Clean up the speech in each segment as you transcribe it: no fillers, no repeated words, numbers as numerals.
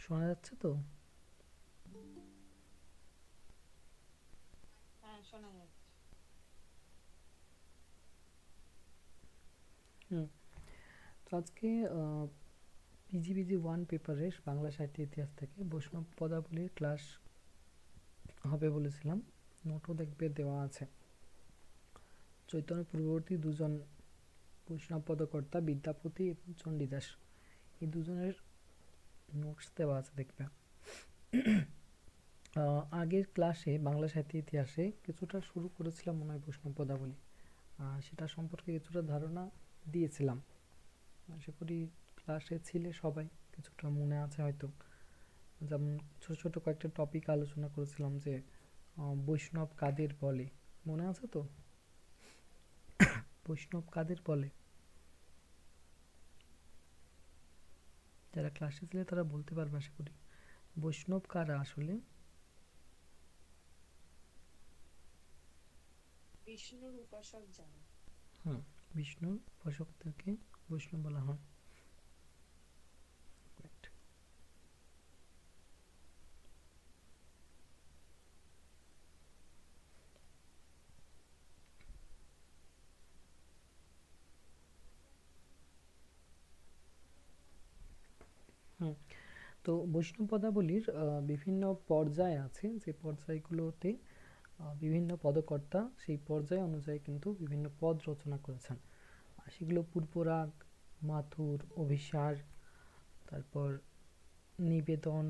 শোনা যাচ্ছে তো? হ্যাঁ, শোনা যাচ্ছে। হুম। তো আজকে পিজিবিজি ওয়ান পেপারের বাংলা সাহিত্য ইতিহাস থেকে বৈষ্ণব পদাবলীর ক্লাস হবে বলেছিলাম। নোটও দেখবে দেওয়া আছে। চৈতন্য পূর্ববর্তী দুজন বৈষ্ণব পদকর্তা বিদ্যাপতি এবং চণ্ডীদাস, এই দুজনের নোটস দেওয়া আছে দেখবে। আগের ক্লাসে বাংলা সাহিত্য ইতিহাসে কিছুটা শুরু করেছিলাম মনে হয় বৈষ্ণব পদাবলী, সেটা সম্পর্কে কিছুটা ধারণা দিয়েছিলাম। আশা করি ক্লাসে ছিলে সবাই, কিছুটা মনে আছে হয়তো। যেমন ছোট ছোট কয়েকটা টপিক আলোচনা করেছিলাম যে বৈষ্ণব কাদের বলে, মনে আছে তো? বৈষ্ণব কাদের বলে? যারা ক্লাসে ছিলে তারা বলতে পারবে আশা করি। বৈষ্ণব কারা আসলে? বিষ্ণুর উপাসক যারা। হুম, বিষ্ণুর উপাসকদেরকে বৈষ্ণব বলা হয়। Right. হুম। তো বৈষ্ণব পদাবলীর বিভিন্ন পর্যায় আছে, যে পর্যায়গুলোতে বিভিন্ন পদকর্তা সেই পর্যায় অনুযায়ী কিন্তু বিভিন্ন পদ রচনা করেছেন। আর সেগুলো পূর্বরাগ, মাথুর, অভিসার, তারপর নিবেদন,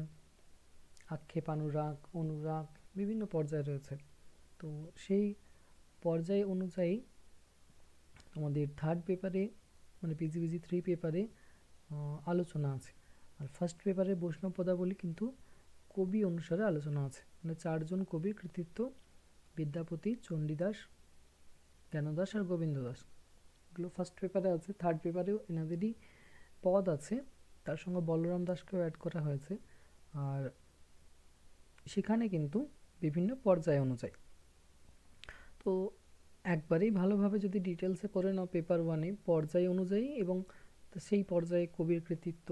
আক্ষেপানুরাগ, অনুরাগ, বিভিন্ন পর্যায় রয়েছে। তো সেই পর্যায় অনুযায়ী আমাদের থার্ড পেপারে, মানে পিজিবিজি থ্রি পেপারে আলোচনা আছে। আর ফার্স্ট পেপারে বৈষ্ণব পদাবলী কিন্তু কবি অনুসারে আলোচনা আছে, মানে চারজন কবির কৃতিত্ব: বিদ্যাপতি, চণ্ডীদাস, জ্ঞানদাস আর গোবিন্দ দাস। এগুলো ফার্স্ট পেপারে আছে। থার্ড পেপারেও এনাদেরই পদ আছে, তার সঙ্গে বলরাম দাসকেও অ্যাড করা হয়েছে। আর সেখানে কিন্তু বিভিন্ন পর্যায় অনুযায়ী। তো একবারেই ভালোভাবে যদি ডিটেলসে করে নাও পেপার ওয়ানে পর্যায় অনুযায়ী এবং সেই পর্যায়ে কবির কৃতিত্ব,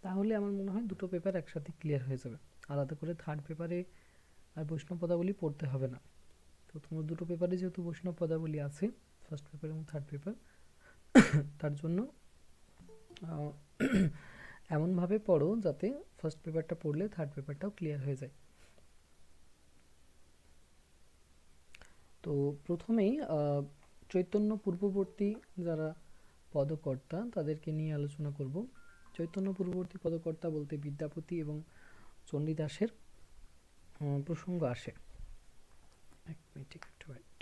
তাহলে আমার মনে হয় দুটো পেপার একসাথে ক্লিয়ার হয়ে যাবে। আলাদা করে থার্ড পেপারে আর বৈষ্ণব পদাবলী পড়তে হবে না। তো তোমার দুটো পেপারে যেহেতু বৈষ্ণব পদাবলী আছে, ফার্স্ট পেপার এবং থার্ড পেপার, তার জন্য এমনভাবে পড়ো যাতে ফার্স্ট পেপারটা পড়লে থার্ড পেপারটাও ক্লিয়ার হয়ে যায়। তো প্রথমেই চৈতন্য পূর্ববর্তী যারা পদকর্তা তাদেরকে নিয়ে আলোচনা করব। চৈতন্য পূর্ববর্তী পদকর্তা বলতে বিদ্যাপতি এবং চণ্ডীদাসের প্রসঙ্গ আসে। এক মিনিট একটু ওয়েট।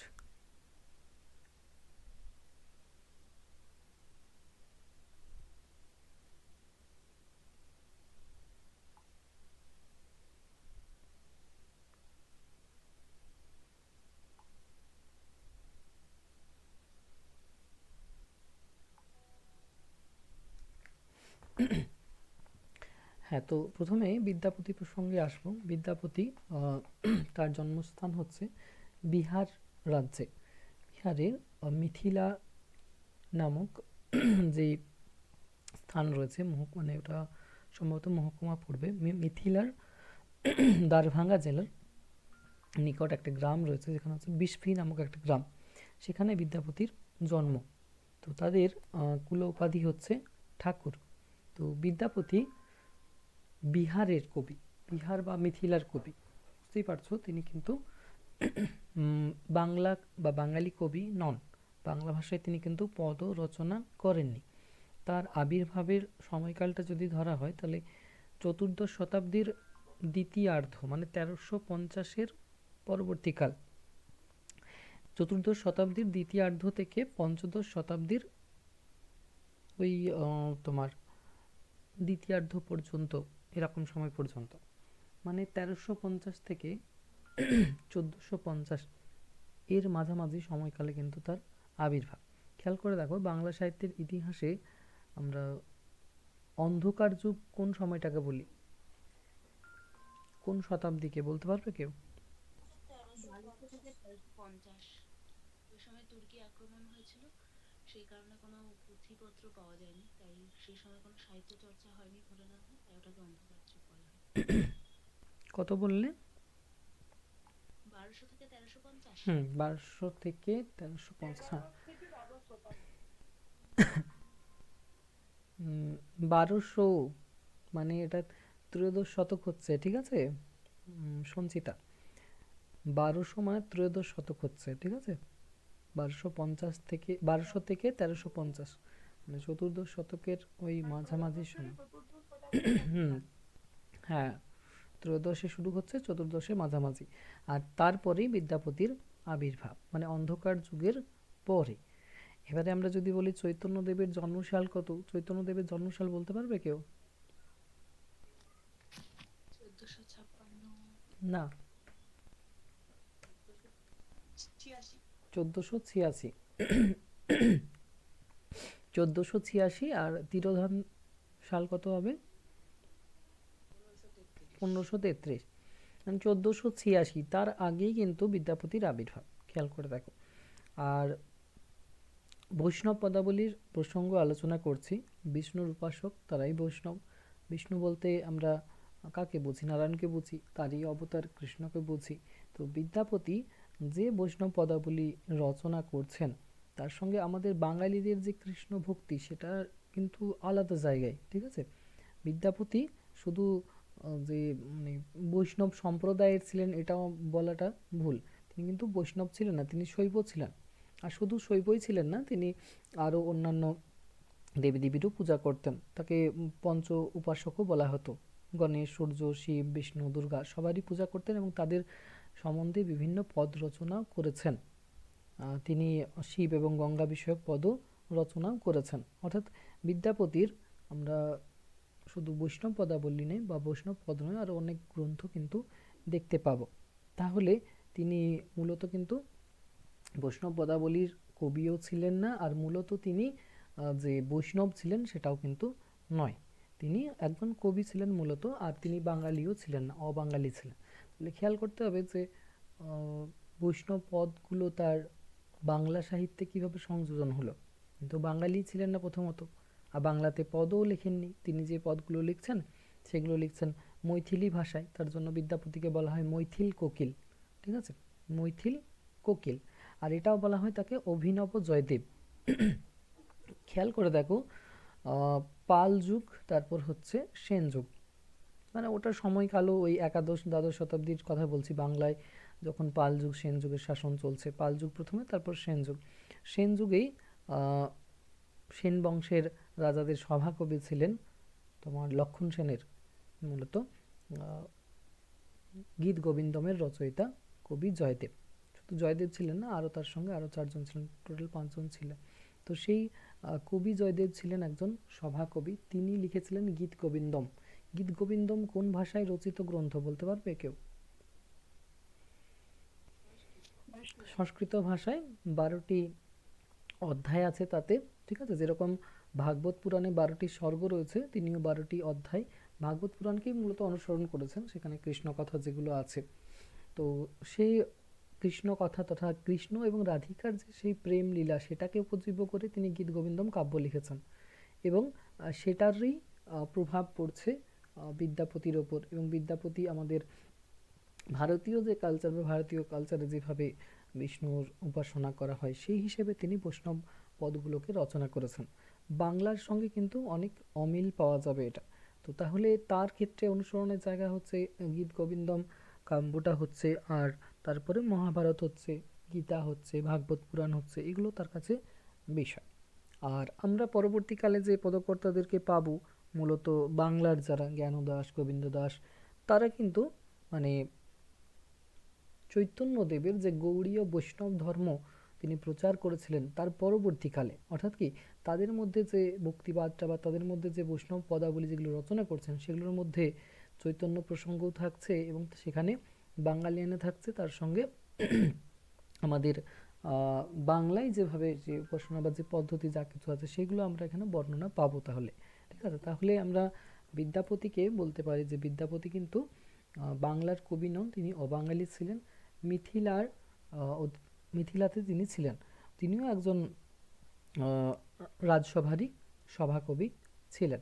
হ্যাঁ, তো প্রথমে বিদ্যাপতি প্রসঙ্গে আসবো। বিদ্যাপতি তার জন্মস্থান হচ্ছে বিহার রাজ্যে। বিহারের মিথিলা নামক যে স্থান রয়েছে, মানে ওটা সম্ভবত মহকুমা পড়বে। মিথিলার দ্বারভাঙ্গা জেলার নিকট একটা গ্রাম রয়েছে, যেখানে হচ্ছে বিস্ফি নামক একটা গ্রাম। সেখানে বিদ্যাপতির জন্ম। তো তাদের কুল উপাধি হচ্ছে ঠাকুর। তো বিদ্যাপতি বিহারের কবি, বিহার বা মিথিলার কবি। বুঝতেই পারছো তিনি কিন্তু বাংলা বা বাঙালি কবি নন। বাংলা ভাষায় তিনি কিন্তু পদ রচনা করেননি। তার আবির্ভাবের সময়কালটা যদি ধরা হয় তাহলে চতুর্দশ শতাব্দীর দ্বিতীয়ার্ধ, মানে 1350-এর পরবর্তীকাল। চতুর্দশ শতাব্দীর দ্বিতীয়ার্ধ থেকে পঞ্চদশ শতাব্দীর ওই তোমার দ্বিতীয়ার্ধ পর্যন্ত, এরকম সময় পর্যন্ত, মানে 1350 থেকে 1450 এর মাঝামাঝি সময়কালে কিন্তু তার আবির্ভাব। খেয়াল করে দেখো বাংলা সাহিত্যের ইতিহাসে আমরা অন্ধকার যুগ কোন সময়টাকে বলি? কোন শতাব্দীকে বলতে পারবে কেউ? 1200 থেকে 1350। ওই সময় তুর্কি আক্রমণ হয়েছিল, সেই কারণে কোনো পুঁথিপত্র পাওয়া যায়নি, তাই সেই সময় কোনো সাহিত্য চর্চা হয়নি ধরে নেওয়া হয়, তাই ওটাকে অন্ধকার যুগ বলা হয়। কত বললে? 1200 থেকে 1350। 1200 থেকে 1350, হ্যাঁ। 1200 মানে এটা ত্রয়োদশ শতক হচ্ছে, ঠিক আছে সঞ্চিতা। 1200 মানে ত্রয়োদশ শতক হচ্ছে, ঠিক আছে। 1200 থেকে 1350, মানে চতুর্দশ শতকের ওই মাঝামাঝি সময়। হুম, হ্যাঁ, ত্রয়োদশে শুরু হচ্ছে, চতুর্দশে মাঝামাঝি। আর তারপরেই বিদ্যাপতির আবির্ভাব, মানে অন্ধকার যুগের পরে। এবারে আমরা যদি বলি চৈতন্যদেবের জন্মসাল কত, চৈতন্যদেবের জন্মসাল বলতে পারবে কেউ? 1456। না, 86। 1486। 1486 আর তিরোধান সাল কত হবে? 1533। মানে 1486, তার আগেই কিন্তু বিদ্যাপতির আবির্ভাব, খেয়াল করে দেখো। আর বৈষ্ণব পদাবলীর প্রসঙ্গ আলোচনা করছি। বিষ্ণুর উপাসক তারাই বৈষ্ণব। বিষ্ণু বলতে আমরা কাকে বুঝি? নারায়ণকে বুঝি, তারই অবতার কৃষ্ণকে বুঝি। তো বিদ্যাপতি যে বৈষ্ণব পদাবলী রচনা করছেন, তার সঙ্গে আমাদের বাঙালিদের যে কৃষ্ণ ভক্তি, সেটা কিন্তু আলাদা জায়গায়, ঠিক আছে। বিদ্যাপতি শুধু যে মানে বৈষ্ণব সম্প্রদায়ের ছিলেন এটাও বলাটা ভুল। তিনি কিন্তু বৈষ্ণব ছিলেন না, তিনি শৈব ছিলেন। আর শুধু শৈবই ছিলেন না, তিনি আরও অন্যান্য দেবীদেবীরও পূজা করতেন। তাকে পঞ্চ উপাসকও বলা হতো। গণেশ, সূর্য, শিব, বিষ্ণু, দুর্গা সবারই পূজা করতেন এবং তাদের সম্বন্ধে বিভিন্ন পদ রচনাও করেছেন। তিনি শিব এবং গঙ্গা বিষয়ক পদও রচনাও করেছেন। অর্থাৎ বিদ্যাপতির আমরা শুধু বৈষ্ণব পদাবলী নেই বা বৈষ্ণব পদ নয়, আরও অনেক গ্রন্থ কিন্তু দেখতে পাবো। তাহলে তিনি মূলত কিন্তু বৈষ্ণব পদাবলীর কবিও ছিলেন না, আর মূলত তিনি যে বৈষ্ণব ছিলেন সেটাও কিন্তু নয়। তিনি একজন কবি ছিলেন মূলত, আর তিনি বাঙালিও ছিলেন না, অবাঙালি ছিলেন। তাহলে খেয়াল করতে হবে যে বৈষ্ণব পদগুলো তার বাংলা সাহিত্যে কিভাবে সংযোজন হলো। কিন্তু বাঙালি ছিলেন না প্রথমত, আর বাংলাতে পদও লেখেননি। তিনি যে পদগুলো লিখছেন সেগুলো লিখছেন মৈথিলি ভাষায়, তার জন্য বিদ্যাপতিকে বলা হয় মৈথিল কোকিল, ঠিক আছে, মৈথিল কোকিল। আর এটাও বলা হয় তাকে অভিনব জয়দেব। খেয়াল করে দেখো, পাল যুগ, তারপর হচ্ছে সেন যুগ, মানে ওটার সময়কালও ওই একাদশ দ্বাদশ শতাব্দীর কথা বলছি। বাংলায় যখন পাল যুগ সেন যুগের শাসন চলছে, পাল যুগ প্রথমে, তারপর সেন যুগ। সেন যুগেই সেন বংশের রাজাদের সভাকবি ছিলেন তোমার লক্ষণ সেনের, মূলত গীত গোবিন্দমের রচয়িতা কবি জয়দেব। শুধু জয়দেব ছিলেন না, আরও তার সঙ্গে আরও 4 জন ছিলেন, টোটাল 5 জন ছিলেন। তো সেই কবি জয়দেব ছিলেন একজন সভাকবি, তিনি লিখেছিলেন গীত গোবিন্দম। গীত গোবিন্দম কোন ভাষায় রচিত গ্রন্থ বলতে পারবে কেউ? সংস্কৃত ভাষায়। 12টি অধ্যায় আছে তাতে, ঠিক আছে। যেরকম ভাগবত পুরাণে 12টি স্বর্গ রয়েছে, তিনিও 12টি অধ্যায় ভাগবত পুরাণকেই মূলত অনুসরণ করেছেন, সেখানে কৃষ্ণ কথা যেগুলো আছে। তো সেই কৃষ্ণ কথা তথা কৃষ্ণ এবং রাধিকার যে সেই প্রেম লীলা, সেটাকে উপজীব্য করে তিনি গীত গোবিন্দম কাব্য লিখেছেন। এবং সেটারই প্রভাব পড়ছে বিদ্যাপতির ওপর। এবং বিদ্যাপতি আমাদের ভারতীয় যে কালচার বা ভারতীয় কালচারে যেভাবে বিষ্ণুর উপাসনা করা হয়, সেই হিসেবে তিনি বৈষ্ণব পদগুলোকে রচনা করেছেন। বাংলার সঙ্গে কিন্তু অনেক অমিল পাওয়া যাবে এটা। তো তাহলে তার ক্ষেত্রে অনুসরণের জায়গা হচ্ছে গীত গোবিন্দম কাব্যটা হচ্ছে, আর তারপরে মহাভারত হচ্ছে, গীতা হচ্ছে, ভাগবত পুরাণ হচ্ছে, এগুলো তার কাছে বিষয়। আর আমরা পরবর্তীকালে যে পদকর্তাদেরকে পাবো, মূলত বাংলার যারা জ্ঞানদাস, গোবিন্দ দাস, তারা কিন্তু মানে চৈতন্যদেবের যে গৌড়ীয় বৈষ্ণব ধর্ম তিনি প্রচার করেছিলেন, তার পরবর্তীকালে, অর্থাৎ কি তাদের মধ্যে যে ভক্তিবাদটা বা তাদের মধ্যে যে বৈষ্ণব পদাবলী যেগুলো রচনা করছেন, সেগুলোর মধ্যে চৈতন্য প্রসঙ্গও থাকছে এবং সেখানে বাঙালিয়ানা থাকছে। তার সঙ্গে আমাদের বাংলায় যেভাবে যে উপাসনা বা যে পদ্ধতি যা কিছু আছে, সেগুলো আমরা এখানে বর্ণনা পাবো। তাহলে ঠিক আছে, তাহলে আমরা বিদ্যাপতিকে বলতে পারি যে বিদ্যাপতি কিন্তু বাংলার কবি নন, তিনি অবাঙালি ছিলেন। মিথিলার মিথিলাতে তিনি ছিলেন, তিনিও একজন রাজসভারই সভাকবি ছিলেন।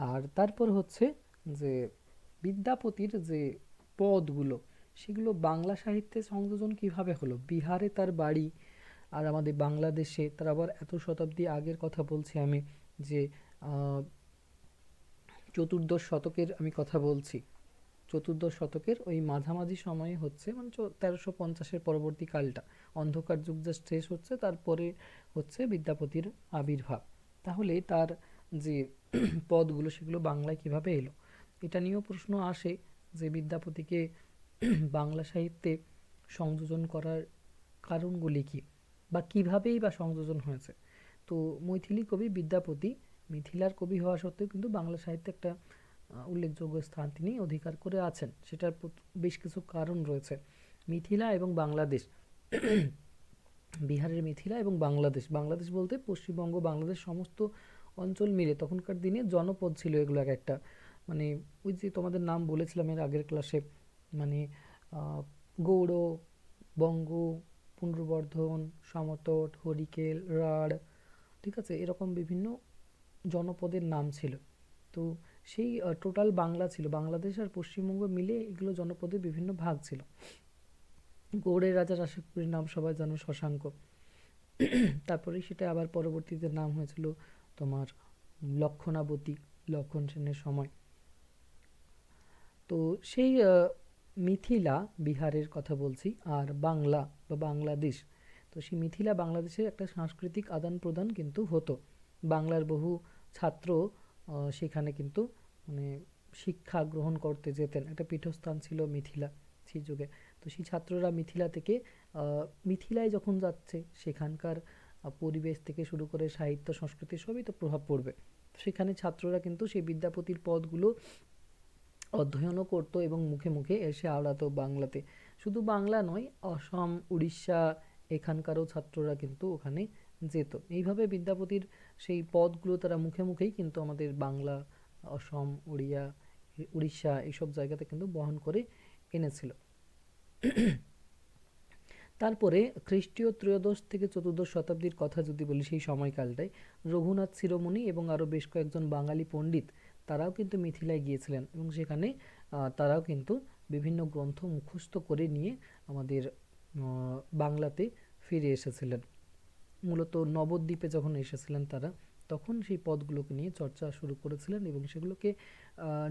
আর তারপর হচ্ছে যে বিদ্যাপতির যে পদগুলো সেগুলো বাংলা সাহিত্যে সংযোজন কিভাবে হলো? বিহারে তার বাড়ি, আর আমাদের বাংলাদেশে তার আবার এত শতাব্দী আগের কথা বলছি আমি, যে আহ, চতুর্দশ শতকের আমি কথা বলছি। চতুর্দশ শতকের ওই মাঝামাঝি সময়ে হচ্ছে, মানে 1350-এর পরবর্তী কালটা, অন্ধকার যুগ জাস্ট শেষ হচ্ছে, তারপরে হচ্ছে বিদ্যাপতির আবির্ভাব। তাহলে তার যে পদগুলো সেগুলো বাংলায় কিভাবে এলো, এটা নিয়েও প্রশ্ন আসে, যে বিদ্যাপতিকে বাংলা সাহিত্যে সংযোজন করার কারণগুলি কি, বা কিভাবেই বা সংযোজন হয়েছে। তো মৈথিলী কবি বিদ্যাপতি মিথিলার কবি হওয়া সত্ত্বেও কিন্তু বাংলা সাহিত্যে একটা উল্লেখযোগ্য স্থান তিনি অধিকার করে আছেন। সেটার বেশ কিছু কারণ রয়েছে। মিথিলা এবং বাংলাদেশ, বিহারের মিথিলা এবং বাংলাদেশ, বাংলাদেশ বলতে পশ্চিমবঙ্গ বাংলাদেশ সমস্ত অঞ্চল মিলে তখনকার দিনে জনপদ ছিল এগুলো এক একটা। মানে ওই যে তোমাদের নাম বলেছিলাম এর আগের ক্লাসে, মানে আহ, গৌড়, বঙ্গ, পুনর্বর্ধন, সমতট, হরিকেল, রাঢ়, ঠিক আছে, এরকম বিভিন্ন জনপদের নাম ছিল। তো সেই টোটাল বাংলা ছিল, বাংলাদেশ আর পশ্চিমবঙ্গ মিলে এগুলো জনপদের বিভিন্ন ভাগ ছিল। গৌড়ের রাজা রাশেদপুরীর নাম সবাই জানো, শশাঙ্ক। তারপরে সেটা আবার পরবর্তীতে নাম হয়েছিল তোমার লক্ষণাবতী, লক্ষণ সেনের সময়। তো সেই মিথিলা বিহারের কথা বলছি, আর বাংলা বা বাংলাদেশ, তো সেই মিথিলা বাংলাদেশের একটা সাংস্কৃতিক আদান প্রদান কিন্তু হতো। বাংলার বহু ছাত্র সেখানে কিন্তু মানে শিক্ষা গ্রহণ করতে যেতেন, একটা পীঠস্থান ছিল মিথিলা সেই যুগে। তো সেই ছাত্ররা মিথিলা থেকে মিথিলায় যখন যাচ্ছে সেখানকার পরিবেশ থেকে শুরু করে সাহিত্য সংস্কৃতি সবই তো প্রভাব পড়বে। সেখানে ছাত্ররা কিন্তু সেই বিদ্যাপতির পদগুলো অধ্যয়নও করতো এবং মুখে মুখে এসে আওড়াতো বাংলাতে। শুধু বাংলা নয়, অসম, উড়িষ্যা, এখানকারও ছাত্ররা কিন্তু ওখানে যেত। এইভাবে বিদ্যাপতির সেই পদগুলো তারা মুখে মুখেই কিন্তু আমাদের বাংলা, অসম, উড়িষ্যা এইসব জায়গাতে কিন্তু বহন করে এনেছিল। তারপরে খ্রিস্টীয় ত্রয়োদশ থেকে চতুর্দশ শতাব্দীর কথা যদি বলি, সেই সময়কালটায় রঘুনাথ শিরোমণি এবং আরও বেশ কয়েকজন বাঙালি পণ্ডিত তারাও কিন্তু মিথিলায় গিয়েছিলেন, এবং সেখানে তারাও কিন্তু বিভিন্ন গ্রন্থ মুখস্থ করে নিয়ে আমাদের বাংলাতে ফিরে এসেছিলেন। মূলত নবদ্বীপে যখন এসেছিলেন তারা, তখন সেই পদগুলোকে নিয়ে চর্চা শুরু করেছিলেন এবং সেগুলোকে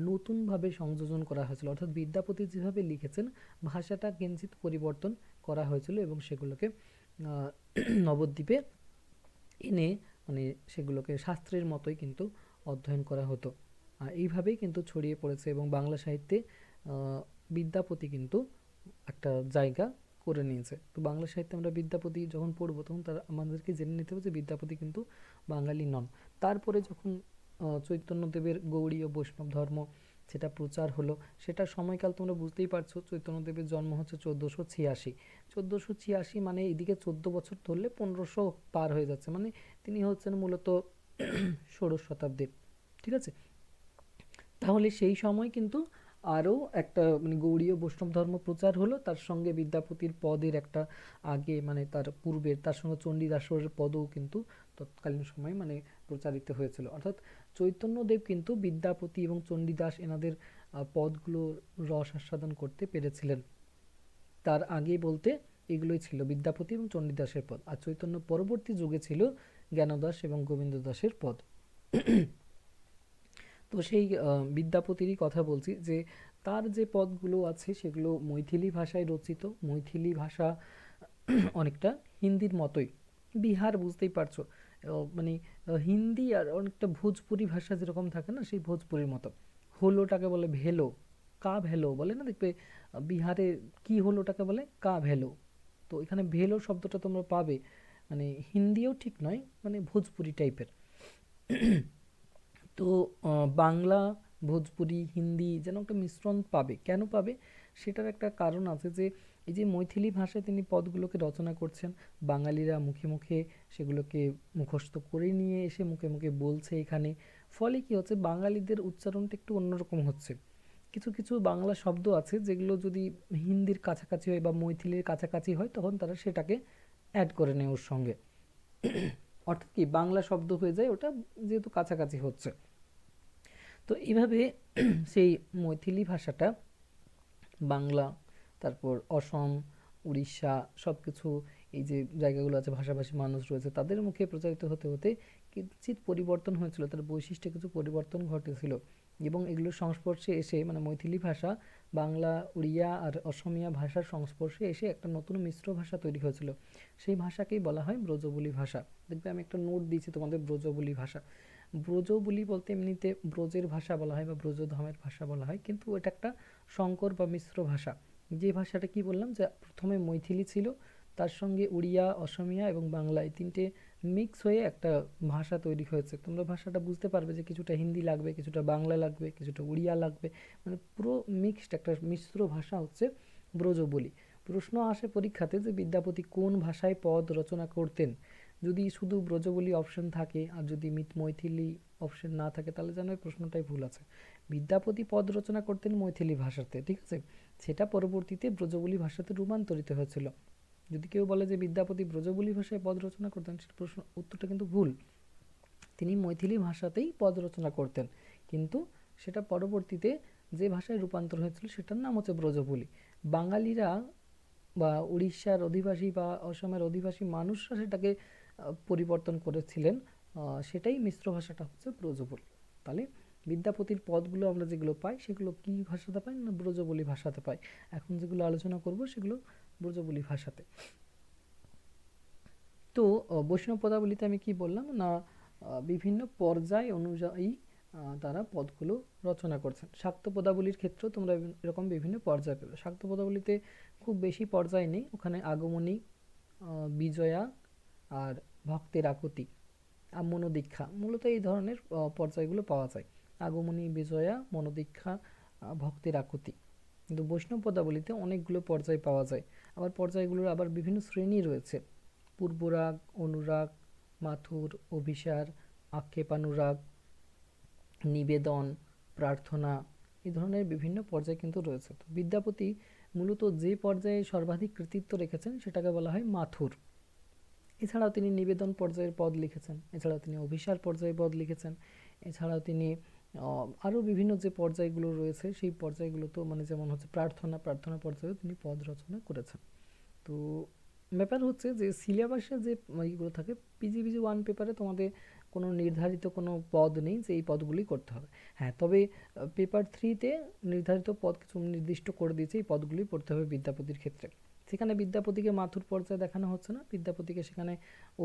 নতুনভাবে সংযোজন করা হয়েছিল। অর্থাৎ বিদ্যাপতি যেভাবে লিখেছেন ভাষাটা কিঞ্চিত পরিবর্তন করা হয়েছিল এবং সেগুলোকে নবদ্বীপে এনে মানে সেগুলোকে শাস্ত্রের মতোই কিন্তু অধ্যয়ন করা হতো। আর এইভাবেই কিন্তু ছড়িয়ে পড়েছে এবং বাংলা সাহিত্যে বিদ্যাপতি কিন্তু একটা জায়গা করে নিয়েছে। তো বাংলা সাহিত্যে আমরা বিদ্যাপতি যখন পড়বো তখন তারা আমাদেরকে জেনে নিতে হবে যে বিদ্যাপতি কিন্তু বাঙালি নন। তারপরে যখন চৈতন্যদেবের গৌড়ীয় বৈষ্ণব ধর্ম সেটা প্রচার হলো, সেটার সময়কাল তোমরা বুঝতেই পারছো। চৈতন্যদেবের জন্ম হচ্ছে 1486। 1486 মানে এদিকে 14 বছর ধরলে 1500 পার হয়ে যাচ্ছে, মানে তিনি হচ্ছেন মূলত ষোড়শ শতাব্দীর, ঠিক আছে। তাহলে সেই সময় কিন্তু আরও একটা মানে গৌড়ীয় বৈষ্ণব ধর্ম প্রচার হলো, তার সঙ্গে বিদ্যাপতির পদের একটা আগে মানে তার পূর্বের তার সঙ্গে চণ্ডীদাসের পদও কিন্তু তৎকালীন সময়ে মানে প্রচারিত হয়েছিল। অর্থাৎ চৈতন্যদেব কিন্তু বিদ্যাপতি এবং চণ্ডীদাস এনাদের পদগুলোর রস আস্বাদন করতে পেরেছিলেন। তার আগে বলতে এগুলোই ছিল বিদ্যাপতি এবং চণ্ডীদাসের পদ, আর চৈতন্য পরবর্তী যুগে ছিল জ্ঞানদাস এবং গোবিন্দ দাসের পদ। তো সেই বিদ্যাপতিরই কথা বলছি, যে তার যে পদগুলো আছে সেগুলো মৈথিলি ভাষায় রচিত। মৈথিলি ভাষা অনেকটা হিন্দির মতোই, বিহার বুঝতেই পারছো, মানে হিন্দি আর অনেকটা ভোজপুরি ভাষা যেরকম থাকে না, সেই ভোজপুরির মতো। হলোটাকে বলে ভেলো, কা ভেলো বলে না, দেখবে বিহারে কি হলোটাকে বলে কা ভেলো। তো এখানে ভেলো শব্দটা তোমরা পাবে, মানে হিন্দিও ঠিক নয়, মানে ভোজপুরি টাইপের। তো বাংলা, ভোজপুরি, হিন্দি যেন একটা মিশ্রণ পাবে। কেন পাবে সেটার একটা কারণ আছে, যে এই যে মৈথিলি ভাষায় তিনি পদগুলোকে রচনা করছেন, বাঙালিরা মুখে মুখে সেগুলোকে মুখস্থ করে নিয়ে এসে মুখে মুখে বলছে এখানে। ফলে কি হচ্ছে, বাঙালিদের উচ্চারণটা একটু অন্যরকম হচ্ছে। কিছু কিছু বাংলা শব্দ আছে যেগুলো যদি হিন্দির কাছাকাছি হয় বা মৈথিলির কাছাকাছি হয় তখন তারা সেটাকে অ্যাড করে নেয় ওর সঙ্গে। অর্থাৎ কি বাংলা শব্দ হয়ে যায় ওটা, যেহেতু কাছাকাছি হচ্ছে। তো এইভাবে সেই মৈথিলি ভাষাটা বাংলা, তারপর অসম, উড়িষ্যা সব কিছু, এই যে জায়গাগুলো আছে ভাষাভাষী মানুষ রয়েছে তাদের মুখে প্রচারিত হতে হতে কিঞ্চিৎ পরিবর্তন হয়েছিল, তার বৈশিষ্ট্যে কিছু পরিবর্তন ঘটেছিল। এবং এগুলোর সংস্পর্শে এসে মানে মৈথিলি ভাষা বাংলা, উড়িয়া আর অসমিয়া ভাষার সংস্পর্শে এসে একটা নতুন মিশ্র ভাষা তৈরি হয়েছিল। সেই ভাষাকেই বলা হয় ব্রজবুলি ভাষা। দেখবে আমি একটা নোট দিয়েছি তোমাদের, ব্রজবুলি ভাষা। ব্রজবুলি বলতে এমনিতে ব্রজের ভাষা বলা হয় বা ব্রজধামের ভাষা বলা হয়, কিন্তু এটা একটা সংকর বা মিশ্র ভাষা। যে ভাষাটা কি বললাম যে প্রথমে মৈথিলি ছিল, তার সঙ্গে উড়িয়া, অসমিয়া এবং বাংলা এই তিনটে মিক্স হয়ে একটা ভাষা তৈরি হয়েছে। তোমরা ভাষাটা বুঝতে পারবে যে কিছুটা হিন্দি লাগবে, কিছুটা বাংলা লাগবে, কিছুটা উড়িয়া লাগবে, মানে পুরো মিক্সড একটা মিশ্র ভাষা হচ্ছে ব্রজবুলি। প্রশ্ন আসে পরীক্ষাতে যে বিদ্যাপতি কোন ভাষায় পদ রচনা করতেন। যদি শুধু ব্রজবুলি অপশন থাকে আর যদি মৈথিলি অপশন না থাকে তাহলে যেন এই প্রশ্নটাই ভুল আছে। বিদ্যাপতি পদ রচনা করতেন মৈথিলি ভাষাতে, ঠিক আছে, সেটা পরবর্তীতে ব্রজবুলি ভাষাতে রূপান্তরিত হয়েছিল। যদি কেউ বলে যে বিদ্যাপতি ব্রজবুলি ভাষায় পদ রচনা করতেন, সেটা প্রশ্ন উত্তরটা কিন্তু ভুল। তিনি মৈথিলি ভাষাতেই পদ রচনা করতেন, কিন্তু সেটা পরবর্তীতে যে ভাষায় রূপান্তর হয়েছিল সেটার নাম হচ্ছে ব্রজবুলি। বাঙালিরা বা উড়িষ্যার অধিবাসী বা অসমের অধিবাসী মানুষরা সেটাকে পরিবর্তন করেছিলেন, সেটাই মিশ্র ভাষাটা হচ্ছে ব্রজবুলি। তাহলে বিদ্যাপতির পদগুলো আমরা যেগুলো পাই সেগুলো কি ভাষাতে পাই না ব্রজবুলি ভাষাতে পাই। এখন যেগুলো আলোচনা করব সেগুলো ব্রজবুলি ভাষাতে। তো বৈষ্ণব পদাবলিতে আমি কি বললাম না, বিভিন্ন পর্যায় অনুযায়ী তারা পদগুলো রচনা করছেন। শাক্ত পদাবলীর ক্ষেত্রেও তোমরা এরকম বিভিন্ন পর্যায় পাবে। শাক্ত পদাবলীতে খুব বেশি পর্যায় নেই, ওখানে আগমনী, বিজয়া আর ভক্তের আকুতি আর মনোদীক্ষা, মূলত এই ধরনের পর্যায়গুলো পাওয়া যায়। আগমনী, বিজয়া, মনোদীক্ষা, ভক্তের আকুতি। কিন্তু বৈষ্ণব পদাবলীতে অনেকগুলো পর্যায় পাওয়া যায়। আবার পর্যায়গুলোর আবার বিভিন্ন শ্রেণী রয়েছে। পূর্বরাগ, অনুরাগ, মাথুর, অভিসার, আক্ষেপানুরাগ, নিবেদন, প্রার্থনা, এই ধরনের বিভিন্ন পর্যায় কিন্তু রয়েছে। তো বিদ্যাপতি মূলত যে পর্যায়ে সর্বাধিক কৃতিত্ব রেখেছেন সেটাকে বলা হয় মাথুর। এছাড়াও তিনি নিবেদন পর্যায়ের পদ লিখেছেন, এছাড়াও তিনি অভিসার পর্যায়ের পদ লিখেছেন, এছাড়াও তিনি আরও বিভিন্ন যে পর্যায়গুলো রয়েছে সেই পর্যায়গুলো তো মানে যেমন হচ্ছে প্রার্থনা পর্যায়েও তিনি পদ রচনা করেছেন। তো ব্যাপার হচ্ছে যে সিলেবাসে যে ইগুলো থাকে, পিজিবিজি ওয়ান পেপারে তোমাদের কোনো নির্ধারিত কোনো পদ নেই যে এই পদগুলি করতে হবে। হ্যাঁ, তবে পেপার থ্রিতে নির্ধারিত পদ কিছু নির্দিষ্ট করে দিয়েছে, এই পদগুলি পড়তে হবে বিদ্যাপতির ক্ষেত্রে। সেখানে বিদ্যাপতিকে মাথুর পর্যায়ে দেখানো হচ্ছে না, বিদ্যাপতিকে সেখানে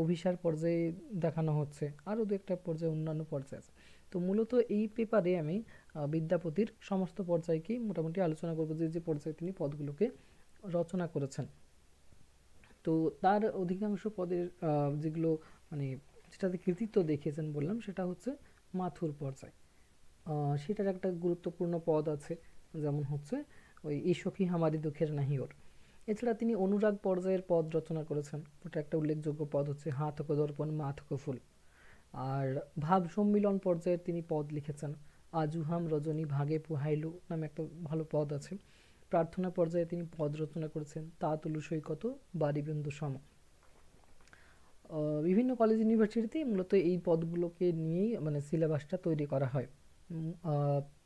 অভিসার পর্যায়ে দেখানো হচ্ছে, আরও দু একটা পর্যায়ে অন্যান্য পর্যায়ে আছে। তো মূলত এই পেপারে আমি বিদ্যাপতির সমস্ত পর্যায়কেই মোটামুটি আলোচনা করবো, যে যে পর্যায়ে তিনি পদগুলোকে রচনা করেছেন। তো তার অধিকাংশ পদের যেগুলো মানে যেটাতে কৃতিত্ব দেখিয়েছেন বললাম সেটা হচ্ছে মাথুর পর্যায়। সেটার একটা গুরুত্বপূর্ণ পদ আছে, যেমন হচ্ছে ওই ঈশকি হামারি দুঃখের নাহি ওর। এছাড়া তিনি অনুরাগ পর্যায়ের পদ রচনা করেছেন, ওটা একটা উল্লেখযোগ্য পদ হচ্ছে হা থকো দর্পণ মা থকো ফুল। আর ভাব সম্মিলন পর্যায়ের তিনি পদ লিখেছেন, আজুহাম রজনী ভাগে পুহাইলু নামে একটা ভালো পদ আছে। প্রার্থনা পর্যায়ে তিনি পদ রচনা করেছেন তা তুলু সৈকত বারিবিন্দু সম। বিভিন্ন কলেজ ইউনিভার্সিটিতে মূলত এই পদগুলোকে নিয়েই মানে সিলেবাসটা তৈরি করা হয়।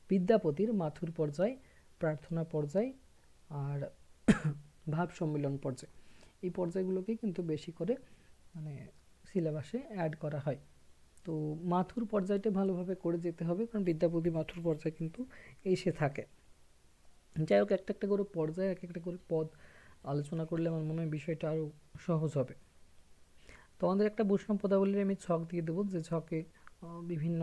বিদ্যাপতির মাথুর পর্যায়, প্রার্থনা পর্যায় আর ভাব সম্মিলন পর্যায়, এই পর্যায়গুলোকেই কিন্তু বেশি করে মানে সিলেবাসে অ্যাড করা হয়। তো মাথুর পর্যায়টা ভালোভাবে করে যেতে হবে, কারণ বিদ্যাপতি মাথুর পর্যায় কিন্তু এসে থাকে। যাই হোক, একটা একটা করে পর্যায়ে এক একটা করে পদ আলোচনা করলে আমার মনে হয় বিষয়টা আরও সহজ হবে। তো আমাদের একটা বৈষ্ণব পদাবলীর আমি ছক দিয়ে দেবো, যে ছকে বিভিন্ন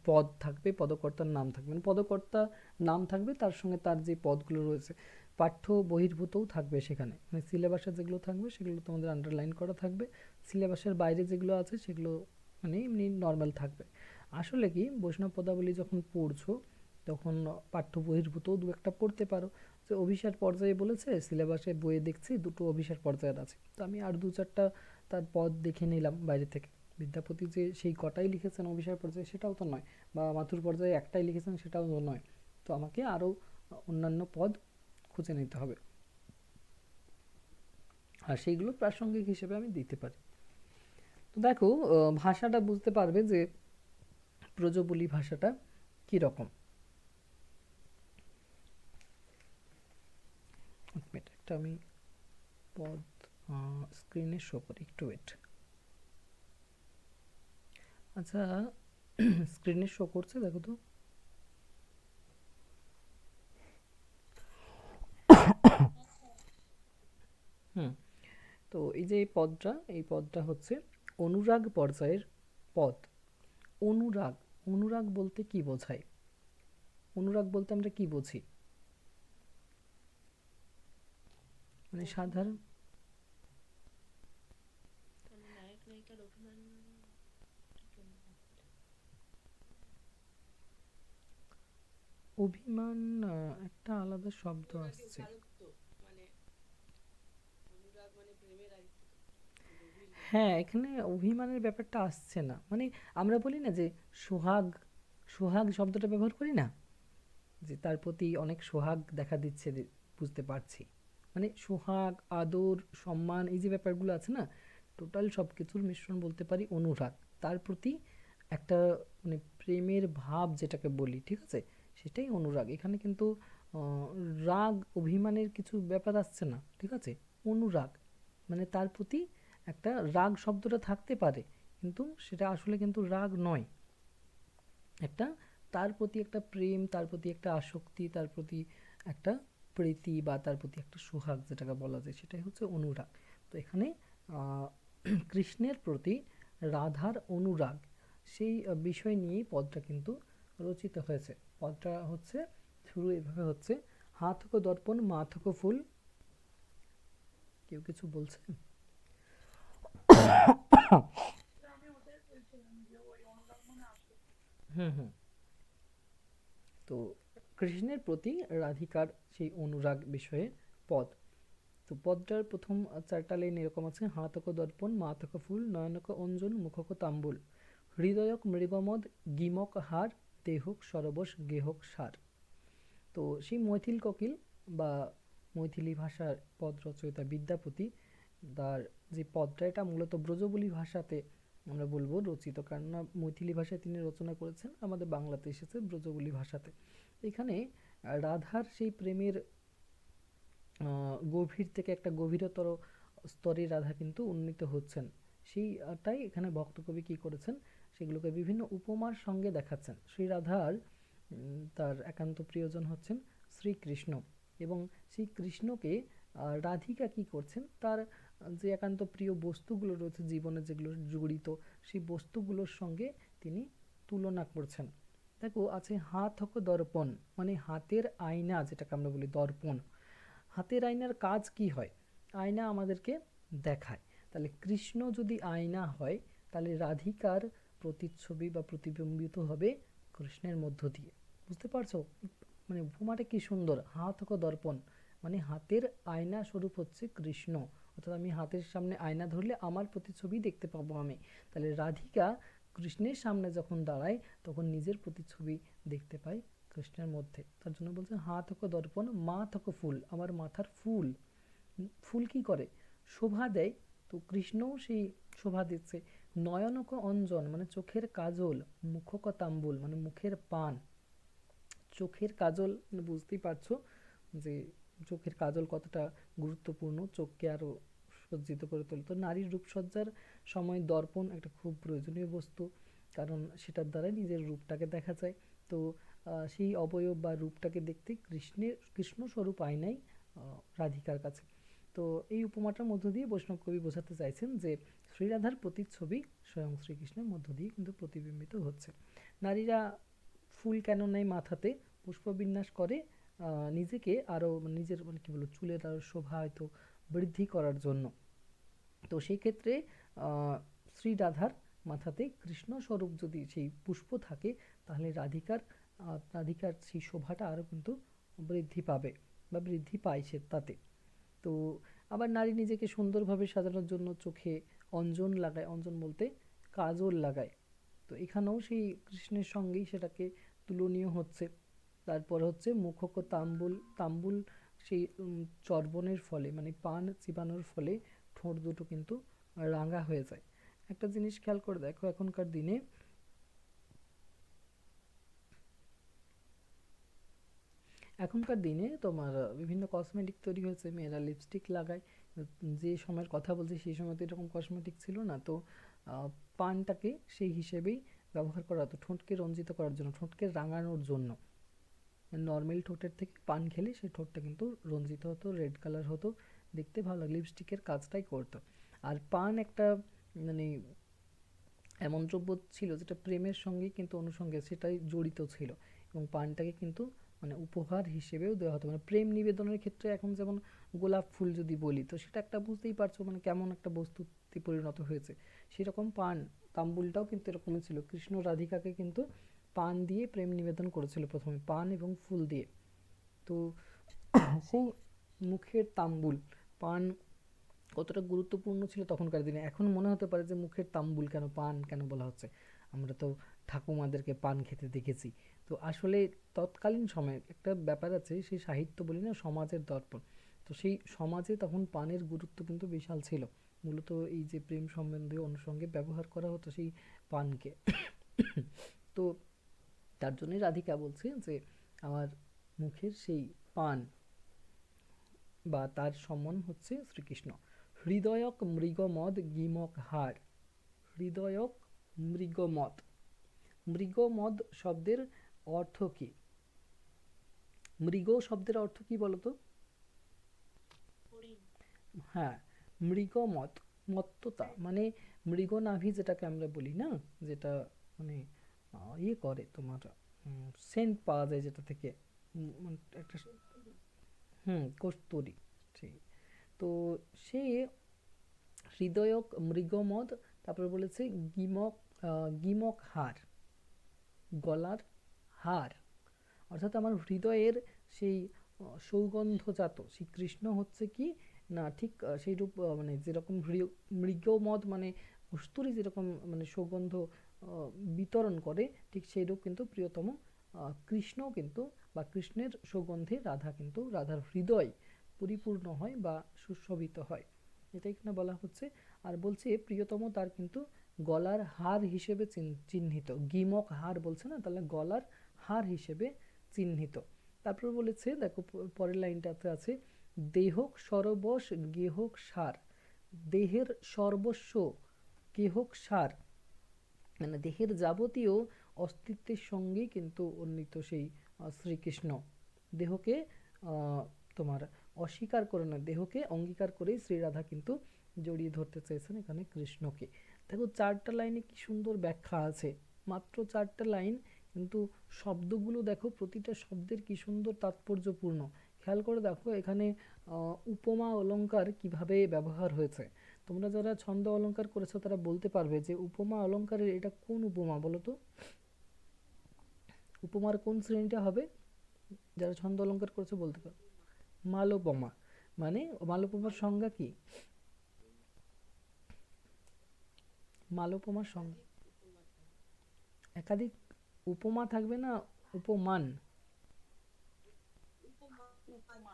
পদ থাকবে, পদকর্তার নাম থাকবে, মানে পদকর্তা নাম থাকবে, তার সঙ্গে তার যে পদগুলো রয়েছে পাঠ্য বহির্ভূতও থাকবে সেখানে, মানে সিলেবাসে যেগুলো থাকবে সেগুলো তোমাদের আন্ডারলাইন করা থাকবে, সিলেবাসের বাইরে যেগুলো আছে সেগুলো মানে এমনি নর্মাল থাকবে। আসলে কি বৈষ্ণব পদাবলী যখন পড়ছো তখন পাঠ্য বহির্ভূতও দু একটা পড়তে পারো। যে অভিসার পর্যায়ে বলেছে সিলেবাসে বইয়ে দেখছি দুটো অভিসার পর্যায়ের আছে, তো আমি আর দু চারটা তার পদ দেখে নিলাম বাইরে থেকে। বিদ্যাপতি যে সেই কটাই লিখেছেন অভিসার পর্যায়ে সেটাও তো নয়, বা মাথুর পর্যায়ে একটাই লিখেছেন সেটাও তো নয়, তো আমাকে আরও অন্যান্য পদ খুঁজে নিতে হবে, আর সেইগুলো প্রাসঙ্গিক হিসেবে আমি দিতে পারি। তো দেখো, ভাষাটা বুঝতে পারবে যে ব্রজবুলি ভাষাটা কি রকম? এক মিনিট, একটা আমি পদ স্ক্রিনে শো করি, একটু ওয়েট। আচ্ছা, স্ক্রিনে শো করছে, দেখো তো। হুম। তো এই যে এই পদটা হচ্ছে অনুরাগ পর্যায়ের পদ। অনুরাগ, অনুরাগ বলতে কি বোঝায়? অনুরাগ বলতে আমরা কি বুঝি? মানে অভিমান, সাধারণ মানে নায়ক নায়িকার অভিমান কেন থাকতে পারে? অভিমান, একটা আলাদা শব্দ অনুরাগের আসছে। গাঢ়ত্ব, মানে অনুরাগ মানে প্রেমের আরেকটু গভীর হওয়া। হ্যাঁ, এখানে অভিমানের ব্যাপারটা আসছে না, মানে আমরা বলি না যে সোহাগ, সোহাগ শব্দটা ব্যবহার করি না, যে তার প্রতি অনেক সোহাগ দেখা দিচ্ছে, বুঝতে পারছি। মানে সোহাগ, আদর, সম্মান, এই যে ব্যাপারগুলো আছে না, টোটাল সব কিছুর মিশ্রণ বলতে পারি অনুরাগ। তার প্রতি একটা মানে প্রেমের ভাব যেটাকে বলি, ঠিক আছে, সেটাই অনুরাগ। এখানে কিন্তু আহ, রাগ অভিমানের কিছু ব্যাপার আসছে না, ঠিক আছে। অনুরাগ মানে তার প্রতি একটা রাগ শব্দটা থাকতে পারে, কিন্তু সেটা আসলে কিন্তু রাগ নয়। একটা তার প্রতি একটা প্রেম, তার প্রতি একটা আসক্তি, তার প্রতি একটা প্রীতি, বা তার প্রতি একটা সোহাগ যেটাকে বলা যায়, সেটাই হচ্ছে অনুরাগ। তো এখানে আহ, কৃষ্ণের প্রতি রাধার অনুরাগ, সেই বিষয় নিয়েই পদটা কিন্তু রচিত হয়েছে। পদটা হচ্ছে শুরু এভাবে হচ্ছে: হাত থকো দর্পণ মা থকো ফুল। কেউ কিছু বলছে? হুম হুম। তো কৃষ্ণের প্রতি রাধিকার সেই অনুরাগ বিষয়ে পদ। তো পদটার প্রথম চারটা লাইন এরকম আছে: হাতক দর্পণ মাতক ফুল নয়নক অঞ্জন মুখক তাম্বুল হৃদয়ক মৃগমদ গিমক হার দেহক সরবশ গেহক সার। তো সেই মৈথিল কোকিল বা মৈথিলি ভাষার পদ রচয়িতা বিদ্যাপতি, তার যে পদটা, এটা মূলত ব্রজবুলি ভাষাতে আমরা বলবো রচিত, কারণ না মৈথিলি ভাষায় তিনি রচনা করেছেন, আমাদের বাংলাতে এসেছে ব্রজবুলি ভাষাতে। এখানে রাধার সেই প্রেমের গভীর থেকে একটা গভীরতর স্তরে রাধা কিন্তু উন্নীত হচ্ছেন। সেইটাই এখানে ভক্তকবি কি করেছেন, সেগুলোকে বিভিন্ন উপমার সঙ্গে দেখাচ্ছেন। শ্রী রাধার তার একান্ত প্রিয়জন হচ্ছেন শ্রীকৃষ্ণ, এবং সেই কৃষ্ণকে রাধিকা কি করছেন, তার যে একান্ত প্রিয় বস্তুগুলো রয়েছে জীবনে যেগুলো জড়িত, সেই বস্তুগুলোর সঙ্গে তিনি তুলনা করছেন। দেখো আছে হাত হক দর্পণ, মানে হাতের আয়না যেটাকে আমরা বলি দর্পণ। হাতের আয়নার কাজ কি হয়? আয়না আমাদেরকে দেখায়। তাহলে কৃষ্ণ যদি আয়না হয়, তাহলে রাধিকার প্রতিচ্ছবি বা প্রতিবিম্বিত হবে কৃষ্ণের মধ্য দিয়ে। বুঝতে পারছো? মানে উপমাটা কি সুন্দর! হাত হোক দর্পণ, মানে হাতের আয়না স্বরূপ হচ্ছে কৃষ্ণ। অর্থাৎ আমি হাতের সামনে আয়না ধরলে আমার প্রতিচ্ছবি দেখতে পাবো আমি। তাহলে রাধিকা কৃষ্ণের সামনে যখন দাঁড়ায়, তখন নিজের প্রতিচ্ছবি দেখতে পায় কৃষ্ণের মধ্যে। তার জন্য বলছে হাত হোক দর্পণ মা হোক ফুল, আমার মাথার ফুল। ফুল কি করে? শোভা দেয়। তো কৃষ্ণও সেই শোভা দিচ্ছে। নয়নক অঞ্জন, মানে চোখের কাজল। মুখক তাম্বুল, মানে মুখের পান। চোখের কাজল মানে বুঝতেই পারছো যে চোখের কাজল কতটা গুরুত্বপূর্ণ, চোখকে আরো সজ্জিত করে তোলে। তো নারীর রূপসজ্জার সময় দর্পণ একটা খুব প্রয়োজনীয় বস্তু, কারণ সেটার দ্বারা নিজের রূপটাকে দেখা যায়। তো সেই অবয়ব বা রূপটাকে দেখতে কৃষ্ণ স্বরূপ আয়নাই রাধিকার কাছে। তো এই উপমাটার মধ্য দিয়ে বৈষ্ণব কবি বোঝাতে চাইছেন যে শ্রীরাধার প্রতিচ্ছবি স্বয়ং শ্রীকৃষ্ণের মধ্য দিয়ে কিন্তু প্রতিবিম্বিত হচ্ছে। নারীরা ফুল কেন নেয় মাথাতে, পুষ্পবিন্যাস করে নিজেকে আরও নিজের মানে কী বলবো চুলের আরও শোভা হয়তো বৃদ্ধি করার জন্য। তো সেই ক্ষেত্রে শ্রী রাধার মাথাতে কৃষ্ণ স্বরূপ যদি সেই পুষ্প থাকে, তাহলে রাধিকার সেই শোভাটা আরও কিন্তু বৃদ্ধি পাবে বা বৃদ্ধি পায় সে তাতে। তো আবার নারী নিজেকে সুন্দরভাবে সাজানোর জন্য চোখে অঞ্জন লাগায়, অঞ্জন বলতে কাজল লাগায়। তো এখানেও সেই কৃষ্ণের সঙ্গেই সেটাকে তুলনীয় হচ্ছে। তারপর হচ্ছে মুখক তাম্বুল, তাম্বুল সেই চর্বণের ফলে, মানে পান চিবানোর ফলে ঠোঁট দুটো কিন্তু রাঙা হয়ে যায়। একটা জিনিস খেয়াল করে দেখো, এখনকার দিনে এখনকার দিনে তোমার বিভিন্ন কসমেটিক তৈরি হয়েছে, মেয়েরা লিপস্টিক লাগায়। যে সময়ের কথা বলছি সেই সময় তো এরকম কসমেটিক ছিল না, তো পানটাকে সেই হিসেবেই ব্যবহার করা হতো ঠোঁটকে রঞ্জিত করার জন্য, ঠোঁটকে রাঙানোর জন্য। নর্মাল ঠোঁটের থেকে পান খেলে সেই ঠোঁটটা কিন্তু রঞ্জিত হতো, রেড কালার হতো, দেখতে ভালো লাগে, লিপস্টিকের কাজটাই করতো। আর পান একটা মানে এমন দ্রব্য ছিল যেটা প্রেমের সঙ্গে কিন্তু অনুষঙ্গে সেটাই জড়িত ছিল, এবং পানটাকে কিন্তু মানে উপহার হিসেবেও দেওয়া হতো, মানে প্রেম নিবেদনের ক্ষেত্রে এখন যেমন গোলাপ ফুল যদি বলি তো সেটা একটা বুঝতেই পারছো মানে কেমন একটা বস্তুতে পরিণত হয়েছে, সেরকম পান তাম্বুলটাও কিন্তু এরকমই ছিল। কৃষ্ণ রাধিকাকে কিন্তু পান দিয়ে প্রেম নিবেদন করেছিল প্রথমে, পান এবং ফুল দিয়ে। তো সেই মুখের তাম্বুল, পান কতটা গুরুত্বপূর্ণ ছিল তখনকার দিনে। এখন মনে হতে পারে যে মুখের তাম্বুল কেন, পান কেন বলা হচ্ছে, আমরা তো ঠাকুমাদেরকে পান খেতে দেখেছি। তো আসলে তৎকালীন সময়ে একটা ব্যাপার আছে, সেই সাহিত্য বলি না সমাজের দর্পণ, তো সেই সমাজে তখন পানের গুরুত্ব কিন্তু বিশাল ছিল। মূলত এই যে প্রেম সম্বন্ধে অনুষঙ্গে ব্যবহার করা হতো সেই পানকে। তো তার জন্যই রাধিকা বলছে যে আমার মুখের সেই পান, বা তার সম্মান হচ্ছে শ্রীকৃষ্ণ। হৃদয়ক মৃগমদ গিমক হার, হৃদয়ক মৃগমদ, মৃগমদ শব্দের অর্থ কি? মৃগ শব্দের অর্থ কি বলতো? হরিণ। হ্যাঁ, মৃগমদ, মত্ততা মানে মৃগনাভি যেটাকে আমরা বলি না, যেটা মানে ইয়ে করে তোমার সেন্ট পাওয়া যায় যেটা থেকে, মানে একটা, কস্তুরী, ঠিক। তো সে হৃদয়ক মৃগমদ, তারপরে বলেছে গিমক, গিমক হার, গলার হার, অর্থাৎ আমার হৃদয়ের সেই সৌগন্ধজাত সেই কৃষ্ণ হচ্ছে কি না, ঠিক সেই রূপ মানে যেরকম মৃগমদ মানে কস্তুরী যেরকম মানে সৌগন্ধ বিতরণ করে, ঠিক সেই রূপ কিন্তু প্রিয়তম কৃষ্ণ কিন্তু, বা কৃষ্ণের সৌগন্ধে রাধা কিন্তু, রাধার হৃদয় পরিপূর্ণ হয় বা সুশোভিত হয়, এটাই এখানে বলা হচ্ছে। আর বলছে প্রিয়তম তার কিন্তু গলার হার হিসেবে চিহ্নিত, গিমক হার বলছে না, তাহলে গলার হার হিসেবে চিহ্নিত। তারপর বলেছে দেখো পরের লাইনটাতে আছে, দেহক সর্বশ গেহক সার, দেহের সর্বস্ব গেহক সার, মানে দেহের যাবতীয় অস্তিত্বের সঙ্গেই কিন্তু উন্নীত সেই শ্রীকৃষ্ণ। দেহকে তোমার অস্বীকার করে না, দেহকে অঙ্গীকার করেই শ্রীরাধা কিন্তু জড়িয়ে ধরতে চেয়েছেন এখানে কৃষ্ণকে। দেখো চারটা লাইনে কি সুন্দর ব্যাখ্যা আছে, মাত্র চারটা লাইন, কিন্তু শব্দগুলো দেখো প্রতিটা শব্দের কি সুন্দর তাৎপর্যপূর্ণ। খেয়াল করে দেখো এখানে উপমা অলংকার কিভাবে ব্যবহার হয়েছে। তোমরা যারা ছন্দ অলংকার করেছো তারা বলতে পারবে যে উপমা অলংকারের এটা কোন উপমা বলো তো, উপমার কোন শ্রেণীটা হবে? যারা ছন্দ অলংকার করেছো বলতে পারো। মালোপমা, মানে মালোপমার সংজ্ঞা কি? মালোপমার সংজ্ঞা, একাধিক উপমা একাধিক উপমা থাকবে থাকবে। না, উপমান। উপমান। উপমা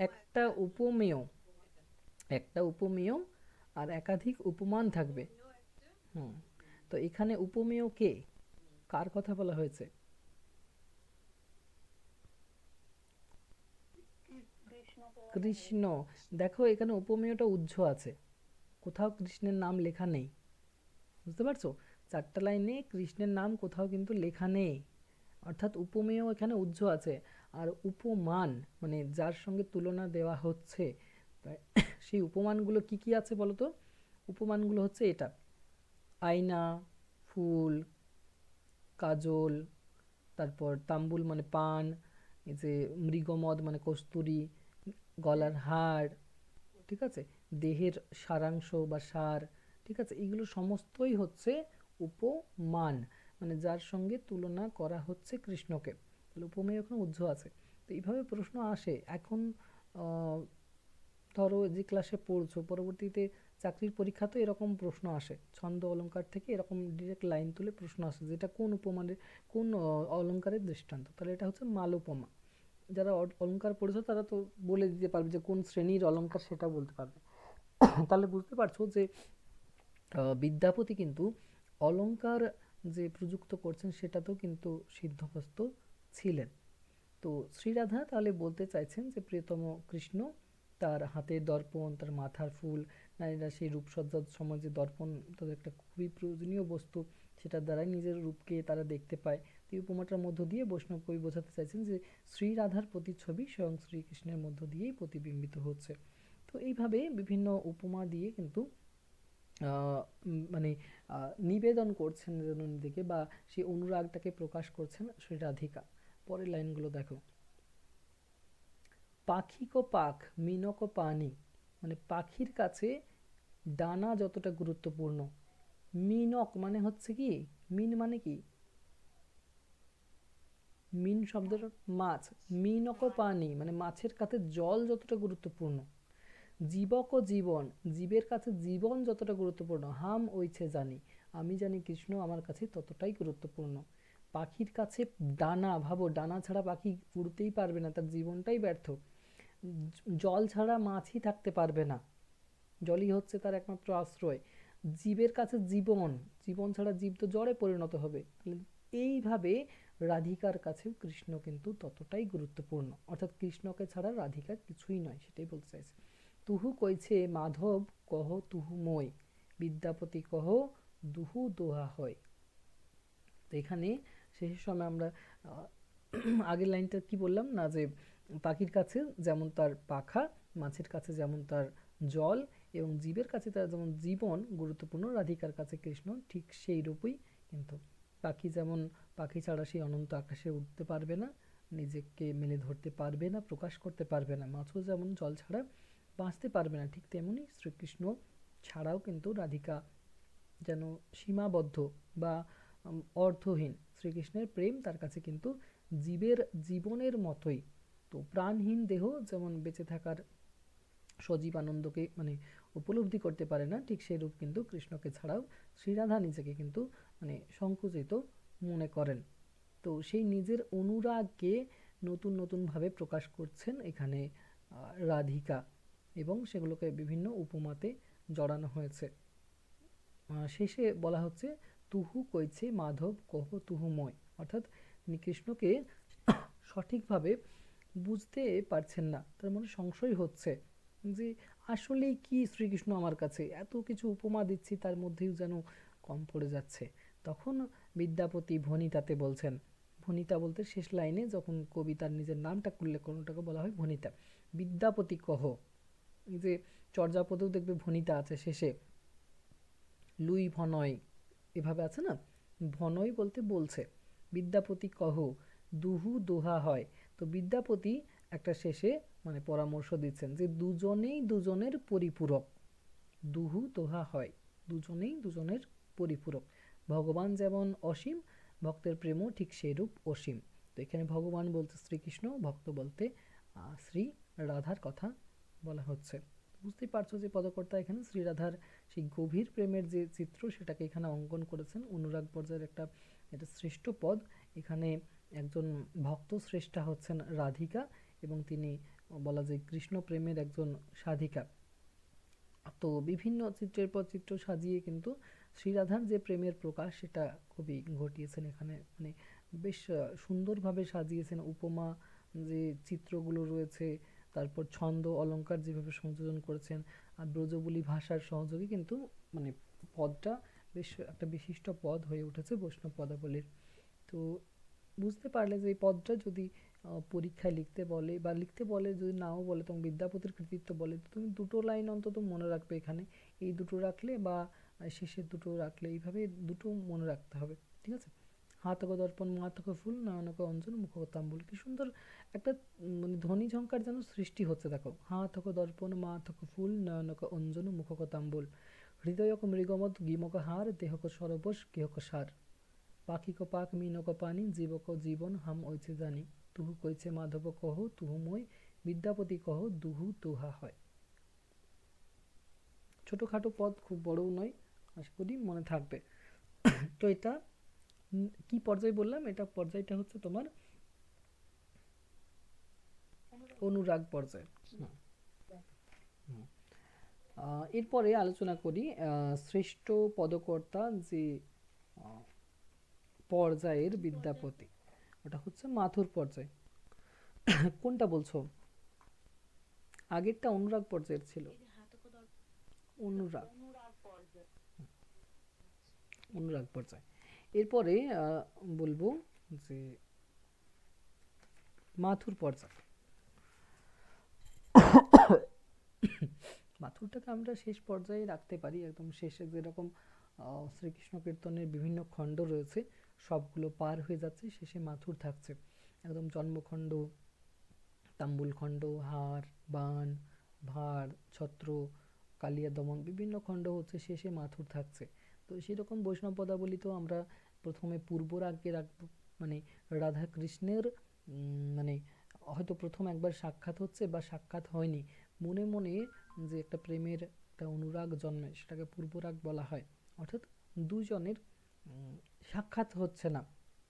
একটা উপমেয়, একটা উপমেয় আর একাধিক উপমান থাকবে। উপমেয় একটা। হুম, তো এখানে উপমেয় কে, কার কথা বলা হয়েছে? কৃষ্ণ। দেখো এখানে উপমেয়টা উহ্য আছে, কোথাও কৃষ্ণের নাম লেখা নেই, বুঝতে পারছো? চারটা লাইনে কৃষ্ণের নাম কোথাও কিন্তু লেখা নেই, অর্থাৎ উপমেয় এখানে উহ্য আছে। আর উপমান মানে যার সঙ্গে তুলনা দেওয়া হচ্ছে, সেই উপমানগুলো কি কি আছে বলো তো? উপমানগুলো হচ্ছে এটা, আয়না, ফুল, কাজল, তারপর তাম্বুল মানে পান, এই যে মৃগমদ মানে কস্তুরী, গলার হার, ঠিক আছে, দেহের সারাংশ বা সার, ঠিক আছে, এগুলো সমস্তই হচ্ছে উপমান, মানে যার সঙ্গে তুলনা করা হচ্ছে কৃষ্ণকে। তাহলে উপমেয় ওখানে উহ্য আছে। তো এইভাবে প্রশ্ন আসে এখন। ধরো যে ক্লাসে পড়ছো, পরবর্তীতে চাকরির পরীক্ষা তো এরকম প্রশ্ন আসে, ছন্দ অলংকার থেকে এরকম ডিরেক্ট লাইন তুলে প্রশ্ন আসে যেটা কোন উপমানের, কোন অলংকারের দৃষ্টান্ত, তাহলে এটা হচ্ছে মালোপমা। যারা অলংকার পড়েছো তারা তো বলে দিতে পারবে যে কোন শ্রেণীর অলংকার সেটা বলতে পারবে। তাহলে বুঝতে পারছো যে বিদ্যাপতি কিন্তু অলংকার যে প্রযুক্ত করছেন সেটাতেও কিন্তু সিদ্ধহস্ত ছিলেন। তো শ্রীরাধা তাহলে বলতে চাইছেন যে প্রিয়তম কৃষ্ণ তার হাতের দর্পণ, তার মাথার ফুল, নারীরা সেই রূপসজ্জার সময় যে দর্পণ তাদের একটা খুবই প্রয়োজনীয় বস্তু, সেটার দ্বারাই নিজের রূপকে তারা দেখতে পায়। তো এই উপমাটার মধ্য দিয়ে বৈষ্ণব কবি বোঝাতে চাইছেন যে শ্রীরাধার প্রতিচ্ছবি স্বয়ং শ্রীকৃষ্ণের মধ্য দিয়েই প্রতিবিম্বিত হচ্ছে। তো এইভাবে বিভিন্ন উপমা দিয়ে কিন্তু মানে নিবেদন করছেন জননীদিকে, বা সেই অনুরাগটাকে প্রকাশ করছেন শ্রী রাধিকা। পরের লাইনগুলো দেখো, পাখি কো পাখ মিনক পানি, মানে পাখির কাছে ডানা যতটা গুরুত্বপূর্ণ, মিনক মানে হচ্ছে কি, মিন মানে কি, মিন শব্দের মাছ, মিনক পানি মানে মাছের কাছে জল যতটা গুরুত্বপূর্ণ, জীবক ও জীবন, জীবের কাছে জীবন যতটা গুরুত্বপূর্ণ, হাম ওইছে জানি, আমি জানি কৃষ্ণ আমার কাছে ততটাই গুরুত্বপূর্ণ। পাখির কাছে ডানা, ভাবো ডানা ছাড়া পাখি উড়তেই পারবে না, তার জীবনটাই ব্যর্থ। জল ছাড়া মাছই থাকতে পারবে না, জলই হচ্ছে তার একমাত্র আশ্রয়। জীবের কাছে জীবন, জীবন ছাড়া জীব তো জড়ে পরিণত হবে। এইভাবে রাধিকার কাছেও কৃষ্ণ কিন্তু ততটাই গুরুত্বপূর্ণ, অর্থাৎ কৃষ্ণকে ছাড়া রাধিকা কিছুই নয়, সেটাই বলতে চাইছে। তুহু কইছে মাধব কহ তুহু মই, বিদ্যাপতি কহ দুহু দোহা হয়। তো এখানে শেষের সময় আমরা আগের লাইনটা কি বললাম না, যে পাখির কাছে যেমন তার পাখা, মাছের কাছে যেমন তার জল, এবং জীবের কাছে তার যেমন জীবন গুরুত্বপূর্ণ, রাধিকার কাছে কৃষ্ণ ঠিক সেই রূপই কিন্তু। পাখি যেমন পাখি ছাড়া সেই অনন্ত আকাশে উঠতে পারবে না, নিজেকে মেলে ধরতে পারবে না, প্রকাশ করতে পারবে না, মাছও যেমন জল ছাড়া বাঁচতে পারবে না, ঠিক তেমনি শ্রীকৃষ্ণ ছাড়াও কিন্তু রাধিকা যেন সীমাবদ্ধ বা অর্থহীন। শ্রীকৃষ্ণের প্রেম তার কাছে কিন্তু জীবের জীবনের মতোই। তো প্রাণহীন দেহ যেমন বেঁচে থাকার সজীব আনন্দকে মানে উপলব্ধি করতে পারে না, ঠিক সেই রূপ কিন্তু কৃষ্ণকে ছাড়াও শ্রীরাধা নিজেকে কিন্তু মানে সংকুচিত মনে করেন। তো সেই নিজের অনুরাগকে নতুন নতুনভাবে প্রকাশ করছেন এখানে রাধিকা, এবং সেগুলোকে বিভিন্ন উপমাতে জড়ানো হয়েছে। শেষে বলা হচ্ছে তুহু কইছে মাধব কহ তুহুময়, অর্থাৎ তিনি কৃষ্ণকে সঠিকভাবে বুঝতে পারছেন না, তার মনে সংশয় হচ্ছে যে আসলেই কি শ্রীকৃষ্ণ আমার কাছে, এত কিছু উপমা দিচ্ছি তার মধ্যেও যেন কম পড়ে যাচ্ছে। তখন বিদ্যাপতি ভনিতাতে বলছেন, ভনিতা বলতে শেষ লাইনে যখন কবি তার নিজের নামটা উল্লেখ করেন ওটাকে বলা হয় ভনিতা। বিদ্যাপতি কহ, এই যে চর্যাপদেও দেখবে ভনিতা আছে শেষে, লুই ভনয় এভাবে আছে না, ভনয় বলতে বলছে, বিদ্যাপতি কহ দুহু দোহা হয়। তো বিদ্যাপতি একটা শেষে মানে পরামর্শ দিচ্ছেন যে দুজনেই দুজনের পরিপূরক, দুহু দোহা হয়, দুজনেই দুজনের পরিপূরক। ভগবান যেমন অসীম, ভক্তের প্রেমও ঠিক সেইরূপ অসীম। তো এখানে ভগবান বলতে শ্রীকৃষ্ণ, ভক্ত বলতে শ্রী রাধার কথা বলা হচ্ছে। বুঝতেই পারছো যে পদকর্তা এখানে শ্রী রাধার সেই গভীর প্রেমের যে চিত্র সেটাকে এখানে অঙ্কন করেছেন। অনুরাগ পর্যায়ের একটা এটা শ্রেষ্ঠ পদ। এখানে একজন ভক্ত শ্রেষ্ঠা হচ্ছেন রাধিকা, এবং তিনি বলা যায় কৃষ্ণ প্রেমের একজন সাধিকা। তো বিভিন্ন চিত্রের পর চিত্র সাজিয়ে কিন্তু শ্রীরাধার যে প্রেমের প্রকাশ সেটা কবি ঘটিয়েছেন এখানে, মানে বেশ সুন্দরভাবে সাজিয়েছেন। উপমা যে চিত্রগুলো রয়েছে, তারপর ছন্দ অলঙ্কার যেভাবে সংযোজন করেছেন, আর ব্রজবুলি ভাষার সহযোগে কিন্তু মানে পদটা বেশ একটা বিশিষ্ট পদ হয়ে উঠেছে বৈষ্ণব পদাবলীর। তো বুঝতে পারলে যে এই পদটা যদি পরীক্ষায় লিখতে বলে বা লিখতে বলে, যদি নাও বলে তোমার বিদ্যাপতির কৃতিত্ব বলে, তো তুমি দুটো লাইন অন্তত মনে রাখবে এখানে, এই দুটো রাখলে বা শেষের দুটো রাখলে, এইভাবে দুটো মনে রাখতে হবে, ঠিক আছে। হাতক দর্পণ মাতক ফুল নয়নক অঞ্জন মুখক তাম্বুল, কি সুন্দর একটা মানে ধ্বনি ঝঙ্কার যেন সৃষ্টি হচ্ছে। দেখো, হাতক দর্পণ মাতক ফুল নয়নক অঞ্জন মুখক তাম্বুল, হৃদয়ক মৃগমদ গিমক হার দেহক সরবশ কেহক সার, পাখি কো পাক মিনক পানি জীবক জীবন হাম ওইছে জানি, তুহু কইছে মাধব কহ তুহু মই, বিদ্যাপতি কহ দুহু তুহা হয়। ছোটখাটো পদ, খুব বড়ও নয়, আশা করি মনে থাকবে। তো এটা কি পর্যায় বললাম, এটা পর্যায়টা হচ্ছে তোমার অনুরাগ পর্যায়। এরপরে আলোচনা করি শ্রেষ্ঠ পদকর্তা যে পর্যায়ের বিদ্যাপতি, ওটা হচ্ছে মাথুর পর্যায়। কোনটা বলছো? আগেরটা অনুরাগ পর্যায়ের ছিল। এই যে হাতক দর্পণ। অনুরাগ, অনুরাগ পর্যায়। এরপরে বলবো যে মাথুর পর্যায়। মাথুরটাকে আমরা শেষ পর্যায়ে রাখতে পারি, একদম শেষে যেরকম শ্রীকৃষ্ণ কীর্তনের বিভিন্ন খণ্ড রয়েছে সবগুলো পার হয়ে যাচ্ছে, শেষে মাথুর থাকছে। একদম জন্মখণ্ড, তাম্বুলখণ্ড, হার, বাণ, ভার, ছত্র, কালিয়া দমন, বিভিন্ন খণ্ড হচ্ছে, শেষে মাথুর থাকছে। তো সেরকম বৈষ্ণব পদাবলিতেও আমরা প্রথমে পূর্ব রাগকে রাখবো, মানে রাধা কৃষ্ণের মানে হয়তো প্রথম একবার সাক্ষাৎ হচ্ছে বা সাক্ষাৎ হয়নি, মনে মনে যে একটা প্রেমের একটা অনুরাগ জন্মে সেটাকে পূর্বরাগ বলা হয়। অর্থাৎ দুজনের সাক্ষাৎ হচ্ছে না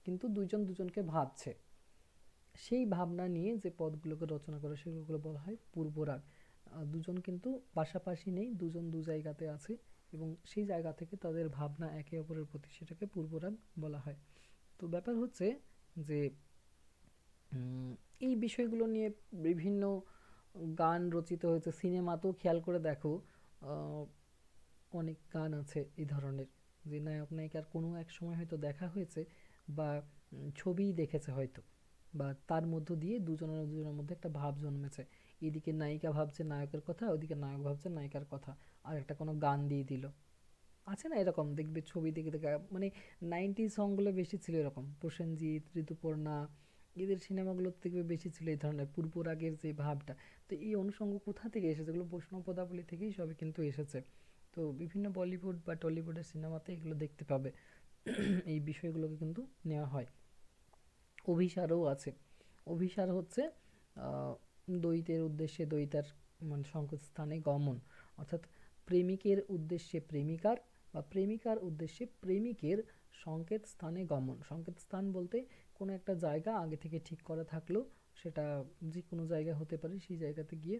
কিন্তু দুজন দুজনকে ভাবছে, সেই ভাবনা নিয়ে যে পদগুলোকে রচনা করে সেগুলো বলা হয় পূর্বরাগ। দুজন কিন্তু পাশাপাশি নেই, দুজন দু জায়গাতে আছে এবং সেই জায়গা থেকে তাদের ভাবনা একে অপরের প্রতি, সেটাকে পূর্বরাগ বলা হয়। তো ব্যাপার হচ্ছে যে উম, এই বিষয়গুলো নিয়ে বিভিন্ন গান রচিত হয়েছে, সিনেমাতেও খেয়াল করে দেখো আহ, অনেক গান আছে এই ধরনের, যে নায়ক নায়িকার কোনো এক সময় হয়তো দেখা হয়েছে বা ছবিই দেখেছে হয়তো, বা তার মধ্য দিয়ে দুজনের দুজনের মধ্যে একটা ভাব জন্মেছে। এদিকে নায়িকা ভাবছে নায়কের কথা, ওদিকে নায়ক ভাবছে নায়িকার কথা, আর একটা কোনো গান দিয়ে দিল। আছে না এরকম, দেখবে ছবি দেখে দেখে, মানে 90 সংগুলো বেশি ছিল এরকম, প্রসেনজিৎ, ঋতুপর্ণা, এদের সিনেমাগুলো দেখবে বেশি ছিল এই ধরনের পূর্বরাগের যে ভাবটা। তো এই অনুষঙ্গ কোথা থেকে এসেছে? এগুলো বৈষ্ণব পদাবলী থেকেই সবই কিন্তু এসেছে। তো বিভিন্ন বলিউড বা টলিউডের সিনেমাতে এগুলো দেখতে পাবে। এই বিষয়গুলোকে কিন্তু নেওয়া হয়। অভিসারও আছে। অভিসার হচ্ছে আহ, দ্বৈতের উদ্দেশ্যে দ্বৈতার মানে সংকেত স্থানে গমন, অর্থাৎ প্রেমিকের উদ্দেশ্যে প্রেমিকার বা প্রেমিকার উদ্দেশ্যে প্রেমিকের সংকেত স্থানে গমন। সংকেত স্থান বলতে কোনো একটা জায়গা আগে থেকে ঠিক করা থাকলো, সেটা যে কোনো জায়গা হতে পারে, সেই জায়গাতে গিয়ে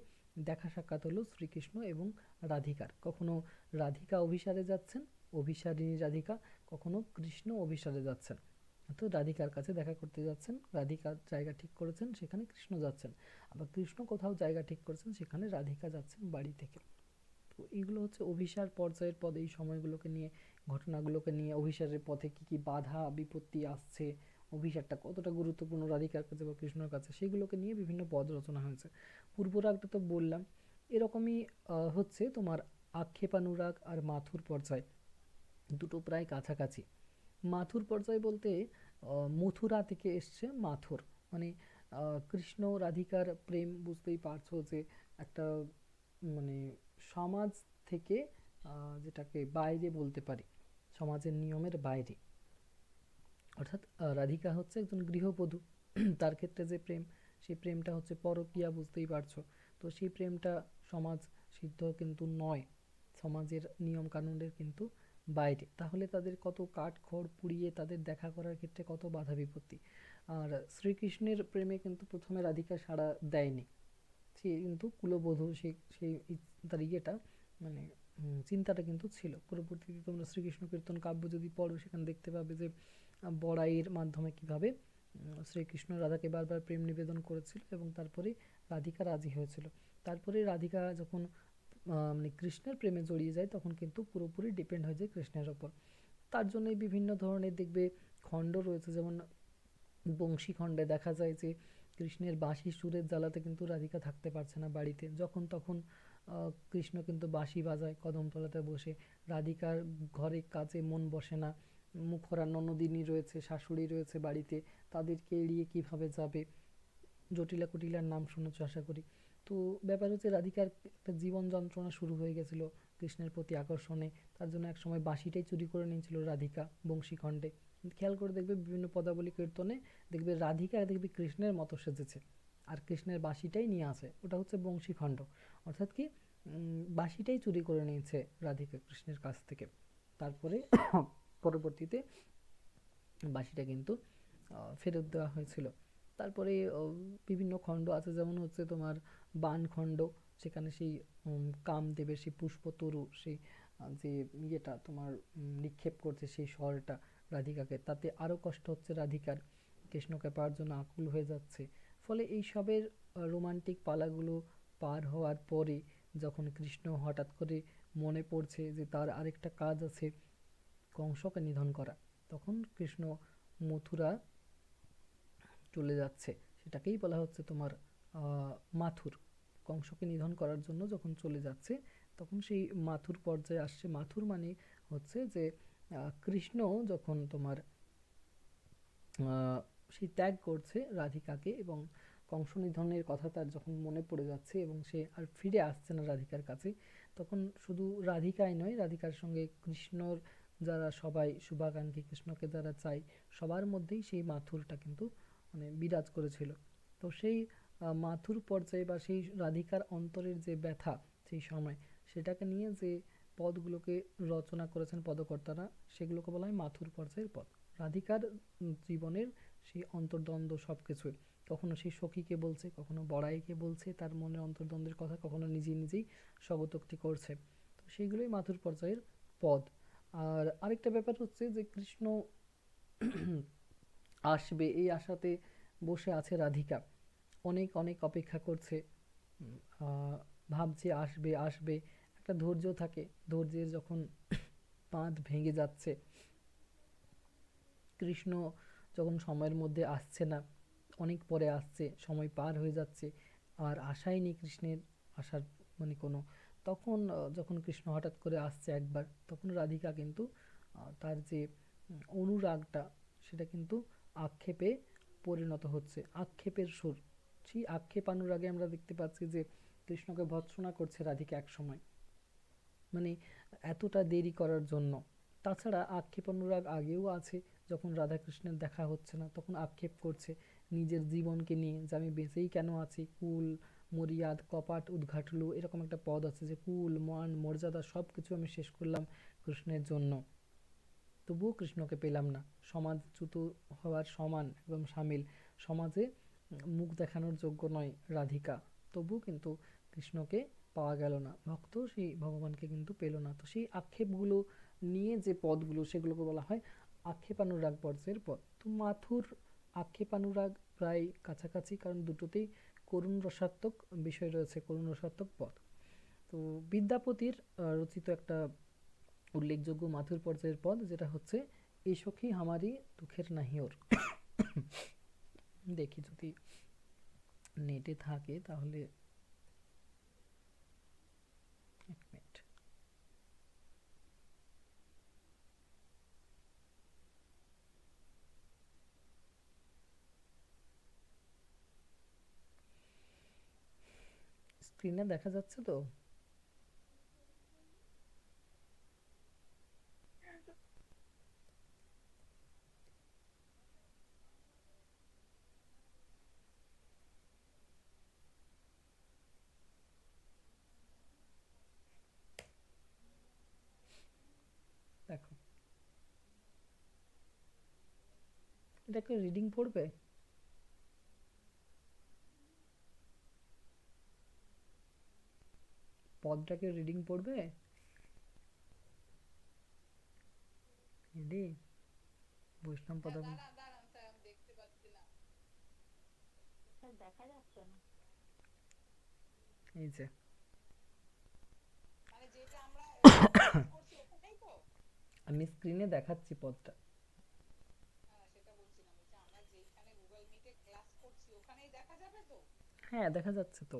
দেখা সাক্ষাৎ হলো শ্রীকৃষ্ণ এবং রাধিকার। কখনো রাধিকা অভিসারে যাচ্ছেন, অভিসারিণী রাধিকা, কখনো কৃষ্ণ অভিসারে যাচ্ছেন। তো রাধিকার কাছে দেখা করতে যাচ্ছেন, রাধিকার জায়গা ঠিক করেছেন, সেখানে কৃষ্ণ যাচ্ছেন। আবার কৃষ্ণ কোথাও জায়গা ঠিক করেছেন, সেখানে রাধিকা যাচ্ছেন বাড়ি থেকে। তো এইগুলো হচ্ছে অভিসার পর্যায়ের পদ। এই সময়গুলোকে নিয়ে, ঘটনাগুলোকে নিয়ে, অভিসারের পথে কি কি বাধা বিপত্তি আসছে, অভিসারটা কতটা গুরুত্বপূর্ণ রাধিকার কাছে বা কৃষ্ণর কাছে, সেগুলোকে নিয়ে বিভিন্ন পদ রচনা হয়েছে। পূর্বরাগটা তো বললাম। এরকমই হচ্ছে তোমার আক্ষেপানুরাগ আর মাথুর পর্যায়, দুটো প্রায় কাছাকাছি। মাথুর পর্যায় বলতে মথুরা থেকে এসছে মাথুর, মানে কৃষ্ণ রাধিকার প্রেম, বুঝতেই পারছো যে একটা মানে সমাজ থেকে যেটাকে বাইরে বলতে পারি, সমাজের নিয়মের বাইরে। অর্থাৎ রাধিকা হচ্ছে একজন গৃহবধূ, তার ক্ষেত্রে যে প্রেম, সেই প্রেমটা হচ্ছে পরকীয়া, বুঝতেই পারছো। তো সেই প্রেমটা সমাজ সিদ্ধ কিন্তু নয়, সমাজের নিয়ম কানুনের কিন্তু বাইরে। তাহলে তাদের কত কাঠখড় পুড়িয়ে তাদের দেখা করার ক্ষেত্রে কত বাধা বিপত্তি। আর শ্রীকৃষ্ণের প্রেমে কিন্তু প্রথমে রাধিকা সাড়া দেয়নি, সে কিন্তু কুলবধূ, সেই সেই তার ইয়েটা মানে চিন্তাটা কিন্তু ছিল। পরবর্তীতে তোমরা শ্রীকৃষ্ণ কীর্তন কাব্য যদি পড়ো, সেখানে দেখতে পাবে যে বড়াইয়ের মাধ্যমে কিভাবে শ্রীকৃষ্ণ রাধাকে বারবার প্রেম নিবেদন করেছিল এবং তারপরে রাধিকা রাজি হয়েছিল। তারপরে রাধিকা যখন মানে কৃষ্ণের প্রেমে জড়িয়ে যায়, তখন কিন্তু পুরোপুরি ডিপেন্ড হয়ে যায় কৃষ্ণের ওপর। তার জন্যই বিভিন্ন ধরনের দেখবে খণ্ড রয়েছে, যেমন বংশী খণ্ডে দেখা যায় যে কৃষ্ণের বাঁশি সুরের জ্বালাতে কিন্তু রাধিকা থাকতে পারছে না বাড়িতে, যখন তখন কৃষ্ণ কিন্তু বাঁশি বাজায় কদমতলাতে বসে, রাধিকার ঘরে কাজে মন বসে না, মুখরা ননদিনী রয়েছে, শাশুড়ি রয়েছে বাড়িতে, তাদেরকে এড়িয়ে কিভাবে যাবে। জটিলা কুটিলার নাম শুনেছো আশা করি। তো ব্যাপার হচ্ছে রাধিকার একটা জীবন যন্ত্রণা শুরু হয়ে গেছিল কৃষ্ণের প্রতি আকর্ষণে, তার জন্য একসময় বাঁশিটাই চুরি করে নিয়েছিল রাধিকা বংশীখণ্ডে। খেয়াল করে দেখবে বিভিন্ন পদাবলী কীর্তনে দেখবে রাধিকা দেখবে কৃষ্ণের মতো সেজেছে, আর কৃষ্ণের বাঁশিটাই নিয়ে আসে, ওটা হচ্ছে বংশীখণ্ড। অর্থাৎ কি বাঁশিটাই চুরি করে নিয়েছে রাধিকা কৃষ্ণের কাছ থেকে। তারপরে পরবর্তীতে বাঁশিটা কিন্তু ফেরত দেওয়া হয়েছিল। তারপরে বিভিন্ন খণ্ড আছে, যেমন হচ্ছে তোমার বাণ খণ্ড, সেখানে সেই কামদেবের সেই পুষ্পতরু, সেই যে ইয়েটা তোমার নিক্ষেপ করছে সেই স্বরটা রাধিকাকে, তাতে আরও কষ্ট হচ্ছে রাধিকার, কৃষ্ণকে পাওয়ার জন্য আকুল হয়ে যাচ্ছে। ফলে এইসবের রোমান্টিক পালাগুলো পার হওয়ার পরে যখন কৃষ্ণ হঠাৎ করে মনে পড়ছে যে তার আরেকটা কাজ আছে, কংসকে নিধন করা, তখন কৃষ্ণ মথুরা চলে যাচ্ছে। সেটাকেই বলা হচ্ছে তোমার মাথুর। কংসকে নিধন করার জন্য যখন চলে যাচ্ছে, তখন সেই মাথুর পর্যায়ে আসছে। মাথুর মানে হচ্ছে যে কৃষ্ণ যখন তোমার সে ত্যাগ করছে রাধিকাকে, এবং কংস নিধনের কথা তার যখন মনে পড়ে যাচ্ছে এবং সে আর ফিরে আসছে না রাধিকার কাছে, তখন শুধু রাধিকাই নয়, রাধিকার সঙ্গে কৃষ্ণর যারা সবাই শুভাকাঙ্ক্ষী, কৃষ্ণকে যারা চাই, সবার মধ্যেই সেই মাথুরটা কিন্তু মানে বিরাজ করেছিল। তো সেই মাথুর পর্যায়ে বা সেই রাধিকার অন্তরের যে ব্যথা সেই সময়, সেটাকে নিয়ে যে পদগুলোকে রচনা করেছেন পদকর্তারা, সেগুলোকে বলা হয় মাথুর পর্যায়ের পদ। রাধিকার জীবনের সেই অন্তর্দ্বন্দ্ব সব কিছুই, কখনো সেই সখীকে বলছে, কখনো বড়াইকে বলছে তার মনের অন্তর্দ্বন্দ্বের কথা, কখনো নিজেই নিজেই স্বগতোক্তি করছে। তো সেইগুলোই মাথুর পর্যায়ের পদ। আর আরেকটা ব্যাপার হচ্ছে যে কৃষ্ণ আসবে এই আশাতে বসে আছে রাধিকা, অনেক অনেক অপেক্ষা করছে, ভাবছে আসবে আসবে, একটা ধৈর্য থাকে। ধৈর্যের যখন বাঁধ ভেঙে যাচ্ছে, কৃষ্ণ যখন সময়ের মধ্যে আসছে না, অনেক পরে আসছে, সময় পার হয়ে যাচ্ছে, আর আশাই নেই কৃষ্ণের আসার মানে কোনো, তখন যখন কৃষ্ণ হঠাৎ করে আসছে একবার, তখন রাধিকা কিন্তু তার যে অনুরাগটা, সেটা কিন্তু আক্ষেপে পরিণত হচ্ছে, আক্ষেপের সুর। সেই আক্ষেপানুরাগে আমরা দেখতে পাচ্ছি যে কৃষ্ণকে ভৎসনা করছে রাধিকা এক সময়, মানে এতটা দেরি করার জন্য। তাছাড়া আক্ষেপ অনুরাগ আগেও আছে, যখন রাধাকৃষ্ণের দেখা হচ্ছে না তখন আক্ষেপ করছে নিজের জীবনকে নিয়ে, যে আমি বেঁচেই কেন আছি, কুল মরিয়াদ কপাট উদ্ঘাটলু, এরকম একটা পদ আছে যে কুল মান মর্যাদা সব কিছু আমি শেষ করলাম কৃষ্ণের জন্য, তবুও কৃষ্ণকে পেলাম না। সমাজচ্যুত হওয়ার সমান, একদম সামিল, সমাজে মুখ দেখানোর যোগ্য নয় রাধিকা, তবুও কিন্তু কৃষ্ণকে পাওয়া গেল না, ভক্ত সেই ভগবানকে কিন্তু পেল না। তো সেই আক্ষেপগুলো নিয়ে যে পদগুলো, সেগুলোকে বলা হয় আক্ষেপানুরাগ পর্যায়ের পদ। তো মাথুর আক্ষেপানুরাগ প্রায় কাছাকাছি, কারণ দুটোতেই করুণ রসাত্মক বিষয় রয়েছে, করুণ রসাত্মক পদ। তো বিদ্যাপতির রচিত একটা উল্লেখযোগ্য মাথুর পর্যায়ের পদ, যেটা হচ্ছে এ সখী হামারি দুঃখের নাহি ওর। দেখি যদি নেটে থাকে তাহলে, এক মিনিট। স্ক্রিনে দেখা যাচ্ছে তো? দেখো, এটা একটা রিডিং পড়বে? পদটাকে রিডিং পড়বে? রেডি? বৈষ্ণব হ্যাঁ, পদাবলী। দাঁড়ান দাঁড়ান স্যার, আমি দেখতে পাচ্ছি না। এই যে মানে যেটা আমরা ক্লাস করছি ওখানেই তো? আমি স্ক্রিনে দেখাচ্ছি পদটা। হ্যাঁ, সেটা বলছিলাম, বলছি আমরা যেইখানে গুগল মিটে ক্লাস করছি ওখানেই দেখা যাবে তো? হ্যাঁ, দেখা যাচ্ছে তো।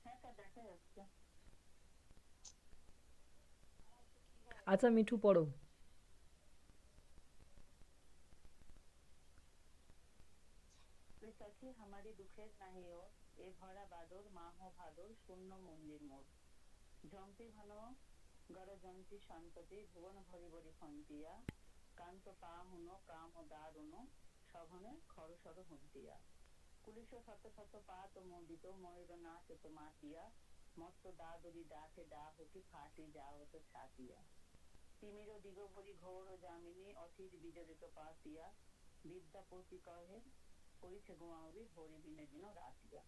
ও, কথা চলে গেল। আমার তো কিভাবে আচ্ছা মিঠু পড়ো। সখী হামারি দুঃখের নাহি ওর, এ ভরা বাদর মাহ ভাদর শূন্য মন্দির মোর, ঝম্পি ঘন গরজন্তি সম্পতি ভুবন ভরি ভরি খন্তিয়া, কান্ত পা হুনো কাম ও দারুণ সঘনে খরসর হুন্তিয়া, কুলিশ শত শত পাত মোদিত ময়ূর নাচ তো মাতিয়া, মত্ত দাদরি ডাকে ডা হতি ফাটি যাওত ছাতিয়া, তিমির দিগভরি ঘোর যামিনী অথির বিজড়িত পাতিয়া, বিদ্যাপতি কহে করিছে গোয়াউরি হরি বিনে দিন রাতিয়া।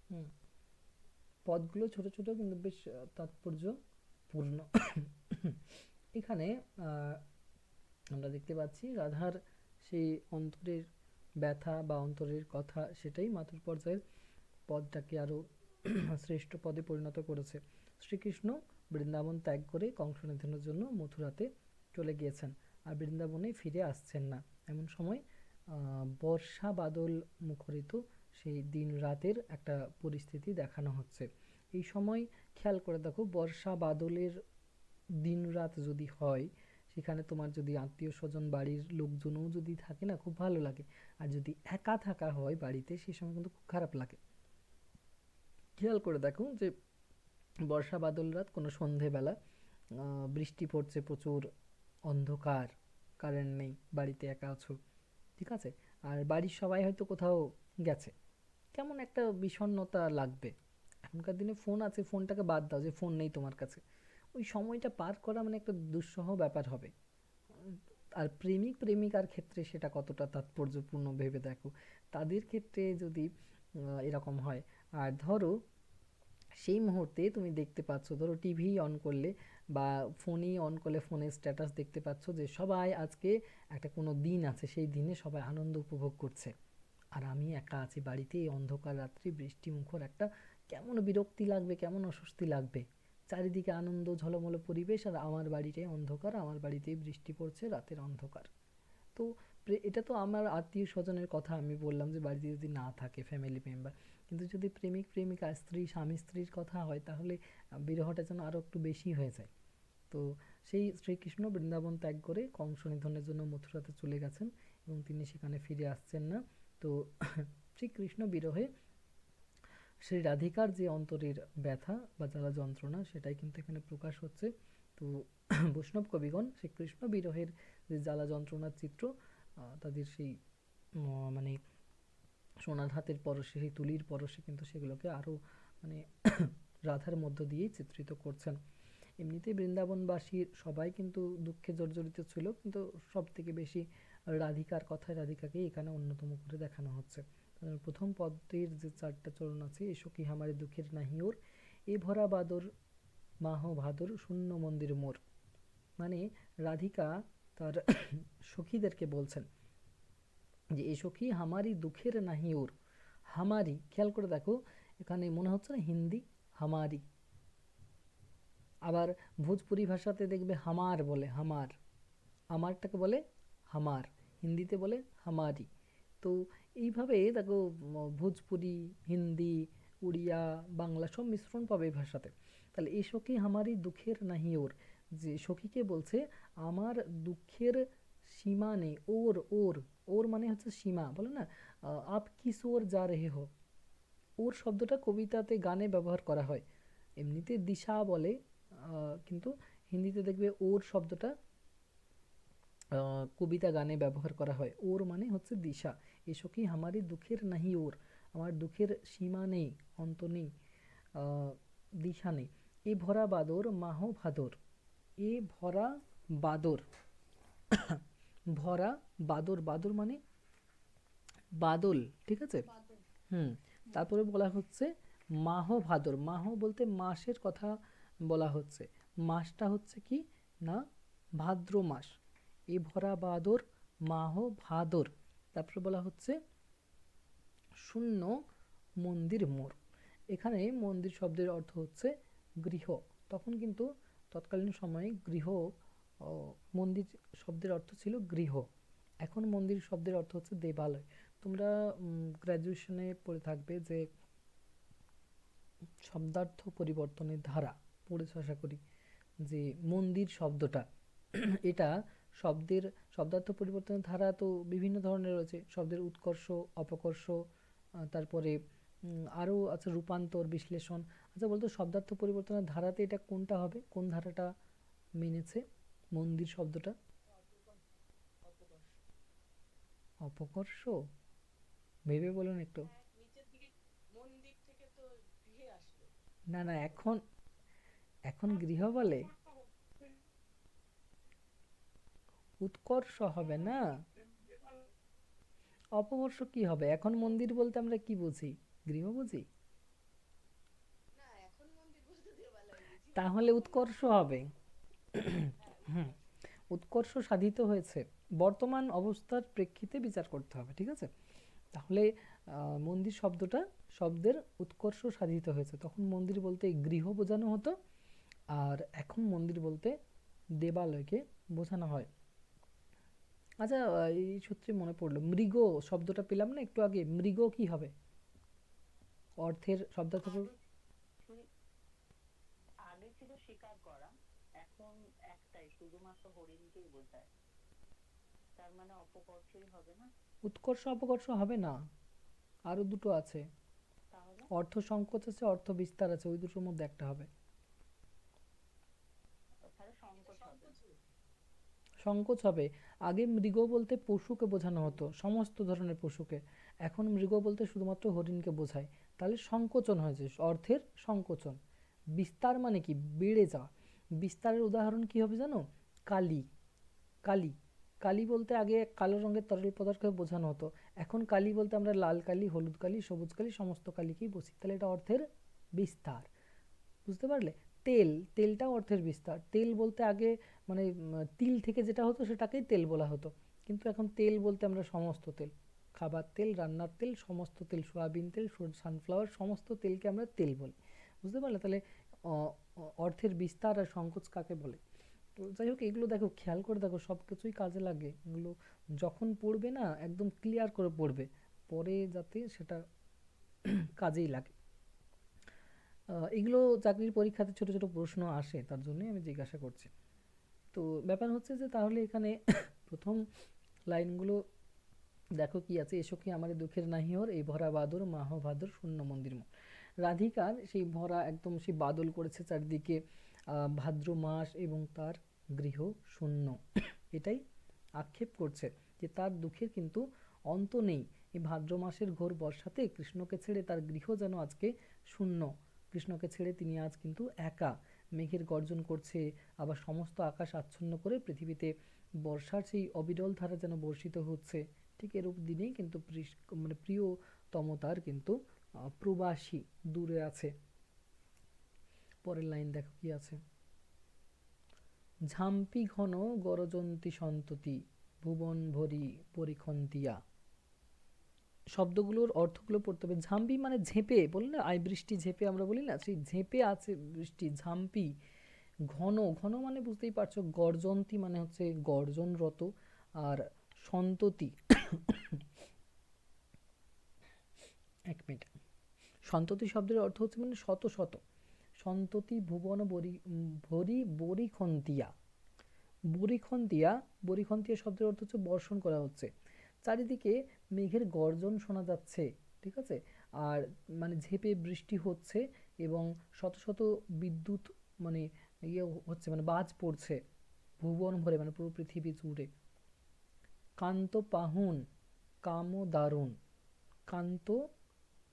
হুম, পদগুলো ছোট ছোট কিন্তু বেশ তাৎপর্যপূর্ণ। এখানে আমরা দেখতে পাচ্ছি রাধার সেই অন্তরের ব্যথা বা অন্তরের কথা সেটাই মাতুর পর্যায়ের পদটাকে আরও শ্রেষ্ঠ পদে পরিণত করেছে। শ্রীকৃষ্ণ বৃন্দাবন ত্যাগ করে কংস নিধনের জন্য মথুরাতে চলে গিয়েছেন, আর বৃন্দাবনে ফিরে আসছেন না। এমন সময় বর্ষা বাদল মুখরিত সেই দিন রাতের একটা পরিস্থিতি দেখানো হচ্ছে। এই সময় খেয়াল করে দেখো, বর্ষা বাদলের দিন রাত যদি হয়, সেখানে তোমার যদি আত্মীয় স্বজন বাড়ির লোকজনও যদি থাকে না, খুব ভালো লাগে। আর যদি একা থাকা হয় বাড়িতে, সেই সময় কিন্তু খুব খারাপ লাগে। খেয়াল করে দেখো যে বর্ষা বাদল রাত, কোনো সন্ধেবেলা বৃষ্টি পড়ছে প্রচুর, অন্ধকার, কারেন্ট নেই, বাড়িতে একা আছো, ঠিক আছে? আর বাড়ির সবাই হয়তো কোথাও গেছে, কেমন একটা বিষণ্ণতা লাগবে। এখনকার দিনে ফোন আছে, ফোনটাকে বাদ দাও যে ফোন নেই তোমার কাছে, ওই সময়টা পার করা মানে একটা দুঃসহ ব্যাপার হবে। আর প্রেমিক প্রেমিকার ক্ষেত্রে সেটা কতটা তাৎপর্যপূর্ণ ভেবে দেখো, তাদের ক্ষেত্রে যদি এরকম হয়। আর ধরো সেই মুহূর্তে তুমি দেখতে পাচ্ছ, ধরো টিভি অন করলে বা ফোনই অন করলে ফোনের স্ট্যাটাস দেখতে পাচ্ছ যে সবাই আজকে একটা কোনো দিন আছে, সেই দিনে সবাই আনন্দ উপভোগ করছে, আর আমি একা আছি বাড়িতে এই অন্ধকার রাত্রি, বৃষ্টি মুখর একটা কেমন বিরক্তি লাগবে, কেমন অস্বস্তি লাগবে। চারিদিকে আনন্দ ঝলমলে পরিবেশ, আর আমার বাড়িটাই অন্ধকার, আমার বাড়িতেই বৃষ্টি পড়ছে, রাতের অন্ধকার। তো এটা তো আমার আত্মীয় স্বজনের কথা আমি বললাম যে বাড়িতে যদি না থাকে ফ্যামিলি মেম্বার, কিন্তু যদি প্রেমিক প্রেমিকা, স্ত্রী স্বামী স্ত্রীর কথা হয়, তাহলে বিরহটা যেন আরো একটু বেশি হয়ে যায়। তো সেই শ্রীকৃষ্ণ বৃন্দাবন ত্যাগ করে কংস নিধনের জন্য মথুরাতে চলে গেছেন, এবং তিনি সেখানে ফিরে আসছেন না। তো শ্রীকৃষ্ণ বিরহে শ্রী রাধিকার যে অন্তরের ব্যথা বা জ্বালা যন্ত্রণা, সেটাই কিন্তু এখানে প্রকাশ হচ্ছে। তো বৈষ্ণব কবিগণ শ্রীকৃষ্ণ বিরহের যে জ্বালা যন্ত্রণার চিত্র, তাদের সেই মানে সোনার হাতের পরশে, সেই তুলির পরশে কিন্তু সেগুলোকে আরো মানে রাধার মধ্য দিয়েই চিত্রিত করছেন। এমনিতেই বৃন্দাবনবাসীর সবাই কিন্তু দুঃখে জর্জরিত ছিল, কিন্তু সব থেকে বেশি রাধিকার কথায়, রাধিকাকেই এখানে অন্যতম করে দেখানো হচ্ছে। প্রথম পদ্মের যে 4টা চরণ আছে, এসো কি হামারে দুঃখের নাহি ওর, এ ভরা বাদর মাহ ভাদর শূন্য মন্দির মোর। মানে রাধিকা তার সখীদেরকে বলছেন যে এসো কি হামারি দুঃখের নাহি ওর। হামারি, খেয়াল করে দেখো, এখানে মনে হচ্ছে না হিন্দি হামারি, আবার ভোজপুরি ভাষাতে দেখবে হামার বলে, হামার, আমারটাকে বলে হামার, হিন্দিতে বলে হামারি। তো এইভাবে দেখো ভোজপুরি, হিন্দি, উড়িয়া, বাংলা সব মিশ্রণ পাবে এই ভাষাতে। তাহলে এই সখী হামারি দুঃখের নাহি ওর, যে সখীকে বলছে আমার দুঃখের সীমা নেই, ওর ওর ওর মানে হচ্ছে সীমা, বলে না আপ কিস ওর যা রেহে হো, ওর শব্দটা কবিতাতে গানে ব্যবহার করা হয়। এমনিতে দিশা বলে, কিন্তু হিন্দিতে দেখবে ওর শব্দটা কবিতা গানে ব্যবহার করা হয়। ওর মানে হচ্ছে দিশা। এসো কি হামারি দুঃখের নাহি ওর, আমার দুঃখের সীমা নেই, অন্ত নেই, দিশা নেই। এ ভরা বাদর মাহ ভাদর, এ ভরা বাদর, ভরা বাদর, বাদর মানে বাদল, ঠিক আছে? হুম। তারপরে বলা হচ্ছে মাহ ভাদর, মাহ বলতে মাসের কথা বলা হচ্ছে। মাসটা হচ্ছে কি না, ভাদ্র মাস। এ ভরা বাদর মাহ ভাদর। তারপরে বলা হচ্ছে শূন্য মন্দির মোর। এখানে মন্দির শব্দের অর্থ হচ্ছে গৃহ। তখন কিন্তু তৎকালীন সময়ে গৃহ, মন্দির শব্দের অর্থ ছিল গৃহ। এখন মন্দির শব্দের অর্থ হচ্ছে দেবালয়। তোমরা গ্র্যাজুয়েশনে পড়ে থাকবে যে শব্দার্থ পরিবর্তনের ধারা, পড়েছ আশা করি, যে মন্দির শব্দটা এটা শব্দের শব্দার্থ পরিবর্তনের ধারা তো বিভিন্ন ধরনের রয়েছে, শব্দের উৎকর্ষ, অপকর্ষ, তারপরে আরও আছে রূপান্তর, বিশ্লেষণ। আচ্ছা বলতো, শব্দার্থ পরিবর্তনের ধারাতে এটা কোনটা হবে, কোন ধারাটা মেনেছে মন্দির শব্দটা? অপকর্ষ। অপকর্ষ, ভেবে বলুন একটু। নিচের দিকে মন্দির থেকে তো গৃহে আসলো। না না, এখন এখন গৃহ বলে, উৎকর্ষ হবে না, অপকর্ষ কি হবে? এখন মন্দির বলতে আমরা কি বুঝি, গৃহ বুঝি? না, এখন মন্দির বলতে দেবালয় বুঝি। তাহলে উৎকর্ষ হবে। হ্যাঁ, হুম, উৎকর্ষ সাধিত হয়েছে। বর্তমান অবস্থার প্রেক্ষিতে বিচার করতে হবে, ঠিক আছে? তাহলে মন্দির শব্দের উৎকর্ষ সাধিত হয়েছে। তখন মন্দির বলতে গৃহ বোঝানো হতো, আর এখন মন্দির বলতে দেবালয়কে বোঝানো হয়। আচ্ছা, এই সূত্রে মনে পড়লো, মৃগ শব্দটা পেলাম না একটু আগে, মৃগ কি হবে অর্থের শব্দার্থ? আগে আগে ছিল শিকার করা, এখন একটাই, শুধুমাত্র হরিণকেই বোঝায়। তার মানে অপকর্ষই হবে না? উৎকর্ষ অপকর্ষ হবে না, আরো দুটো আছে, তাহলে অর্থ সংকোচ আছে, অর্থ বিস্তার আছে, ওই দুটোর মধ্যে একটা হবে। তাহলে সংকোচ হবে। সংকোচ হবে। আগে মৃগ বলতে পশুকে বোঝানো হতো, সমস্ত ধরনের পশুকে। এখন মৃগ বলতে শুধুমাত্র হরিণকে বোঝায়। তাহলে সংকোচন হয়েছে, অর্থের সংকোচন। বিস্তার মানে কি? বেড়ে যাওয়া। বিস্তারের উদাহরণ কি হবে জানো? কালি। কালি, কালি বলতে আগে কালো রঙের তরল পদার্থকে বোঝানো হতো, এখন কালি বলতে আমরা লাল কালি, হলুদ কালি, সবুজ কালি, সমস্ত কালিকেই বুঝি। তাহলে এটা অর্থের বিস্তার। বুঝতে পারলে? তেল, তেলটাও অর্থের বিস্তার। তেল বলতে আগে মানে তিল থেকে যেটা হতো সেটাকেই তেল বলা হতো, কিন্তু এখন তেল বলতে আমরা সমস্ত তেল, খাবার তেল, রান্নার তেল, সমস্ত তেল, সয়াবিন তেল, সানফ্লাওয়ার, সমস্ত তেলকে আমরা তেল বলি। বুঝতে পারলে? তাহলে অর্থের বিস্তার আর সংকোচ কাকে বলে? তো যাই হোক, এগুলো দেখো, খেয়াল করে দেখো, সব কিছুই কাজে লাগে। এগুলো যখন পড়বে না একদম ক্লিয়ার করে পড়বে, পরে যাতে সেটা কাজেই লাগে। এগুলো চাকরির পরীক্ষাতে ছোট ছোট প্রশ্ন আসে, তার জন্যই আমি জিজ্ঞাসা করছি। তো ব্যাপার হচ্ছে যে তাহলে এখানে প্রথম লাইনগুলো দেখো কি আছে, এসো কি আমার দুঃখের নাহিওর, এই ভরা বাদর মাহ ভাদর শূন্য মন্দির মোর। রাধিকার সেই ভরা একদম সেই বাদল করেছে চারিদিকে, ভাদ্র মাস এবং তার গৃহ শূন্য, এটাই আক্ষেপ করছে যে তার দুঃখের কিন্তু অন্ত নেই। এই ভাদ্র মাসের ঘোর বর্ষাতে কৃষ্ণকে ছেড়ে তার গৃহ যেন আজকে শূন্য। কৃষ্ণকে ছেড়ে তিনি আজ কিন্তু একা। মেঘের গর্জন করছে, আবার সমস্ত আকাশ আচ্ছন্ন করে পৃথিবীতে বর্ষার সেই অবিরল ধারা যেন বর্ষিত হচ্ছে। ঠিক এরূপ দিনেই কিন্তু মানে প্রিয়তম তার কিন্তু প্রবাসী, দূরে আছে। পরের লাইন দেখো কি আছে, ঝাম্পি ঘন গরজন্তী সন্ততি ভুবন ভরি পরিখন্তিয়া। শব্দগুলোর অর্থগুলো পড়তে হবে। ঝাম্পি মানে ঝেঁপে, বলি না আই বৃষ্টি ঝেঁপে আমরা বলি না, সেই ঝেঁপে আছে বৃষ্টি, ঝাম্পি। ঘন, ঘন মানে বুঝতেই পারছো, গর্জন্তী মানে হচ্ছে গর্জনরত, আর সন্ততি এক মিনিট, সন্ততি শব্দের অর্থ হচ্ছে মানে শত শত। সন্ততি ভুবন ভরি বরিখন্তিয়া। বরিখন্তিয়া, বরিখন্তিয়া শব্দের অর্থ হচ্ছে বর্ষণ করা হচ্ছে। চারিদিকে মেঘের গর্জন শোনা যাচ্ছে, ঠিক আছে, আর মানে ঝেঁপে বৃষ্টি হচ্ছে, এবং শত শত বিদ্যুৎ মানে ইয়ে হচ্ছে, মানে বাজ পড়ছে ভুবন ভরে, মানে পুরো পৃথিবী জুড়ে। কান্ত পাহুন কাম দারুণ। কান্ত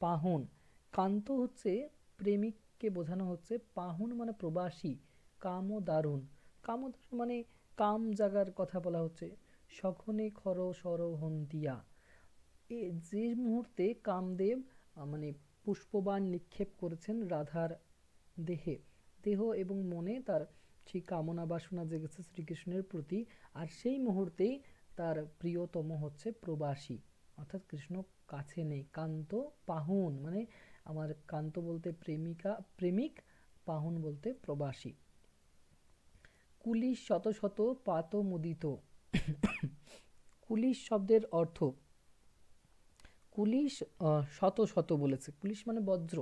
পাহুন, কান্ত হচ্ছে প্রেমিককে বোঝানো হচ্ছে, পাহুন মানে প্রবাসী, কাম দারুণ। কাম মানে কাম জাগার কথা বলা হচ্ছে। সখনে খর সর হন্তিয়া, এ যে মুহূর্তে কামদেব মানে পুষ্পবাণ নিক্ষেপ করেছেন রাধার দেহে, দেহ এবং মনে তার সেই কামনা বাসনা জেগেছে শ্রীকৃষ্ণের প্রতি, আর সেই মুহূর্তেই তার প্রিয়তম হচ্ছে প্রবাসী, অর্থাৎ কৃষ্ণ কাছে নেই। কান্ত পাহুন মানে আমার, কান্ত বলতে প্রেমিকা প্রেমিক, পাহুন বলতে প্রবাসী। কুলিশ শত শত পাত মুদিত। কুলিশ শব্দের অর্থ, কুলিশ শত শত বলেছে, কুলিশ মানে বজ্র,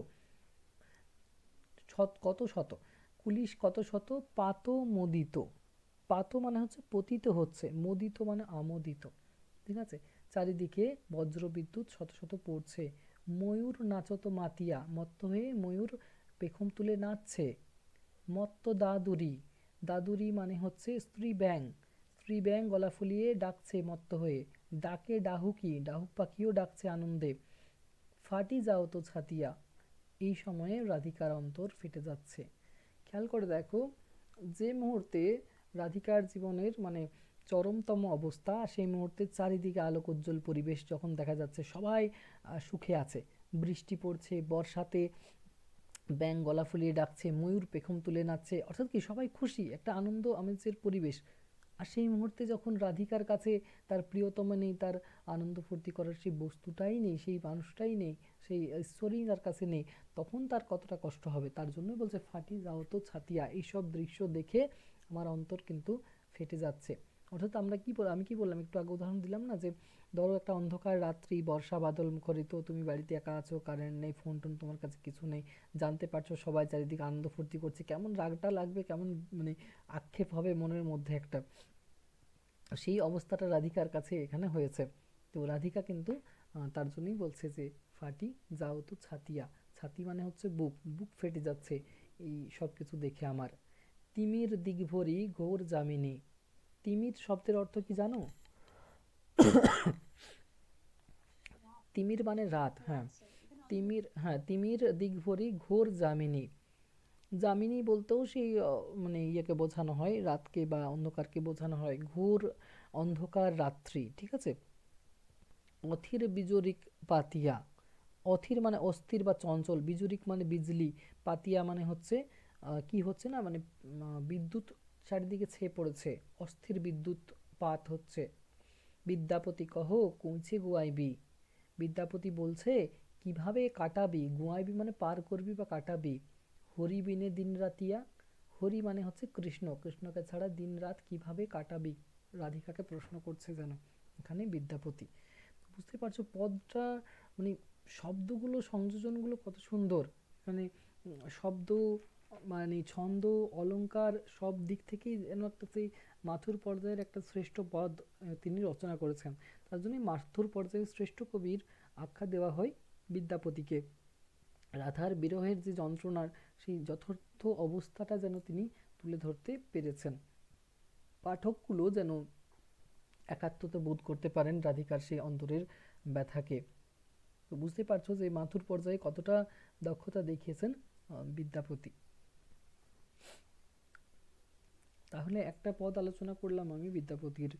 কত শত, কুলিশ কত শত, পাত মোদিত। পাত মানে হচ্ছে পতিত হচ্ছে, মোদিত মানে আমোদিত, ঠিক আছে। চারিদিকে বজ্র বিদ্যুৎ শত শত পড়ছে। ময়ূর নাচত মাতিয়া, মত্ত হয়ে ময়ূর পেখম তুলে নাচছে। মত্ত দাদুরি, দাদুরি মানে হচ্ছে স্ত্রী ব্যাং, স্ত্রী ব্যাং গলা ফুলিয়ে ডাকছে মত্ত হয়ে। ডাকে ডাহুকি, ডাহুক পাখিও ডাকছে আনন্দে। ফাটি যাও তো ছাতিয়া, এই সময়ে রাধিকার অন্তর ফেটে যাচ্ছে। খেয়াল করে দেখো, যে মুহূর্তে রাধিকার জীবনের মানে চরমতম অবস্থা, সেই মুহূর্তে চারিদিকে আলোক উজ্জ্বল পরিবেশ যখন দেখা যাচ্ছে, সবাই সুখে আছে, বৃষ্টি পড়ছে, বর্ষাতে ব্যাঙ গলা ফুলিয়ে ডাকছে, ময়ূর পেখম তুলে নাচছে, অর্থাৎ কি সবাই খুশি, একটা আনন্দ আমেজের পরিবেশ। আর সেই মুহূর্তে যখন রাধিকার কাছে তার প্রিয়তমা নেই, তার আনন্দ ফুর্তি করার সেই বস্তুটাই নেই, সেই মানুষটাই নেই, সেই ঈশ্বরই তার কাছে নেই, তখন তার কতটা কষ্ট হবে। তার জন্যই বলছে ফাটি যাও তো ছাতিয়া। এইসব দৃশ্য দেখে আমার অন্তর কিন্তু ফেটে যাচ্ছে। অর্থাৎ আমরা কি আমি কি বললাম একটু আগে, উদাহরণ দিলাম না, যে ধরো একটা অন্ধকার রাত্রি, বর্ষা বাদল মুখরিত, তুমি বাড়িতে একা আছো, কারেন্ট নেই, ফোন টোন তোমার কাছে কিছু নেই, জানতে পারছো সবাই চারিদিকে আনন্দ ফুর্তি করছে, কেমন রাগটা লাগবে, কেমন মানে আক্ষেপ হবে মনের মধ্যে একটা। সেই অবস্থাটা রাধিকার কাছে এখানে হয়েছে। তো রাধিকা কিন্তু তার জন্যই বলছে যে ফাটি যাও তো ছাতিয়া। ছাতি মানে হচ্ছে বুক, বুক ফেটে যাচ্ছে এই সব কিছু দেখে আমার। তিমির দিগভরি ঘোর যামিনী। তিমির শব্দের অর্থ কি জানো? তিমির মানে রাত, হ্যাঁ। তিমির, হ্যাঁ, তিমির দিগভরি ঘোর যামিনী। যামিনী বলতেও সেই মানে ইয়েকে বোঝানো হয়, রাতকে বা অন্ধকারকে বোঝানো হয়, ঘোর অন্ধকার রাত্রি, ঠিক আছে। অথির বিজরিক পাতিয়া। অথির মানে অস্থির বা চঞ্চল, বিজুরিক মানে বিজলি, পাতিয়া মানে হচ্ছে কি হচ্ছে না, মানে বিদ্যুৎ চারিদিকে ছেয়ে পড়েছে, অস্থির বিদ্যুৎ পাত হচ্ছে। বিদ্যাপতি কহ কৌছে গুয়াইবি। বিদ্যাপতি বলছে কিভাবে কাটাবি, গুয়াইবি মানে পার করবি বা কাটাবি। হরি বিনে দিন রাতিয়া। হরি মানে হচ্ছে কৃষ্ণ, কৃষ্ণকে ছাড়া দিন রাত কিভাবে কাটাবি, রাধিকাকে প্রশ্ন করছে যেন এখানে বিদ্যাপতি। বুঝতে পারছো পদটা, মানে শব্দগুলো, সংযোজনগুলো কত সুন্দর। মানে শব্দ, মানে ছন্দ, অলংকার সব দিক থেকেই যেন একটা সেই মাথুর পর্যায়ের একটা শ্রেষ্ঠ পদ তিনি রচনা করেছেন। তার জন্যই মাথুর পর্যায়ের শ্রেষ্ঠ কবির আখ্যা দেওয়া হয় বিদ্যাপতিকে। রাধার বিরহের যে যন্ত্রণার সেই যথার্থ অবস্থাটা যেন তিনি তুলে ধরতে পেরেছেন, পাঠকগুলো যেন একাত্মতা বোধ করতে পারেন রাধিকার সেই অন্তরের ব্যথাকে। তো বুঝতে পারছো যে মাথুর পর্যায়ে কতটা দক্ষতা দেখিয়েছেন বিদ্যাপতি। তাহলে একটা পদ আলোচনা করলাম আমি বিদ্যাপতির।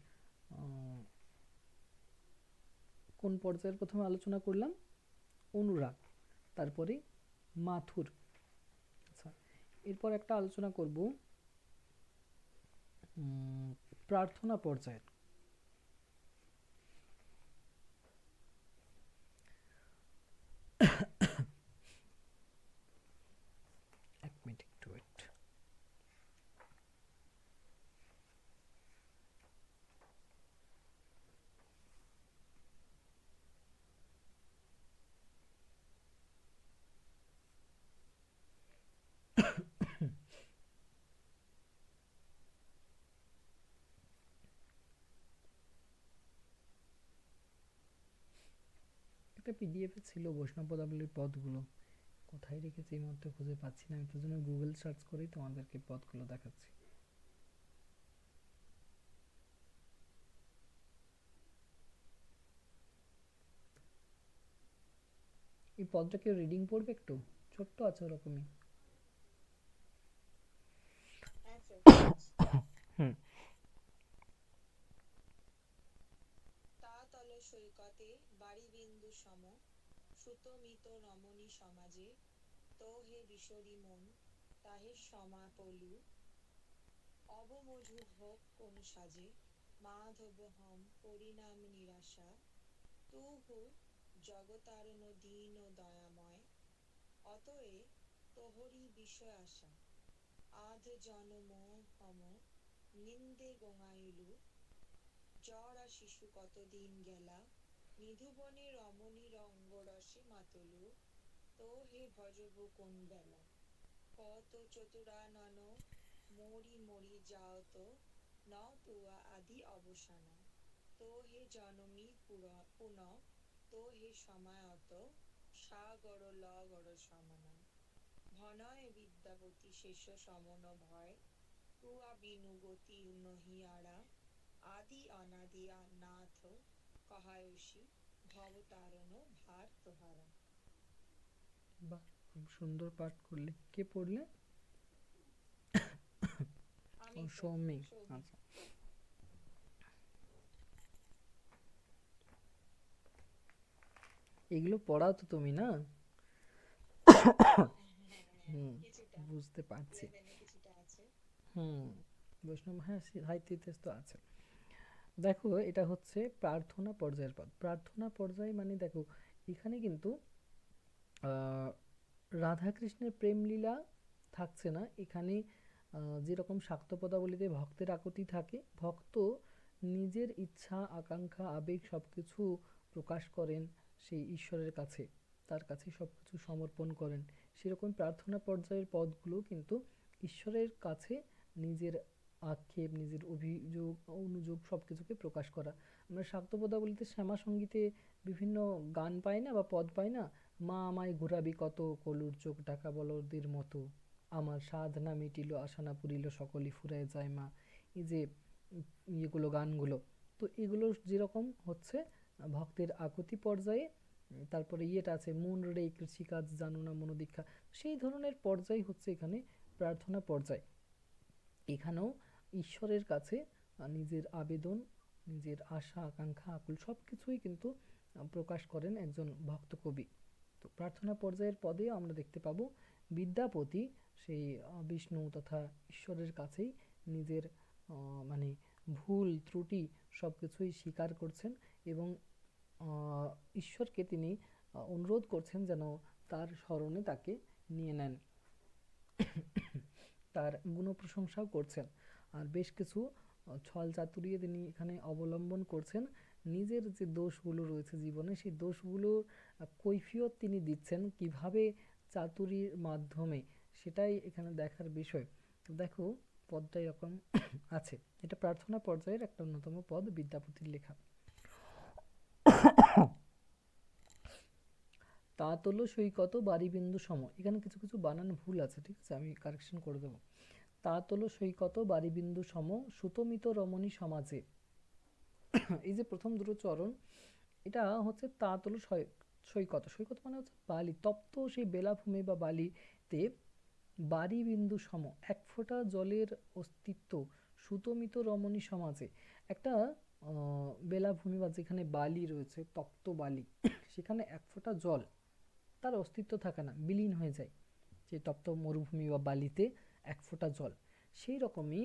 কোন পর্যায়ের প্রথমে আলোচনা করলাম? অনুরাগ, তারপরে মাথুর। আচ্ছা, এরপর একটা আলোচনা করব প্রার্থনা পর্যায়ের। এক মিনিট একটু ওয়েট। একটা পিডিএফ এ ছিল বৈষ্ণব পদাবলীর পদগুলো, কোথায় রেখেছি এই মুহূর্তে খুঁজে পাচ্ছি না, আমি তার জন্য গুগল সার্চ করেই তোমাদেরকে পদগুলো দেখাচ্ছি। এই পদটা কেউ রিডিং পড়বে একটু? ছোট্ট আছে ওরকমই। হ্যাঁ স্যার, হুম। তা তল সৈকতে বাড়ি বিন্দু সম, সুতমিত রমণী সমাজে, তো হে বিশরী মন, তাহে সমাপলু, অবমধু হোক কোন সাজে, মাধব হম পরিণাম নিরাশা, তুহু জগতারণ দীন ও দয়াময়, অতএ তোহরি বিষয় আশা, আধ জনম হম নিন্দে গোঙাইলু, জরা শিশু কতদিন গেলা, নিধুবনে রমণী রঙ্গরসে মাতলু, তো হে ভজব কোন বেলা, কত চতুরানন মরি মরি যাও তো, ন তুয়া আদি অবসানা, তো হে জনমী পুন, তো হে সমায়ত, সাগর লগর সমানা, ভনয় বিদ্যাপতি শেষ সমন ভয়, তুয়া বিনু গতি নহিয়ারা, আদি অনাদি নাথ কহায়সী, ভবতারণ ভার তোহারা। বাহ, খুব সুন্দর পাঠ করলে। কে পড়লে? ও, আমি স্যার, সৌমিক। সৌভিক। আচ্ছা, এগুলো পড়াও তো তুমি না? হ্যাঁ, হুম, কিছুটা বুঝতে পারছি। 11 কিছুটা আছে। হুম, বৈষ্ণব, হ্যাঁ সাহিত্য ইতিহাস তো আছে। দেখো এটা হচ্ছে প্রার্থনা পর্যায়ের পদ। প্রার্থনা পর্যায় মানে দেখো এখানে কিন্তু আহ, রাধাকৃষ্ণের প্রেম লীলা থাকছে না এখানে। যেরকম শাক্ত পদাবলীতে ভক্তের আকুতি থাকে, ভক্ত নিজের ইচ্ছা আকাঙ্ক্ষা আবেগ সবকিছু প্রকাশ করেন সেই ঈশ্বরের কাছে, তার কাছে সবকিছু সমর্পণ করেন। সেরকম প্রার্থনা পর্যায়ের পদগুলো কিন্তু ঈশ্বরের কাছে নিজের আক্ষেপ, নিজের অভিযোগ অনুযোগ সবকিছুকে প্রকাশ করা। আমরা শাক্ত পদাবলীতে শ্যামা সঙ্গীতে বিভিন্ন গান পাই না বা পদ পাই না, মা আমায় ঘুরাবি কত কলুর চোখ ডাকা বলদের মতো, আমার সাধ না মিটিল আশা না পুরিল সকলই ফুরায় যায় মা। এই যে ইয়েগুলো গানগুলো, তো এগুলো যেরকম হচ্ছে ভক্তের আকুতি পর্যায়ে, তারপরে ইয়েটা আছে মন রে কৃষিকাজ জানো না মনোদীক্ষা, সেই ধরনের পর্যায় হচ্ছে এখানে প্রার্থনা পর্যায়। এখানেও ঈশ্বরের কাছে নিজের আবেদন, নিজের আশা আকাঙ্ক্ষা আকুল সব কিছুই কিন্তু প্রকাশ করেন একজন ভক্ত কবি। তো প্রার্থনা পর্যায়ের পদে আমরা দেখতে পাবো বিদ্যাপতি সেই বিষ্ণু তথা ঈশ্বরের কাছেই নিজের মানে ভুল ত্রুটি সব কিছুই স্বীকার করছেন এবং ঈশ্বরকে তিনি অনুরোধ করছেন যেন তার স্মরণে তাকে নিয়ে নেন, তার গুণ প্রশংসাও করছেন। আর বেশ কিছু ছল চাতুরিয়ে তিনি এখানে অবলম্বন করছেন। নিজের যে দোষগুলো রয়েছে জীবনে সেই দোষগুলোর কৈফিয়ত তিনি দিচ্ছেন কিভাবে চাতুরির মাধ্যমে, সেটাই এখানে দেখার বিষয়। তো দেখো পদটা এরকম আছে। এটা প্রার্থনা পর্যায়ের একটা অন্যতম পদ বিদ্যাপতির লেখা। তা তোলো সৈকত বারিবিন্দু সম, এখানে কিছু কিছু বানান ভুল আছে, ঠিক আছে, আমি কারেকশন করে দেবো। তা তোলো সৈকত বারিবিন্দু সম সুতমিত রমণী সমাজে। এই যে প্রথম দুটো চরণ, এটা হচ্ছে তা তোলো সৈকত, সৈকত মানে হচ্ছে বালি, তপ্ত সেই বেলাভূমি বা বালিতে বারিবিন্দু সম এক ফোঁটা জলের অস্তিত্ব সুতমিত রমণী সমাজে। একটা বেলাভূমি বা যেখানে বালি রয়েছে তপ্ত বালি সেখানে এক ফোঁটা জল তার অস্তিত্ব থাকে না, বিলীন হয়ে যায় যে তপ্ত মরুভূমি বা বালিতে এক ফোঁটা জল। সেই রকমই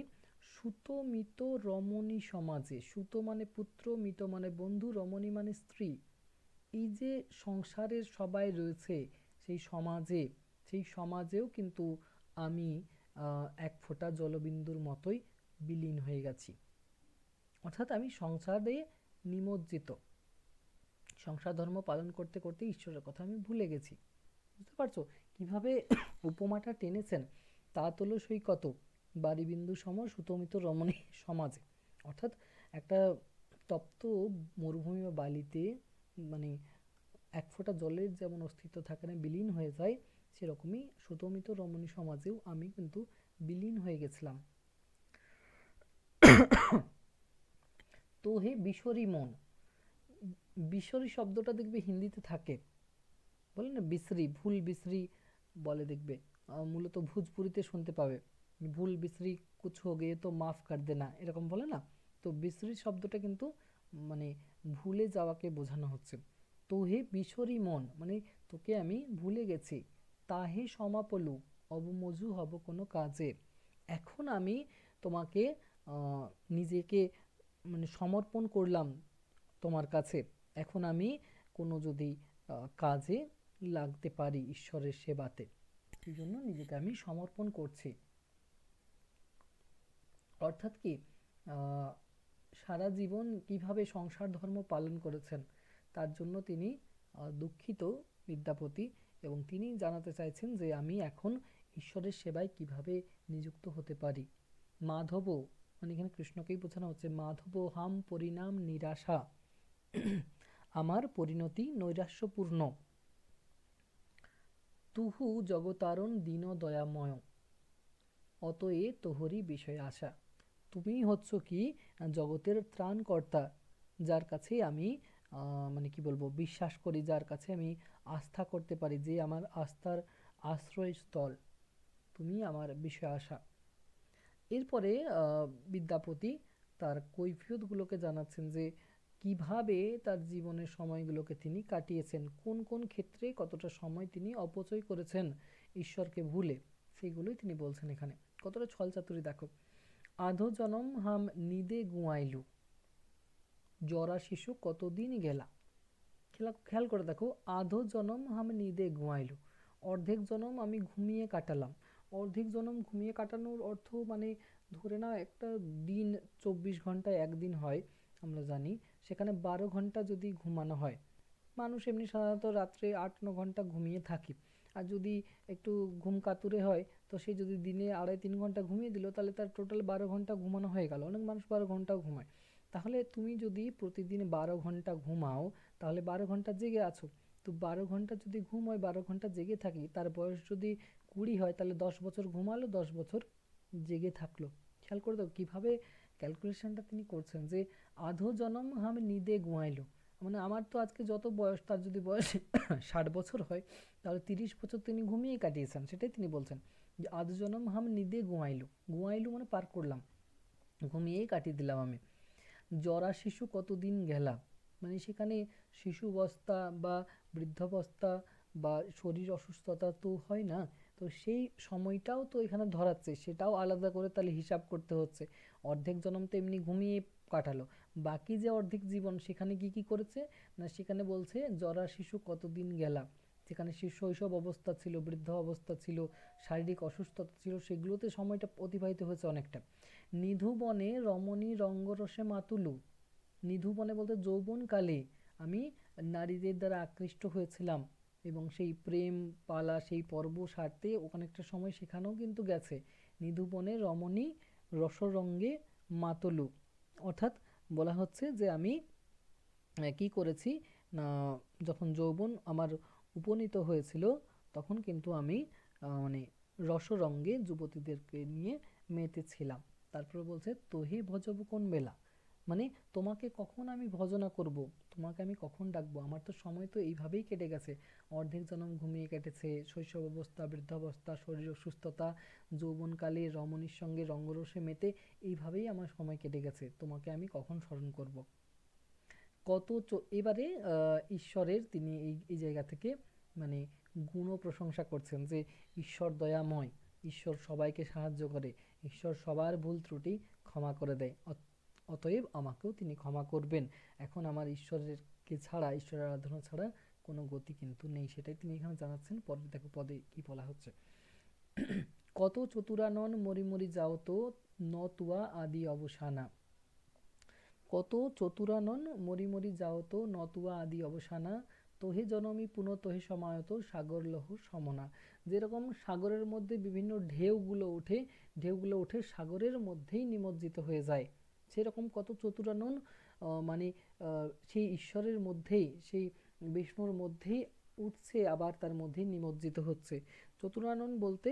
সুতমিত রমণী সমাজে, সুত মানে পুত্র, মিত মানে বন্ধু, রমণী মানে স্ত্রী, এই যে সংসারের সবাই রয়েছে সেই সমাজে, সেই সমাজেও কিন্তু আমি এক ফোঁটা জলবিন্দুর মতোই বিলীন হয়ে গেছি। অর্থাৎ আমি সংসারে নিমজ্জিত, সংসার ধর্ম পালন করতে করতে ঈশ্বরের কথা আমি ভুলে গেছি। বুঝতে পারছো কিভাবে উপমাটা টেনেছেন? তা তোলো সৈকত বারিবিন্দু সম সুতমিত রমণী সমাজে, অর্থাৎ একটা তপ্ত মরুভূমি বা বালিতে মানে এক ফোঁটা জলের যেমন অস্তিত্ব থাকে না, বিলীন হয়ে যায়, সেরকমই সুতমিত রমণী সমাজেও আমি কিন্তু বিলীন হয়ে গেছিলাম। তো হে বিশরী মন, বিশরী শব্দটা দেখবে হিন্দিতে থাকে, বলে না বিশ্রী, ভুল বিশ্রী বলে দেখবে, মূলত ভোজপুরিতে শুনতে পাবে ভুল বিশ্রী কুছ হো গয়ে তো মাফ কর দেনা, এরকম বলে না। তো বিশ্রী শব্দটা কিন্তু মানে ভুলে যাওয়াকে বোঝানো হচ্ছে। তো হে বিশরী মন মানে তোকে আমি ভুলে গেছি, তাহে সমাপলু অবমজু হব কোনো কাজে, এখন আমি তোমাকে নিজেকে মানে সমর্পণ করলাম তোমার কাছে, এখন আমি কোনো যদি কাজে লাগতে পারি ঈশ্বরের সেবাতে, এই জন্য নিজেকে আমি সমর্পণ করছি। অর্থাৎ কি আহ, সারা জীবন কিভাবে সংসার ধর্ম পালন করেছেন তার জন্য তিনি দুঃখিত বিদ্যাপতি, এবং তিনি জানাতে চাইছেন যে আমি এখন ঈশ্বরের সেবায় কিভাবে নিযুক্ত হতে পারি। মাধব মানে এখানে কৃষ্ণকেই বোঝানো হচ্ছে, মাধব হাম পরিণাম নিরাশা, আমার পরিণতি নৈরাশ্যপূর্ণ, তুহু জগতারণ দীন দয়াময়, অতএ তোহরি বিষয় আশা। তুমি হচ্ছ কি জগতের ত্রাণকর্তা, যার কাছে আমি মানে কি বলবো বিশ্বাস করি, যার কাছে আমি আস্থা করতে পারি, যে আমার আস্থার আশ্রয়স্থল, তুমি আমার বিষয় আশা। এরপরে বিদ্যাপতি তার কৈফিয়তগুলোকে জানাচ্ছেন যে কিভাবে তার জীবনের সময়গুলোকে তিনি কাটিয়েছেন, কোন কোন ক্ষেত্রে কতটা সময় তিনি অপচয় করেছেন ঈশ্বরকে ভুলে, সেগুলোই তিনি বলছেন এখানে। কতটা ছলচাতুরি দেখো। আধো জনম হাম নিদে গুয়াইলু, জরা শিশু কতদিন গেলা। খেয়াল করে দেখো, আধো জনম হাম নিদে ঘুমাইলু, অর্ধেক জনম আমি ঘুমিয়ে কাটালাম। অর্ধেক জনম ঘুমিয়ে কাটানোর অর্থ মানে ধরে নাও একটা দিন 24 ঘন্টায় একদিন হয় আমরা জানি, সেখানে 12 ঘন্টা যদি ঘুমানো হয়, মানুষ এমনি সাধারণত রাত্রে 8-9 ঘন্টা ঘুমিয়ে থাকি, আর যদি একটু ঘুম কাতুরে হয় তো সে যদি দিনে 2.5-3 ঘন্টা ঘুমিয়ে দিল, তাহলে তার টোটাল 12 ঘন্টা ঘুমানো হয়ে গেল। অনেক মানুষ 12 ঘন্টাও ঘুমায়। তাহলে তুমি যদি প্রতিদিন 12 ঘন্টা ঘুমাও, তাহলে 12 ঘন্টা জেগে আছো। তো 12 ঘন্টা যদি ঘুম হয়, 12 ঘন্টা জেগে থাকি, তার বয়স যদি 20 হয়, তাহলে 10 বছর ঘুমালো, 10 বছর জেগে থাকলো। খেয়াল করে দাও কিভাবে ক্যালকুলেশনটা তিনি করছেন, যে আধো জনম হাম নিদে ঘুমাইলো, মানে আমার তো আজকে যত বয়স, তার যদি বয়স 60 বছর হয়, তাহলে 30 বছর তিনি ঘুমিয়ে কাটিয়েছেন। সেটাই তিনি বলছেন যে আধো জনম হাম নিদে ঘুমাইলু, ঘুমাইলু মানে পার করলাম, ঘুমিয়েই কাটিয়ে দিলাম আমি। জরা শিশু কতদিন গেলা, মানে সেখানে শিশুবস্থা বা বৃদ্ধাবস্থা বা শরীর অসুস্থতা তো হয় না, তো সেই সময়টাও তো এখানে ধরাচ্ছে, সেটাও আলাদা করে তাহলে হিসাব করতে হচ্ছে। অর্ধেক জন্ম তো এমনি ঘুমিয়ে কাটালো, বাকি যে অর্ধেক জীবন সেখানে কি কি করেছে না, সেখানে বলছে জরা শিশু কতদিন গেলা, যেখানে শিশু শৈশব অবস্থা ছিল, বৃদ্ধ অবস্থা ছিল, শারীরিক অসুস্থতা ছিল, সেগুলোতে সময়টা অতিবাহিত হয়েছে অনেকটা। নিধুবনে রমণী রঙ্গরসে মাতুলু, নিধুবনে বলতে যৌবনকালে আমি নারীদের দ্বারা আকৃষ্ট হয়েছিলাম, এবং সেই প্রেম পালা সেই পর্ব সারতে অনেকটা সময় সেখানেও কিন্তু গেছে। নিধুবনে রমণী রসরঙ্গে মাতলু, অর্থাৎ বলা হচ্ছে যে আমি কি করেছি না, যখন যৌবন আমার উপনীত হয়েছিল, তখন কিন্তু আমি মানে রসরঙ্গে যুবতীদেরকে নিয়ে মেতেছিলাম। তারপর বলছে তোহে ভজব কোন বেলা, মানে তোমাকে কখন আমি ভজনা করব, তোমাকে আমি কখন ডাকবো, আমার তো সময় তো এইভাবেই কেটে গেছে। অর্ধেক জন্ম ঘুমিয়ে কেটেছে, শৈশব অবস্থা, বৃদ্ধাবস্থা, শরীর অসুস্থতা, যৌবনকালে রমণীর সঙ্গে রঙ্গরসে মেতে, এইভাবেই আমার সময় কেটে গেছে, তোমাকে আমি কখন স্মরণ করব। এবারে ঈশ্বরের তিনি এই এই জায়গা থেকে মানে গুণ প্রশংসা করছেন, যে ঈশ্বর দয়াময়, ঈশ্বর সবাইকে সাহায্য করে, ঈশ্বর সবার ভুল ত্রুটি ক্ষমা করে দেয়, অতএব আমাকেও তিনি ক্ষমা করবেন। এখন আমার ঈশ্বরেরকে ছাড়া, ঈশ্বরের আরাধনা ছাড়া কোনো গতি কিন্তু নেই, সেটাই তিনি এখানে জানাচ্ছেন। পরে দেখো পদে কি বলা হচ্ছে, কত চতুরানন মরি মরি যাও তো নতুয়া আদি অবসানা, কত চতুরানন মরি মরি যাও তো নতুয়া আদি অবসানা, তোহে জনমী পুনঃ তোহে সমায়ত সাগর লহ সমনা। যেরকম সাগরের মধ্যে বিভিন্ন ঢেউগুলো ওঠে, ঢেউগুলো উঠে সাগরের মধ্যেই নিমজ্জিত হয়ে যায়, সেরকম কত চতুরানন মানে সেই ঈশ্বরের মধ্যেই, সেই বিষ্ণুর মধ্যেই উঠছে, আবার তার মধ্যেই নিমজ্জিত হচ্ছে। চতুরানন বলতে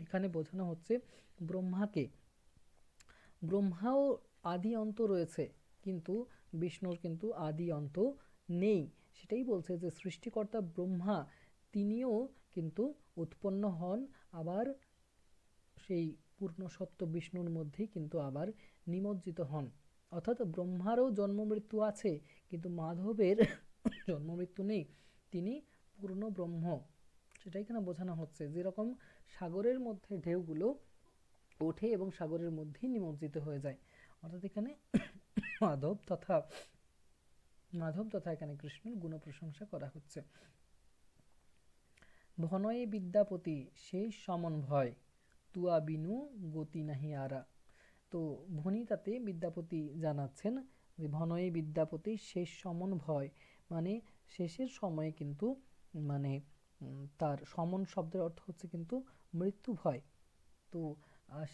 এখানে বোঝানো হচ্ছে ব্রহ্মাকে। ব্রহ্মাও আদি অন্ত রয়েছে, কিন্তু বিষ্ণুর কিন্তু আদি অন্ত নেই। সেটাই বলছে যে সৃষ্টিকর্তা ব্রহ্মা তিনিও কিন্তু উৎপন্ন হন, আবার সেই পূর্ণ সত্য বিষ্ণুর মধ্যেই কিন্তু আবার নিমজ্জিত হন। অর্থাৎ ব্রহ্মারও জন্ম মৃত্যু আছে, কিন্তু মাধবের জন্ম মৃত্যু নেই, তিনি পূর্ণ ব্রহ্ম। সেটাই এখানে বোঝানো হচ্ছে, যেরকম সাগরের মধ্যে ঢেউগুলো ওঠে এবং সাগরের মধ্যেই নিমজ্জিত হয়ে যায়, অর্থাৎ এখানে মাধব তথা এখানে কৃষ্ণের গুণ প্রশংসা করা হচ্ছে। ভনয়ে বিদ্যাপতি সেই সমন ভয়, তুয়া বিনু গতি নাহি আরা। তো ভনিতাতে বিদ্যাপতি জানাচ্ছেন যে ভনয়ে বিদ্যাপতি শেষ সমন ভয়, মানে শেষের সময়ে কিন্তু মানে তার সমন শব্দের অর্থ হচ্ছে কিন্তু মৃত্যু ভয়। তো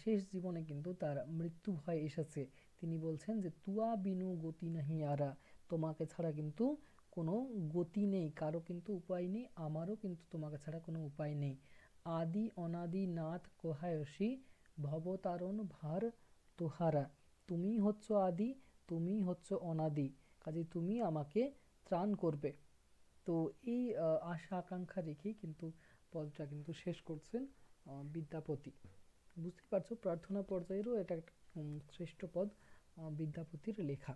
শেষ জীবনে কিন্তু তার মৃত্যু ভয় এসেছে। তিনি বলছেন যে তুয়া বিনু গতি নাহি আরা, তোমাকে ছাড়া কিন্তু কোনো গতি নেই, কারো কিন্তু উপায় নেই, আমারও কিন্তু তোমাকে ছাড়া কোনো উপায় নেই। আদি অনাদি নাথ কোহায়সী, ভবতারণ ভার তোহারা, তুমি হচ্ছ আদি, তুমি হচ্ছ অনাদি, কাজে তুমি আমাকে ত্রাণ করবে। তো এই আশা আকাঙ্ক্ষা রেখেই কিন্তু পদটা কিন্তু শেষ করছেন বিদ্যাপতি। বুঝতে পারছো, প্রার্থনা পর্যায়েরও এটা একটা শ্রেষ্ঠ পদ বিদ্যাপতির লেখা।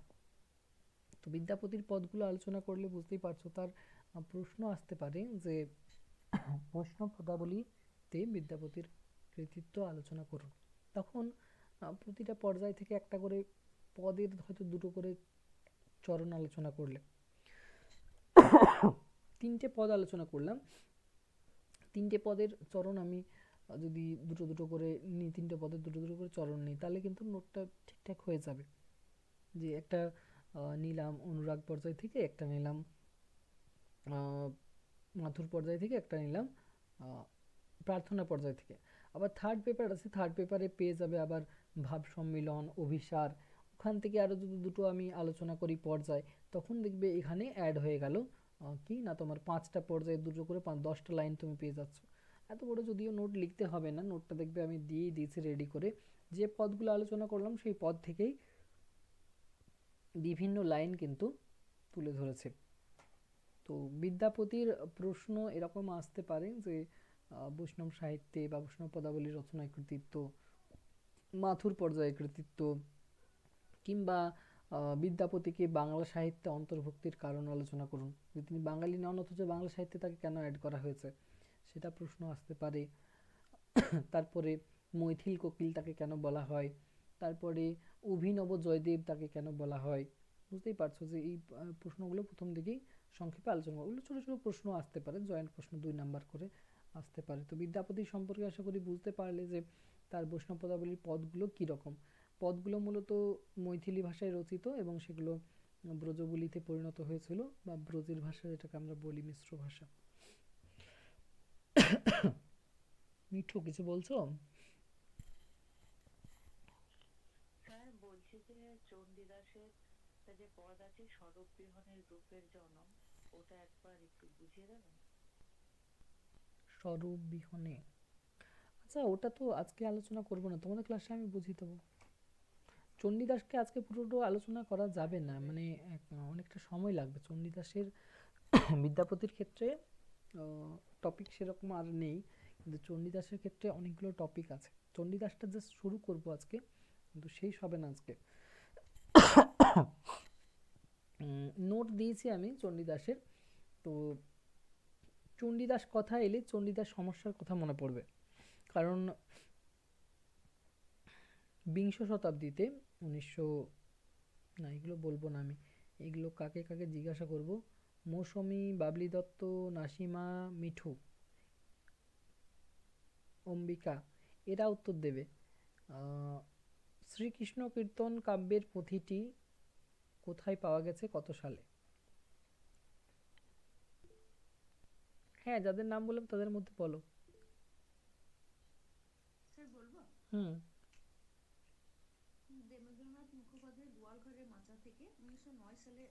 তো বিদ্যাপতির পদগুলো আলোচনা করলে বুঝতেই পারছো, তার প্রশ্ন আসতে পারে যে বৈষ্ণব পদাবলীতে বিদ্যাপতির কৃতিত্ব আলোচনা করুন। তখন প্রতিটা পর্যায় থেকে একটা করে পদের হয়তো দুটো করে চরণ আলোচনা করলে, 3টে পদ আলোচনা করলাম, 3টে পদের চরণ আমি যদি দুটো দুটো করে নিই, 3টে পদের দুটো দুটো করে চরণ নিই, তাহলে কিন্তু নোটটা ঠিকঠাক হয়ে যাবে। যে একটা নিলাম অনুরাগ পর্যায় থেকে, একটা নিলাম মাথুর পর্যায় থেকে, একটা নিলাম প্রার্থনা পর্যায় থেকে। আবার থার্ড পেপার আছে, থার্ড পেপারে পেয়ে যাবে আবার ভাব সম্মিলন, অভিসার, ওখান থেকে আরও যদি দুটো আমি আলোচনা করি পর্যায়, তখন দেখবে এখানে অ্যাড হয়ে গেল কি না তোমার 5টা পর্যায়ে দুটো করে 10টা লাইন তুমি পেয়ে যাচ্ছ। এত বড় যদিও নোট লিখতে হবে না, নোটটা দেখবে আমি দিয়েই দিয়েছি রেডি করে, যে পদগুলো আলোচনা করলাম সেই পদ থেকেই বিভিন্ন লাইন কিন্তু তুলে ধরেছে। তো বিদ্যাপতির প্রশ্ন এরকম আসতে পারে যে বৈষ্ণব সাহিত্যে বা বৈষ্ণব পদাবলী রচনায় কৃতিত্ব, মাথুর পর্যায়ে কৃতিত্ব, কিংবা বিদ্যাপতিকে বাংলা সাহিত্যে অন্তর্ভুক্তির কারণ আলোচনা করুন। যে তিনি বাঙালি নন অথচ বাংলা সাহিত্যে তাকে কেন অ্যাড করা হয়েছে, সেটা প্রশ্ন আসতে পারে। তারপরে মৈথিল কোকিল তাকে কেন বলা হয়, তারপরে অভিনব জয়দেব তাকে কেন বলা হয়। বুঝতেই পারছো যে এই প্রশ্নগুলো প্রথম দিকেই সংক্ষেপে আলোচনা করবো। ছোটো ছোটো প্রশ্ন আসতে পারে, জয়েন্ট প্রশ্ন 2 নাম্বার করে আসতে পারে। তো বিদ্যাপতি সম্পর্কে আশা করি বুঝতে পারলে যে তার বৈষ্ণব পদাবলীর পদগুলো কীরকম। পদগুলো মূলত মৈথিলি ভাষায় রচিত এবং সেগুলো ব্রজবুলিতে পরিণত হয়েছিল, বা ব্রজের ভাষা যেটাকে আমরা বলি মিশ্র ভাষা। মিঠু কিছু বলছো? স্যার বলছি যে চণ্ডীদাসের যে পদ আছে স্বরূপ বিহনের রূপের জনম, ওটা একবার একটু বুঝিয়ে দেবেন? স্বরূপ বিহনে, আচ্ছা ওটা তো আজকে আলোচনা করব না, তোমাদের ক্লাসে আমি বুঝিয়ে দেবো। চণ্ডীদাসকে আজকে পুরোটা আলোচনা করা যাবে না, মানে অনেকটা সময় লাগবে। চণ্ডীদাসের বিদ্যাপতির ক্ষেত্রে টপিক সেরকম আর নেই, কিন্তু চণ্ডীদাসের ক্ষেত্রে অনেকগুলো টপিক আছে। চণ্ডীদাসটা জাস্ট শুরু করব আজকে, কিন্তু শেষ হবে না আজকে। নোট দিয়েছি আমি চণ্ডীদাসের। তো চণ্ডীদাস কথা এলে চণ্ডীদাস সমস্যার কথা মনে পড়বে, কারণ বিংশ শতাব্দীতে 1900 না এগুলো বলবো না আমি, এগুলো কাকে কাকে জিজ্ঞাসা করব, মৌসুমী, বাবলি দত্ত, নাসিমা, মিঠু, অম্বিকা, এরা উত্তর দেবে। শ্রীকৃষ্ণ কীর্তন কাব্যের পুঁথিটি কোথায় পাওয়া গেছে, কত সালে? হ্যাঁ, যাদের নাম বললাম তাদের মধ্যে বলো। স্যার বলবো? হুম, দেবেন্দ্রনাথ মুখোপাধ্যায় গোয়ালঘরের মাচা থেকে 1909 সালে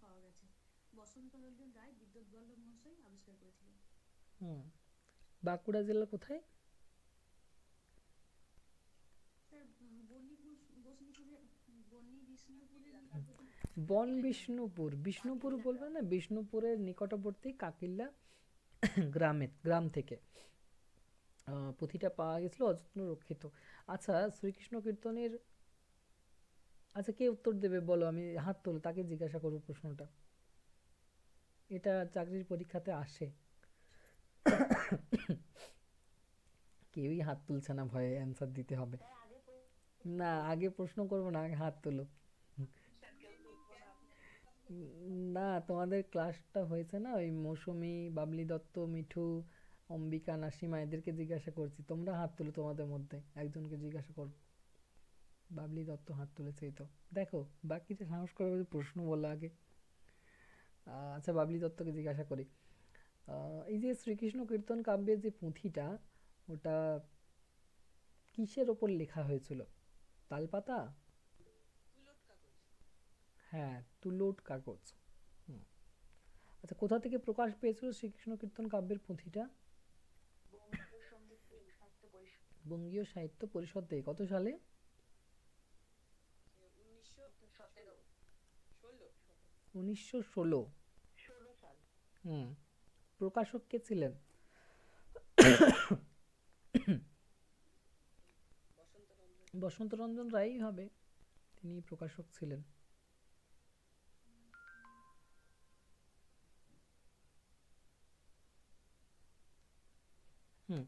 পাওয়া গেছে। বসন্তরঞ্জন রায় বিদ্যুৎ বল্লভ মহাশয় আবিষ্কার করেছিলেন। হুম। বাঁকুড়া জেলার কোথায়? স্যার বন্নি বিষ্ণুপুরের বন বিষ্ণুপুর, বিষ্ণুপুর বলবে না, বিষ্ণুপুরের নিকটবর্তী কাকিল্লা গ্রাম থেকে পুঁথিটা পাওয়া গেছিল, অযত্ন রক্ষিত। আচ্ছা শ্রীকৃষ্ণ কীর্তনের, আচ্ছা কে উত্তর দেবে বলো, আমি হাত তোলো, তাকে জিজ্ঞাসা করবো প্রশ্নটা। এটা চাকরির পরীক্ষাতে আসে। কেউই হাত তুলছে না, ভয়ে অ্যান্সার দিতে হবে। না আগে প্রশ্ন করবো না, আগে হাত তোলো। না তোমাদের ক্লাসটা হয়েছে না, ওই মৌসুমী, বাবলি দত্ত, মিঠু, অম্বিকা, নাসিমা, এদেরকে জিজ্ঞাসা করছি, তোমরা হাত তুলো, তোমাদের মধ্যে একজনকে জিজ্ঞাসা করো। বাবলি দত্ত হাত তুলেছে, এই তো দেখো, বাকিটা সাহস করে বলে প্রশ্ন বলো আগে। আচ্ছা বাবলি দত্তকে জিজ্ঞাসা করি, এই যে শ্রীকৃষ্ণ কীর্তন কাব্যের যে পুঁথিটা, ওটা কিসের ওপর লেখা হয়েছিল? তালপাতা? তুলট কাগজ। হ্যাঁ, তুলোট কাগজ। হুম। আচ্ছা কোথা থেকে প্রকাশ পেয়েছিল শ্রীকৃষ্ণ কীর্তন কাব্যের পুঁথিটা? বঙ্গীয় সঙ্গীত সাহিত্য পরিষদ। বঙ্গীয় সাহিত্য পরিষদ থেকে, কত সালে? 1917 ষোলো 1916। 16 সাল। হুম। প্রকাশক কে ছিলেন? বসন্তরঞ্জন। বসন্তরঞ্জন রায়ই হবে, তিনি প্রকাশক ছিলেন। হুম।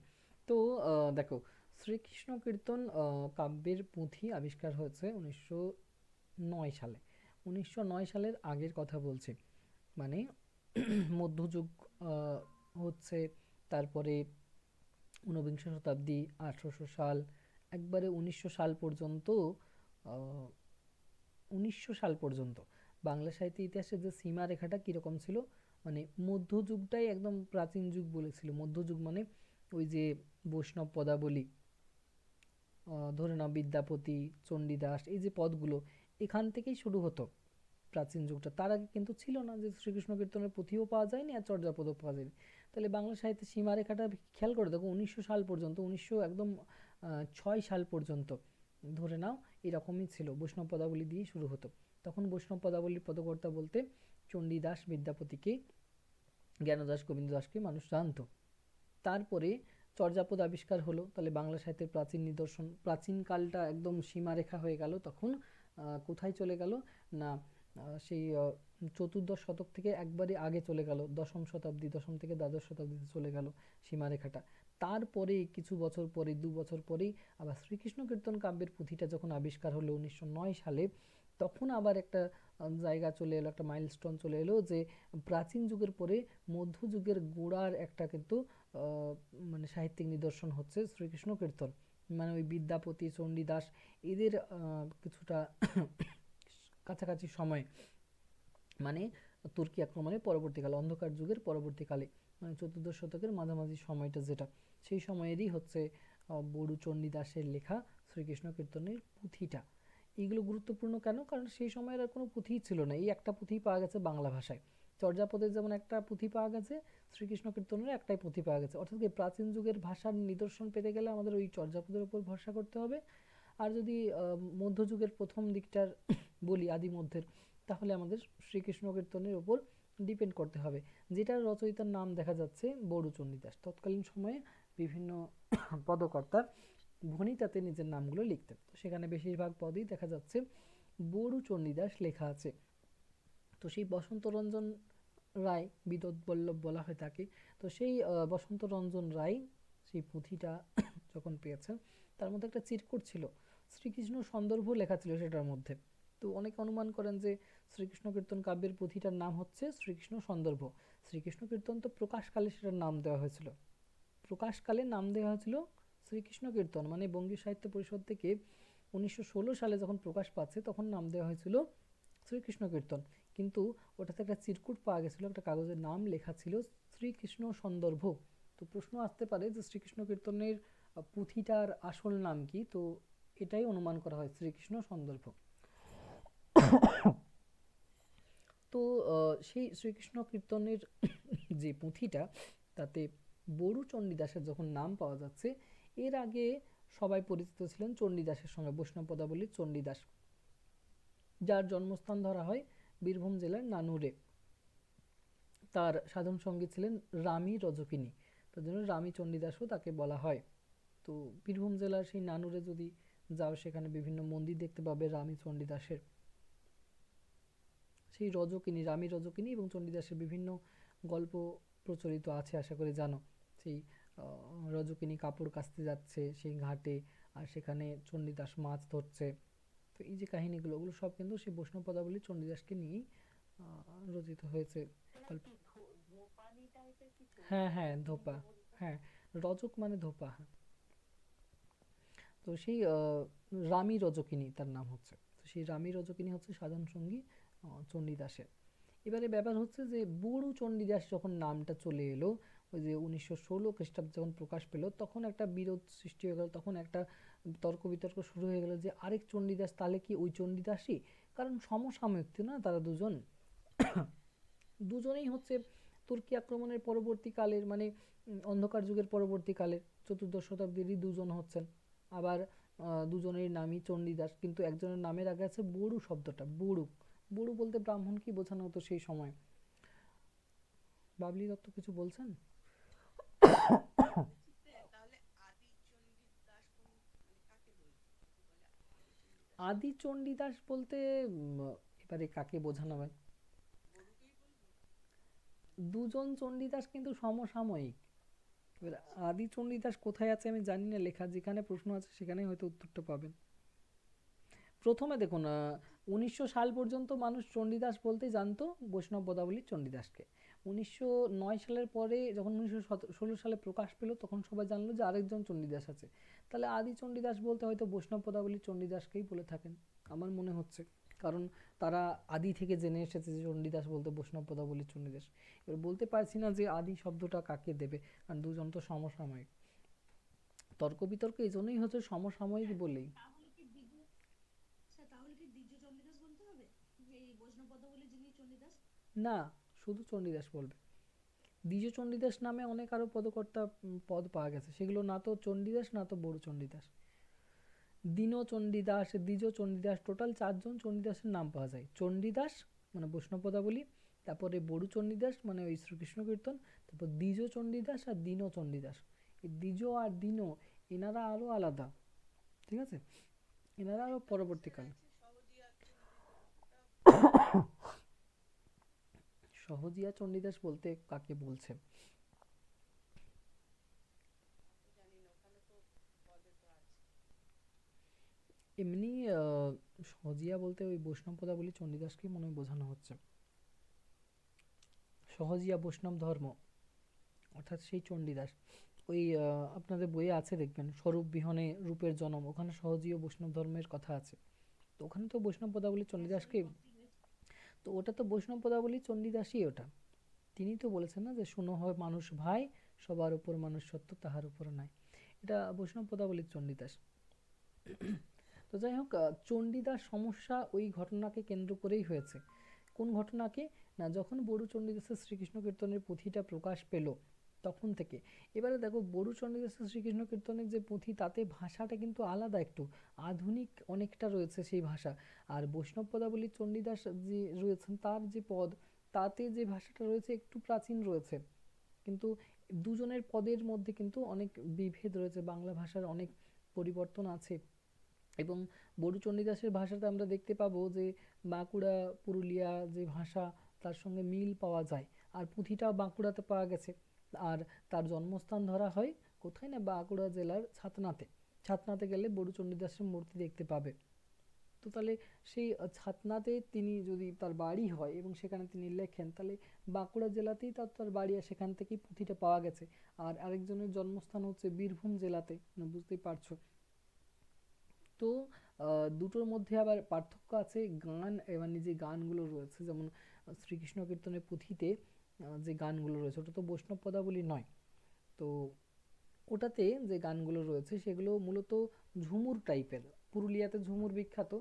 তো দেখো, শ্রীকৃষ্ণ কীর্তন কাব্যের পুঁথি আবিষ্কার হয়েছে 1909 সালে। 1909 সালের আগের কথা বলছি, মানে মধ্যযুগ হচ্ছে, তারপরে ঊনবিংশ শতাব্দী, 1800 সাল, একবারে 1900 সাল পর্যন্ত। 1900 সাল পর্যন্ত বাংলা সাহিত্য ইতিহাসের যে সীমারেখাটা কীরকম ছিল, মানে মধ্যযুগটাই একদম প্রাচীন যুগ বলেছিল। মধ্যযুগ মানে ওই যে বৈষ্ণব পদাবলী, ধরে নাও বিদ্যাপতি, চণ্ডীদাস, এই যে পদগুলো এখান থেকেই শুরু হতো প্রাচীন যুগটা। তার আগে কিন্তু ছিল না যে শ্রীকৃষ্ণ কীর্তনের পুঁথিও পাওয়া যায়নি আর চর্যাপদও পাওয়া যায়নি। তাহলে বাংলা সাহিত্যের সীমারেখাটা খেয়াল করে দেখো, 1900 সাল পর্যন্ত, 1900 একদম 6 সাল পর্যন্ত ধরে নাও এরকমই ছিল, বৈষ্ণব পদাবলী দিয়ে শুরু হতো। তখন বৈষ্ণব পদাবলীর পদকর্তা বলতে চণ্ডীদাস, বিদ্যাপতিকে, জ্ঞানদাস, গোবিন্দ দাসকে মানুষ জানতো। তারপরে চর্যাপদ আবিষ্কার হলো, তাহলে বাংলা সাহিত্যের প্রাচীন নিদর্শন, প্রাচীন কালটা একদম সীমারেখা হয়ে গেল। তখন কোথায় চলে গেল না, সেই চতুর্দশ শতক থেকে একবারে আগে চলে গেল, দশম শতাব্দী, দশম থেকে দ্বাদশ শতাব্দীতে চলে গেল সীমারেখাটা। তারপরে কিছু বছর পরে, 2 বছর পরেই আবার শ্রীকৃষ্ণ কীর্তন কাব্যের পুঁথিটা যখন আবিষ্কার হলো 1909 সালে, তখন আবার একটা জায়গা চলে এলো, একটা মাইলস্টোন চলে এলো, যে প্রাচীন যুগের পরে মধ্যযুগের গোড়ার একটা কিন্তু মানে সাহিত্যিক নিদর্শন হচ্ছে শ্রীকৃষ্ণ কীর্তন। মানে ওই বিদ্যাপতি, চণ্ডীদাস এদের কিছুটা কাছাকাছি সময়, মানে তুর্কি আক্রমণের পরবর্তীকালে, অন্ধকার যুগের পরবর্তীকালে, মানে চতুর্দশ শতকের মাঝামাঝি সময়টা যেটা, সেই সময়েরই হচ্ছে বড়ু চণ্ডীদাসের লেখা শ্রীকৃষ্ণ কীর্তনের পুঁথিটা। এইগুলো গুরুত্বপূর্ণ কেন? কারণ সেই সময়ের আর কোনো পুঁথিই ছিল না, এই একটা পুঁথি পাওয়া গেছে বাংলা ভাষায়। চর্যাপদের যেমন একটা পুঁথি পাওয়া গেছে, শ্রীকৃষ্ণ কীর্তনের একটাই পুঁথি পাওয়া গেছে। অর্থাৎ কি, প্রাচীন যুগের ভাষার নিদর্শন পেতে গেলে আমাদের ওই চর্যাপদের উপর ভরসা করতে হবে। আর যদি মধ্যযুগের প্রথম দিকটার বলি, আদি মধ্যের, তাহলে আমাদের শ্রীকৃষ্ণ কীর্তনের উপর ডিপেন্ড করতে হবে। যেটার রচয়িতার নাম দেখা যাচ্ছে বড়ু চণ্ডীদাস। তৎকালীন সময়ে বিভিন্ন পদকর্তা ভণিতাতে নিজের নামগুলো লিখতেন, তো সেখানে বেশিরভাগ পদই দেখা যাচ্ছে বড়ু চণ্ডীদাস লেখা আছে। তো সেই বসন্ত রঞ্জন রায়, বিদ্যুৎ বল্লভ বলা হয় তাকে, তো সেই বসন্ত রঞ্জন রায় সেই পুঁথিটা যখন পেয়েছেন, তার মধ্যে একটা চিরকুট ছিল, শ্রীকৃষ্ণ সন্দর্ভ লেখা ছিল সেটার মধ্যে। তো অনেকে অনুমান করেন যে শ্রীকৃষ্ণ কীর্তন কাব্যের পুঁথিটার নাম হচ্ছে শ্রীকৃষ্ণ সন্দর্ভ। শ্রীকৃষ্ণ কীর্তন তো প্রকাশকালে সেটার নাম দেওয়া হয়েছিল, প্রকাশকালে নাম দেওয়া হয়েছিল শ্রীকৃষ্ণ কীর্তন, মানে বঙ্গীয় সাহিত্য পরিষদ থেকে 1916 সালে যখন প্রকাশ পাচ্ছে তখন নাম দেওয়া হয়েছিল শ্রীকৃষ্ণ কীর্তন। কিন্তু ওটাতে একটা চিরকুট পাওয়া গেছিলো, একটা কাগজের নাম লেখা ছিল শ্রীকৃষ্ণ সন্দর্ভ। তো প্রশ্ন আসতে পারে যে শ্রীকৃষ্ণ কীর্তনের পুঁথিটার আসল নাম কি, তো এটাই অনুমান করা হয় শ্রীকৃষ্ণ সন্দর্ভ। তো সেই শ্রীকৃষ্ণ কীর্তনের যে পুঁথিটা, তাতে বড়ু চণ্ডীদাসের যখন নাম পাওয়া যাচ্ছে, এর আগে সবাই পরিচিত ছিলেন চণ্ডীদাসের সঙ্গে, বৈষ্ণব পদাবলীর চণ্ডীদাস, যার জন্মস্থান ধরা হয় বীরভূম জেলার নানুরে। তার সাধন সঙ্গী ছিলেন রামী রজকিনী, তার জন্য রামী চণ্ডীদাসও তাকে বলা হয়। তো বীরভূম জেলার সেই নানুরে যদি যাও, সেখানে বিভিন্ন মন্দির দেখতে পাবে রামী চণ্ডীদাসের। সেই রজকিনী, রামী রজকিনী এবং চণ্ডীদাসের বিভিন্ন গল্প প্রচলিত আছে, আশা করি জানো। সেই রজকিনী কাপড় কাচতে যাচ্ছে সেই ঘাটে, আর সেখানে চণ্ডীদাস মাছ ধরছে। তো এই যে কাহিনীগুলো, ওগুলো সব কিন্তু সেই বৈষ্ণব পদাবলী চণ্ডীদাসকে নিয়েই রচিত হয়েছে গল্প। ধোপানি টাইপের কিছু, হ্যাঁ হ্যাঁ, ধোপা, হ্যাঁ, রজক মানে ধোপা, হ্যাঁ। তো সেই রামী রজকিনী তার নাম হচ্ছে, তো সেই রামী রজকিনী হচ্ছে সাধন সঙ্গী চণ্ডীদাসের। এবারে ব্যাপার হচ্ছে যে বড়ু চণ্ডীদাস যখন নামটা চলে এলো, ওই যে 1916 খ্রিস্টাব্দে যখন প্রকাশ পেল, তখন একটা বিরোধ সৃষ্টি হয়ে গেল, তখন একটা তর্ক বিতর্ক শুরু হয়ে গেল যে আরেক চণ্ডীদাস তাহলে কি ওই চণ্ডীদাসই? কারণ সমসাময়িক না তারা দুজন, দুজনেই হচ্ছে তুর্কি আক্রমণের পরবর্তীকালের, মানে অন্ধকার যুগের পরবর্তীকালের চতুর্দশ শতাব্দীরই দুজন হচ্ছেন। আবার দুজনের নামই চণ্ডীদাস, কিন্তু একজনের নামের আগে আছে বড়ু শব্দটা। বড়ু, বড়ু বলতে ব্রাহ্মণ কি বোঝানো হতো সেই সময়? বাবলি দত্ত কিছু বলছেন? তাহলে আদি চণ্ডীদাস কোন, মানে কাকে বলে আদি চণ্ডীদাস বলতে এবারে কাকে বোঝানো হয়? বড়ুকেই বলবো। দুজন চণ্ডীদাস কিন্তু সমসাময়িক, এবার আদি চণ্ডীদাস কোথায় আছে আমি জানি না, লেখা যেখানে প্রশ্ন আছে সেখানেই হয়তো উত্তরটা পাবেন। প্রথমে দেখুন 1900 সাল পর্যন্ত মানুষ চণ্ডীদাস বলতে জানতো বৈষ্ণব পদাবলী চণ্ডীদাসকে। 1909 সালের পরে যখন 1916 সালে প্রকাশ পেল তখন সবাই জানলো যে আরেকজন চণ্ডীদাস আছে। তাহলে আদি চণ্ডীদাস বলতে হয়তো বৈষ্ণব পদাবলী চণ্ডীদাসকেই বলে থাকেন আমার মনে হচ্ছে, কারণ তারা আদি থেকে জেনে এসেছে যে চণ্ডীদাস বলতে বৈষ্ণব পদাবলী চণ্ডীদাস। এবার বলতে পারছি না যে আদি শব্দটা কাকে দেবে, কারণ দুজন তো সমসাময়িক। তর্ক বিতর্ক এই জন্যই হচ্ছে সমসাময়িক বলেই। তাহলে কি দ্বিজ স্যার তাহলে কি দ্বিজ চণ্ডীদাস বলতে হবে এই বৈষ্ণব পদাবলী যিনি চণ্ডীদাস? না, শুধু চণ্ডীদাস বলবে। দ্বিজ চণ্ডীদাস নামে অনেক আরো পদকর্তা পদ পাওয়া গেছে, সেগুলো না তো চণ্ডীদাস না তো বড় চণ্ডীদাস। দীন চণ্ডীদাস, দ্বিজ চণ্ডীদাস, টোটাল 4জন চণ্ডীদাসের নাম পাওয়া যায়। চণ্ডীদাস মানে বৈষ্ণব পদাবলী, তারপরে বড়ু চণ্ডীদাস মানে ওই শ্রীকৃষ্ণ কীর্তন, তারপর দ্বিজ চণ্ডীদাস আর দীন চণ্ডীদাস। এই দ্বিজ আর দীন এনারা আরো আলাদা, ঠিক আছে, এনারা আরো পরবর্তীকাল। সহজিয়া চণ্ডীদাস, সহজিয়া চণ্ডীদাস বলতে কাকে বলছে? তো জানি না, ওখানে তো পদে তো আছে। এমনি সহজিয়া বলতে ওই বৈষ্ণব পদাবলী চণ্ডীদাসকেই মনে হয় বোঝানো হচ্ছে। সহজিয়া বৈষ্ণব ধর্ম অর্থাৎ সেই চণ্ডীদাস। ওই আপনাদের বইয়ে আছে দেখবেন, স্বরূপ বিহনে রূপের জনম, ওখানে সহজীয় বৈষ্ণব ধর্মের কথা আছে। তো ওখানে তো বৈষ্ণব পদাবলী চণ্ডীদাসকে, তো ওটা তো বৈষ্ণব পদাবলী চণ্ডীদাসই ওটা। তিনি তো বলেছেন না যে শুনো হয় মানুষ ভাই, সবার উপর মানুষ সত্য তাহার উপর নাই, এটা বৈষ্ণব পদাবলীর চণ্ডীদাস। তো যাই হোক, চণ্ডীদাস সমস্যা ওই ঘটনাকে কেন্দ্র করেই হয়েছে। কোন ঘটনাকে? না, যখন বড়ু চণ্ডীদাসের শ্রীকৃষ্ণ কীর্তনের পুঁথিটা প্রকাশ পেল তখন থেকে। এবারে দেখো, বড়ু চণ্ডীদাসের শ্রীকৃষ্ণ কীর্তনের যে পুঁথি তাতে ভাষাটা কিন্তু আলাদা, একটু আধুনিক অনেকটা রয়েছে সেই ভাষা। আর বৈষ্ণব পদাবলী চণ্ডীদাস যে রয়েছেন তার যে পদ, তাতে যে ভাষাটা রয়েছে একটু প্রাচীন রয়েছে। কিন্তু দুজনের পদের মধ্যে কিন্তু অনেক বিভেদ রয়েছে, বাংলা ভাষার অনেক পরিবর্তন আছে। এবং বড়ু চণ্ডীদাসের ভাষাতে আমরা দেখতে পাবো যে বাঁকুড়া পুরুলিয়া যে ভাষা তার সঙ্গে মিল পাওয়া যায়। আর পুঁথিটাও বাঁকুড়াতে পাওয়া গেছে। আর তার জন্মস্থান ধরা হয় কোথায়? না বাঁকুড়া জেলার ছাতনাতে। ছাতনাতে গেলে বড়ু চণ্ডীদাসের মূর্তি দেখতে পাবে। তো তাহলে সেই ছাতনাতে তিনি যদি তার বাড়ি হয় এবং সেখানে তিনি লেখেন, তাহলে বাঁকুড়া জেলাতেই তার তার বাড়ি, আর সেখান থেকেই পুঁথিটা পাওয়া গেছে। আর আরেকজনের জন্মস্থান হচ্ছে বীরভূম জেলাতে, মানে বুঝতেই পারছো। তো দুটোর মধ্যে আবার পার্থক্য আছে। গান মানে যে গানগুলো রয়েছে, যেমন শ্রীকৃষ্ণ কীর্তনের পুঁথিতে যে গানগুলো রয়েছে ওটা তো বৈষ্ণব পদাবলী নয়। তো ওটাতে যে গানগুলো রয়েছে সেগুলো মূলত ঝুমুর টাইপের। পুরুলিয়াতে ঝুমুর বিখ্যাত।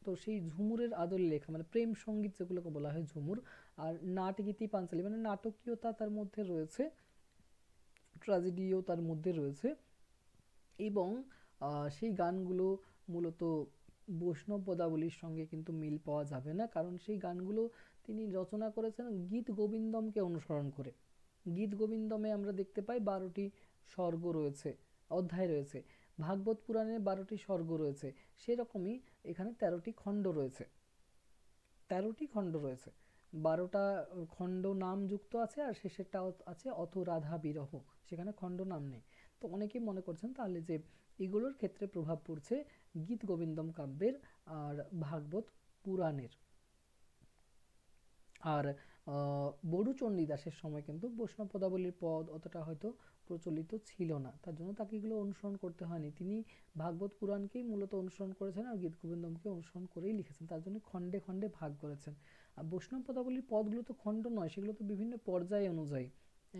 তো সেই ঝুমুরের আদলে লেখা, মানে প্রেম সঙ্গীত যেগুলোকে বলা হয় ঝুমুর। আর নাটগীতি পাঞ্চালী মানে নাটকীয়তা তার মধ্যে রয়েছে, ট্র্যাজেডিও তার মধ্যে রয়েছে। এবং সেই গানগুলো মূলত বৈষ্ণব পদাবলীর সঙ্গে কিন্তু মিল পাওয়া যাবে না, কারণ সেই গানগুলো তিনি রচনা করেছেন গীত গোবিন্দমকে অনুসরণ করে। গীত গোবিন্দমে আমরা দেখতে পাই 12টি স্বর্গ রয়েছে, অধ্যায় রয়েছে। ভাগবত পুরাণে 12টি স্বর্গ রয়েছে, সেরকমই এখানে 13টি খণ্ড রয়েছে। 13টি খণ্ড রয়েছে, 12টা খণ্ড নাম যুক্ত আছে, আর শেষেরটা আছে অত রাধা বিরহ, সেখানে খণ্ড নাম নেই। তো অনেকেই মনে করছেন তাহলে যে এগুলোর ক্ষেত্রে প্রভাব পড়ছে গীত গোবিন্দম কাব্যের আর ভাগবত পুরাণের। আর বড়ু চণ্ডীদাসের সময় কিন্তু বৈষ্ণব পদাবলীর পদ অতটা হয়তো প্রচলিত ছিল না, তার জন্য তাকে এগুলো অনুসরণ করতে হয়নি। তিনি ভাগবত পুরাণকেই মূলত অনুসরণ করেছেন আর গীত গোবিন্দমকে অনুসরণ করেই লিখেছেন, তার জন্য খণ্ডে খণ্ডে ভাগ করেছেন। আর বৈষ্ণব পদাবলীর পদগুলো তো খণ্ড নয়, সেগুলো তো বিভিন্ন পর্যায় অনুযায়ী,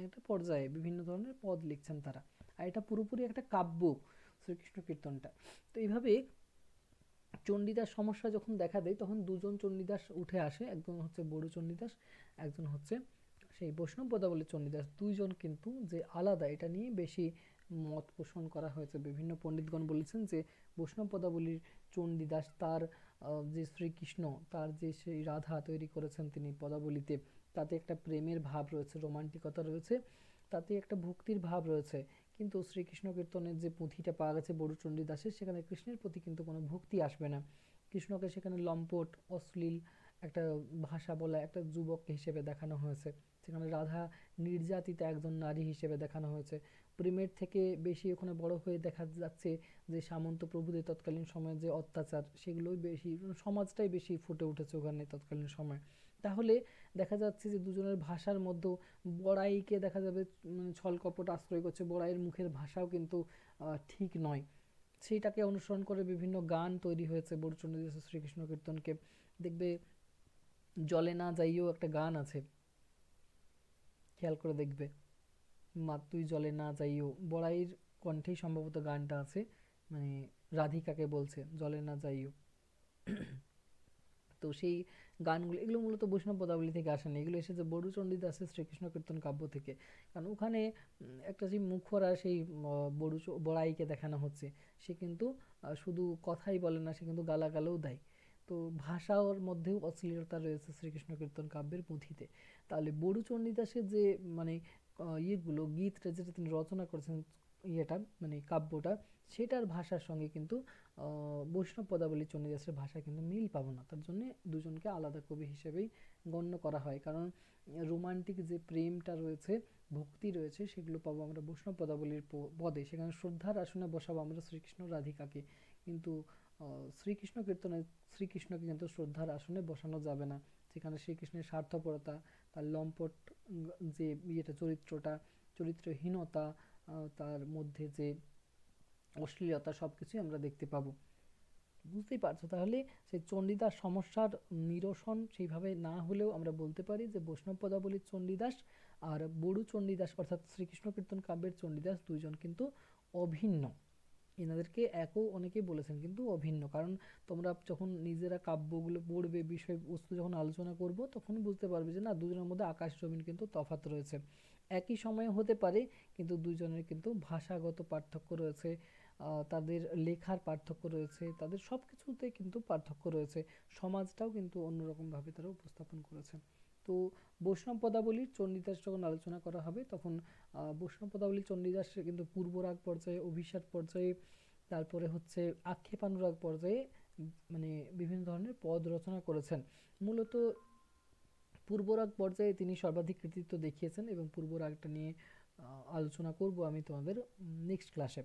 একটা পর্যায়ে বিভিন্ন ধরনের পদ লিখছেন তারা। আর এটা পুরোপুরি একটা কাব্য শ্রীকৃষ্ণ কীর্তনটা। তো এইভাবে চণ্ডীদাস সমস্যা যখন দেখা দেয় তখন দুজন চণ্ডীদাস উঠে আসে, একজন হচ্ছে বড়ু চণ্ডীদাস, একজন হচ্ছে সেই বৈষ্ণব পদাবলীর চণ্ডীদাস। দুইজন কিন্তু যে আলাদা, এটা নিয়ে বেশি মত পোষণ করা হয়েছে। বিভিন্ন পণ্ডিতগণ বলেছেন যে বৈষ্ণব পদাবলীর চণ্ডীদাস তার যে শ্রীকৃষ্ণ, তার যে সেই রাধা তৈরি করেছেন তিনি পদাবলীতে, তাতে একটা প্রেমের ভাব রয়েছে, রোমান্টিকতা রয়েছে, তাতে একটা ভক্তির ভাব রয়েছে। কিন্তু শ্রীকৃষ্ণ কীর্তনের যে পুঁথিটা পাওয়া গেছে বড়ু চণ্ডীদাসের, সেখানে কৃষ্ণের প্রতি কিন্তু কোনো ভক্তি আসবে না। কৃষ্ণকে সেখানে লম্পট, অশ্লীল একটা ভাষা বলা একটা যুবক হিসেবে দেখানো হয়েছে, সেখানে রাধা নির্যাতিতা একজন নারী হিসেবে দেখানো হয়েছে। প্রেমের থেকে বেশি ওখানে বড় হয়ে দেখা যাচ্ছে যে সামন্ত প্রভুদের তৎকালীন সময়ে যে অত্যাচার, সেগুলোই বেশি, সমাজটাই বেশি ফুটে উঠেছে ওখানে তৎকালীন সময়। তাহলে দেখা যাচ্ছে যে দুজনের ভাষার মধ্যেও বড়াইকে দেখা যাবে ছল কপট আশ্রয় করছে, বড়াইয়ের মুখের ভাষাও কিন্তু ঠিক নয়। সেইটাকে অনুসরণ করে বিভিন্ন গান তৈরি হয়েছে বড়ুচণ্ডীদাসের শ্রীকৃষ্ণ কীর্তনকে। দেখবে জলে না যাইও একটা গান আছে, খেয়াল করে দেখবে, মা তুই জলে না যাইও, বড়াইয়ের কণ্ঠেই সম্ভবত গানটা আছে, মানে রাধিকাকে বলছে জলে না যাইও। তো সেই গানগুলো, এগুলো মূলত বৈষ্ণব পদাবলী থেকে আসেনি, এগুলো এসেছে বড়ুচণ্ডী দাসের শ্রীকৃষ্ণ কীর্তন কাব্য থেকে। কারণ ওখানে একটা যে মুখরা সেই বড়াইকে দেখানো হচ্ছে, সে কিন্তু শুধু কথাই বলে না, সে কিন্তু গালাগালও দেয়। তো ভাষার মধ্যেও অশ্লীলতা রয়েছে শ্রীকৃষ্ণ কীর্তন কাব্যের পুঁথিতে। তাহলে বড়ুচণ্ডী দাসের যে মানে ইয়েগুলো গীতটা যেটা তিনি রচনা করেছেন, ইয়েটা মানে কাব্যটা, সেটার ভাষার সঙ্গে কিন্তু বৈষ্ণব পদাবলী চণ্ডীদাসের ভাষা কিন্তু মিল পাবো না। তার জন্য দুজনকে আলাদা কবি হিসেবেই গণ্য করা হয়। কারণ রোমান্টিক যে প্রেমটা রয়েছে, ভক্তি রয়েছে, সেগুলো পাবো আমরা বৈষ্ণব পদাবলীর পদে। সেখানে শ্রদ্ধার আসনে বসাবো আমরা শ্রীকৃষ্ণ রাধিকাকে, কিন্তু শ্রীকৃষ্ণ কীর্তনে শ্রীকৃষ্ণকে কিন্তু শ্রদ্ধার আসনে বসানো যাবে না। সেখানে শ্রীকৃষ্ণের স্বার্থপরতা, তার লম্পট যে ইয়েটা চরিত্রটা, চরিত্রহীনতা, তার মধ্যে যে অশ্লীলতা, সবকিছুই আমরা দেখতে পাবো। বুঝতেই পারছো তাহলে সেই চণ্ডীদাস সমস্যার নিরসন সেইভাবে না হলেও আমরা বলতে পারি যে বৈষ্ণব পদাবলীর চণ্ডীদাস আর বড়ু চণ্ডীদাস অর্থাৎ শ্রীকৃষ্ণ কীর্তন কাব্যের চণ্ডীদাস দুইজন কিন্তু অভিন্ন। এনাদেরকে একও অনেকে বলেছেন, কিন্তু অভিন্ন। কারণ তোমরা যখন নিজেরা কাব্যগুলো পড়বে, বিষয়বস্তু যখন আলোচনা করব, তখন বুঝতে পারবে যে না, দুজনের মধ্যে আকাশ জমিন কিন্তু তফাৎ রয়েছে। একই সময়ে হতে পারে, কিন্তু দুজনের কিন্তু ভাষাগত পার্থক্য রয়েছে, তাদের লেখার পার্থক্য রয়েছে, তাদের সব কিছুতে কিন্তু পার্থক্য রয়েছে, সমাজটাও কিন্তু অন্যরকমভাবে তারা উপস্থাপন করেছে। তো বৈষ্ণব পদাবলীর চণ্ডীদাস যখন আলোচনা করা হবে, তখন বৈষ্ণব পদাবলীর চণ্ডীদাস কিন্তু পূর্বরাগ পর্যায়ে, অভিসার পর্যায়ে, তারপরে হচ্ছে আক্ষেপানুরাগ পর্যায়ে মানে বিভিন্ন ধরনের পদ রচনা করেছেন। মূলত পূর্বরাগ পর্যায়ে তিনি সর্বাধিক কৃতিত্ব দেখিয়েছেন, এবং পূর্বরাগটা নিয়ে আলোচনা করব আমি তোমাদের নেক্সট ক্লাসে।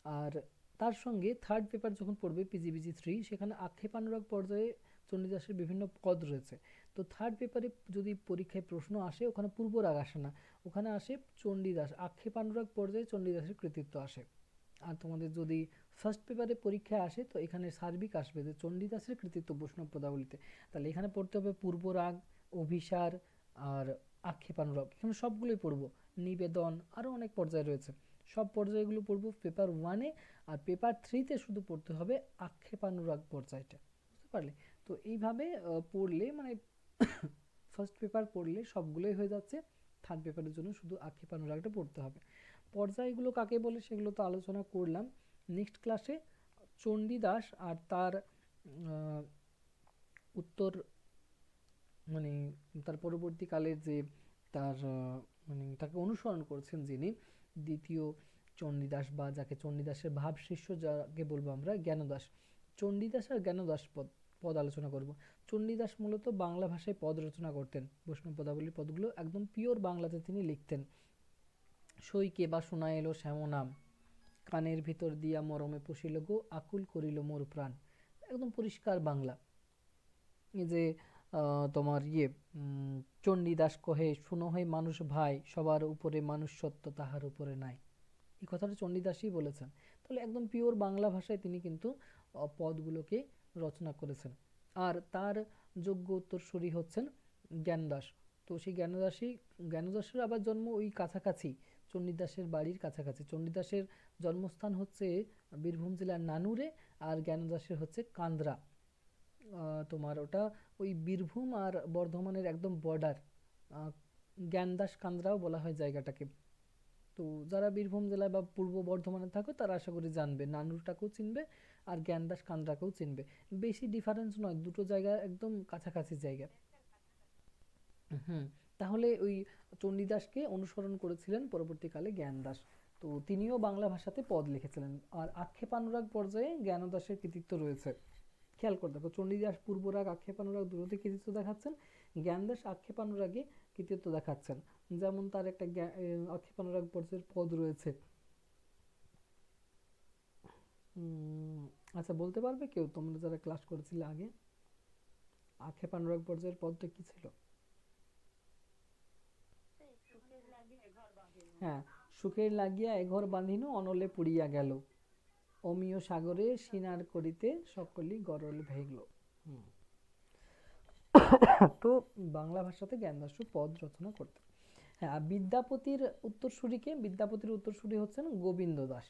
আর তার সঙ্গে থার্ড পেপার যখন পড়বে PGBG3, সেখানে আক্ষেপানুরাগ পর্যায়ে চণ্ডীদাসের বিভিন্ন পদ রয়েছে। তো থার্ড পেপারে যদি পরীক্ষায় প্রশ্ন আসে, ওখানে পূর্বরাগ আসে না, ওখানে আসে চণ্ডীদাস, আক্ষেপানুরাগ পর্যায়ে চণ্ডীদাসের কৃতিত্ব আসে। আর তোমাদের যদি ফার্স্ট পেপারে পরীক্ষায় আসে, তো এখানে সার্বিক আসবে যে চণ্ডীদাসের কৃতিত্ব বৈষ্ণব পদাবলীতে। তাহলে এখানে পড়তে হবে পূর্বরাগ, অভিসার আর আক্ষেপানুরাগ, এখানে সবগুলোই পড়বো, নিবেদন, আরও অনেক পর্যায় রয়েছে, সব পর্যায়গুলো পড়বো পেপার 1-এ। আর পেপার 3-তে শুধু পড়তে হবে আক্ষেপানুরাগ পর্যায়টা, বুঝতে পারলে? তো এইভাবে পড়লে মানে ফার্স্ট পেপার পড়লে সবগুলোই হয়ে যাচ্ছে, থার্ড পেপারের জন্য শুধু আক্ষেপানুরাগটা পড়তে হবে। পর্যায়গুলো কাকে বলে সেগুলো তো আলোচনা করলাম। নেক্সট ক্লাসে চণ্ডীদাস আর তার উত্তর মানে তার পরবর্তীকালের যে তার মানে তাকে অনুসরণ করছেন যিনি, দ্বিতীয় চণ্ডীদাস, বা যাকে চণ্ডীদাসের ভাব শিষ্য যাকে বলবো আমরা, জ্ঞানদাস। চণ্ডীদাস আর জ্ঞানদাস পদ আলোচনা করব। চণ্ডীদাস মূলত বাংলা ভাষায় পদ রচনা করতেন, বৈষ্ণব পদাবলীর পদগুলো একদম পিওর বাংলাতে তিনি লিখতেন। সইকে বা শোনা এলো শ্যামনাম, কানের ভিতর দিয়া মরমে পুষিল গো, আকুল করিল মোর প্রাণ, একদম পরিষ্কার বাংলা। এই যে তোমার চণ্ডীদাস কহে, শুনো হে মানুষ ভাই, সবার উপরে মানুষ সত্য, তাহার উপরে নাই, এই কথাটা চণ্ডীদাসই বলেছেন। তাহলে একদম পিওর বাংলা ভাষায় তিনি কিন্তু পদগুলোকে রচনা করেছেন। আর তার যোগ্য উত্তরসূরি হচ্ছেন জ্ঞানদাস। তো সেই জ্ঞানদাসের আবার জন্ম ওই কাছাকাছি, চণ্ডীদাসের বাড়ির কাছাকাছি। চণ্ডীদাসের জন্মস্থান হচ্ছে বীরভূম জেলার নানুরে, আর জ্ঞানদাসের হচ্ছে কান্দ্রা। তোমার ওটা ওই বীরভূম আর বর্ধমানের একদম বর্ডার, জ্ঞানদাস কান্দ্রাও বলা হয় জায়গাটাকে। তো যারা বীরভূম জেলায় বা পূর্ব বর্ধমানে থাকো, তারা আশা করি জানবে, নানুরটাকেও চিনবে আর জ্ঞানদাস কান্দ্রাকেও চিনবে। বেশি ডিফারেন্স নয়, দুটো জায়গা একদম কাছাকাছি জায়গা। তাহলে ওই চণ্ডীদাসকে অনুসরণ করেছিলেন পরবর্তীকালে জ্ঞানদাস। তো তিনিও বাংলা ভাষাতে পদ লিখেছিলেন। আর আক্ষেপানুরাগ পর্যায়ে জ্ঞানদাসের কৃতিত্ব রয়েছে। খেয়াল করে দেখো, চণ্ডীদাস পূর্বরাগ আক্ষেপানুরাগ দুটোতে কৃতিত্ব দেখাচ্ছেন, জ্ঞানদাস আক্ষেপানুরাগে কৃতিত্ব দেখাচ্ছেন। যেমন তার একটা আক্ষেপানুরাগ পর্যায়ের পদ রয়েছে। আচ্ছা, বলতে পারবে কেউ তোমরা যারা ক্লাস করেছিলে আগে, আক্ষেপানুরাগ পর্যায়ের পদটা কি ছিল? সুখের লাগিয়ে ঘর বাঁধিনু। হ্যাঁ, সুখের লাগিয়া এঘর বাঁধিনু অনলে পুড়িয়া গেল, অমিয় সাগরে সিনার করিতে সকলই গরল ভেগল। তো বাংলা ভাষাতে জ্ঞানদাসু পদ রচনা করতেন। হ্যাঁ, বিদ্যাপতির উত্তরসূরিকে, বিদ্যাপতির উত্তরসূরি হচ্ছেন গোবিন্দ দাস।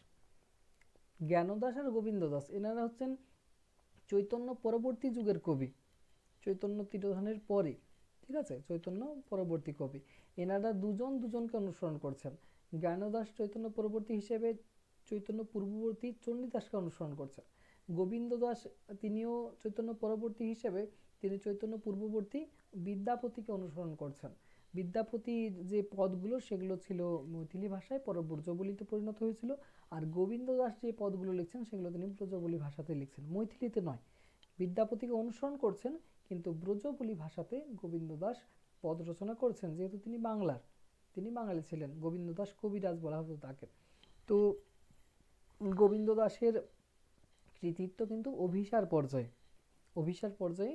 জ্ঞানদাস আর গোবিন্দ দাস এনারা হচ্ছেন চৈতন্য পরবর্তী যুগের কবি, চৈতন্য তিরোধানের পরে, ঠিক আছে, চৈতন্য পরবর্তী কবি। এনারা দুজন দুজনকে অনুসরণ করছেন। জ্ঞানদাস চৈতন্য পরবর্তী হিসেবে চৈতন্য পূর্ববর্তী চণ্ডীদাসকে অনুসরণ করছেন। গোবিন্দ দাস তিনিও চৈতন্য পরবর্তী হিসেবে তিনি চৈতন্য পূর্ববর্তী বিদ্যাপতিকে অনুসরণ করছেন। বিদ্যাপতির যে পদগুলো সেগুলো ছিল মৈথিলি ভাষায়, পরে ব্রজবলিতে পরিণত হয়েছিল। আর গোবিন্দ দাস যে পদগুলো লিখছেন সেগুলো তিনি ব্রজবলি ভাষাতে লিখছেন, মৈথিলিতে নয়। বিদ্যাপতিকে অনুসরণ করছেন কিন্তু ব্রজবলি ভাষাতে গোবিন্দ দাস পদ রচনা করছেন, যেহেতু তিনি বাংলার, তিনি বাঙালি ছিলেন। গোবিন্দ দাস কবিরাজ বলা হতো তাকে। তো গোবিন্দ দাসের কৃতিত্ব কিন্তু অভিসার পর্যায়ে, অভিসার পর্যায়ে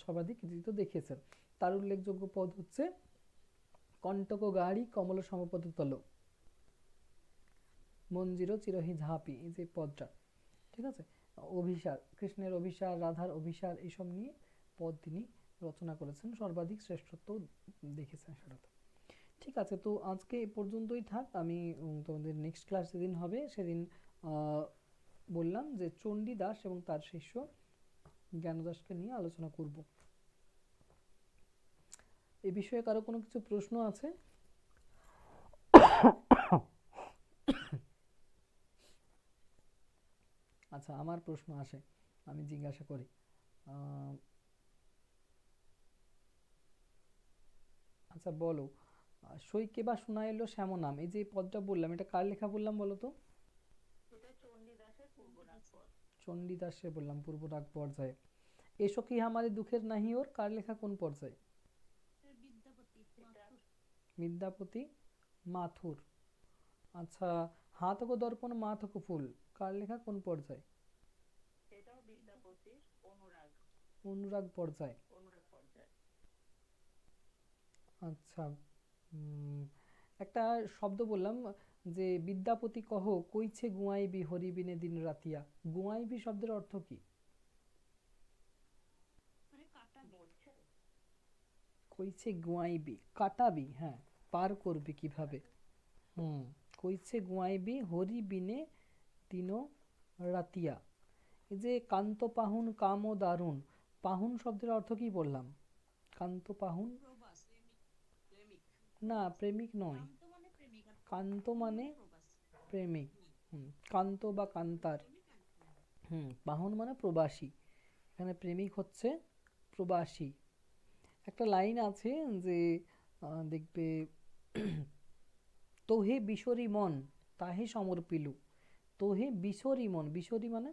সর্বাধিক কৃতিত্ব দেখিয়েছেন। তার উল্লেখযোগ্য পদ হচ্ছে কণ্টক গাড়ি কমল সমপদ তল, মঞ্জির চিরহি ঝাঁপি, এই যে পদটা, ঠিক আছে, অভিসার, কৃষ্ণের অভিসার, রাধার অভিসার, এইসব নিয়ে পদ তিনি রচনা করেছেন, সর্বাধিক শ্রেষ্ঠত্ব দেখেছেন সেটাতে। ঠিক আছে, তো আজকে এ পর্যন্তই থাক। আমি তোমাদের নেক্সট ক্লাস যেদিন হবে সেদিন বললাম যে চণ্ডীদাস এবং তার শিষ্য জ্ঞানদাসকে নিয়ে আলোচনা করব। এ বিষয়ে কারো কোনো কিছু প্রশ্ন আছে? আচ্ছা, আমার প্রশ্ন আসে, আমি জিজ্ঞাসা করি। আচ্ছা বলো, সইকে বা শোনা এলো শ্যামনাম, এই যে পদটা বললাম এটা কার লেখা বললাম বলো তো? এটা চণ্ডীদাসের পূর্বরাগ পদ। চণ্ডীদাসে বললাম পূর্বরাগ পর্যায়ে। এসো কি আমারে দুঃখের নাহি ওর, কার লেখা কোন পর্যায়ে? বিদ্যাপতি মাথুর। আচ্ছা, হাত গো দর্পণ মাথ গো ফুল, কার লেখা কোন পর্যায়ে? এটাও বিদ্যাপতির অনুরাগ, অনুরাগ পর্যায়ে। অনুরাগ পর্যায়। আচ্ছা, একটা শব্দ বললাম যে বিদ্যাপতি কহ কইছে গুয়াইবি হরিবিনে দিন রাতিয়া, গুয়াইবি শব্দের অর্থ কি? কইছে গুয়াইবি, কাটাবি, হ্যাঁ, পার করবি কিভাবে। কইছে গুয়াইবি হরিবিনে দিন রাতিয়া। এই যে কান্ত পাহুন কাম ও দারুণ, পাহুন শব্দের অর্থ কি বললাম? কান্ত পাহুন, না প্রেমিক নয়, কান্ত মানে প্রেমিক, কান্ত বা কান্তার, পাহুন মানে প্রবাসী, এখানে প্রেমিক হচ্ছে প্রবাসী। একটা লাইন আছে যে দেখবে তোহে বিশরি মন তাহে সমর্পিলু, তোহে বিশরি মন, বিশরি মানে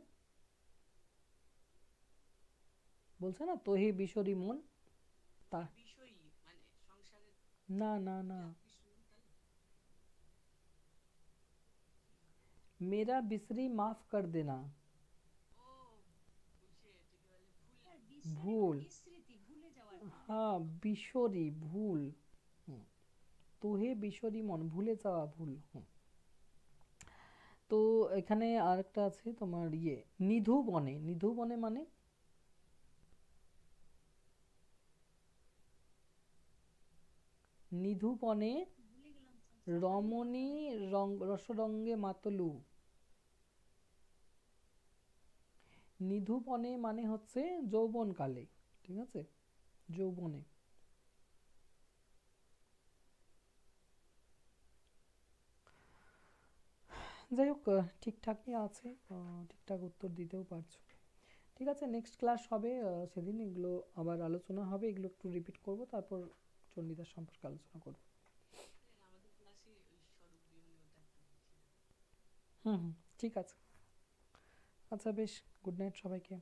বলছে না তোহে বিশরি মন, তা না না না, मेरा बिसरी माफ कर देना, ভুল, হ্যাঁ বিশরি ভুল, তোহে বিশরি মন ভুলে যাওয়া, ভুল। তো এখানে আরেকটা আছে তোমার ইয়ে নিধু বনে, নিধু বনে মানে নিধু বনে রমণী রসরঙ্গে মাতলু, নিধুবনে মানে হচ্ছে যৌবনকালে, ঠিক আছে, যৌবনে। যাই হোক, ঠিকঠাকই আছে, ঠিকঠাক উত্তর দিতেও পারছো। ঠিক আছে, নেক্সট ক্লাস হবে, সেদিন এগুলো আবার আলোচনা হবে, এগুলো একটু রিপিট করব, তারপর চণ্ডীদাস সম্পর্কে আলোচনা করব। ঠিক আছে। আচ্ছা বেশ, গুড নাইট সবাইকে।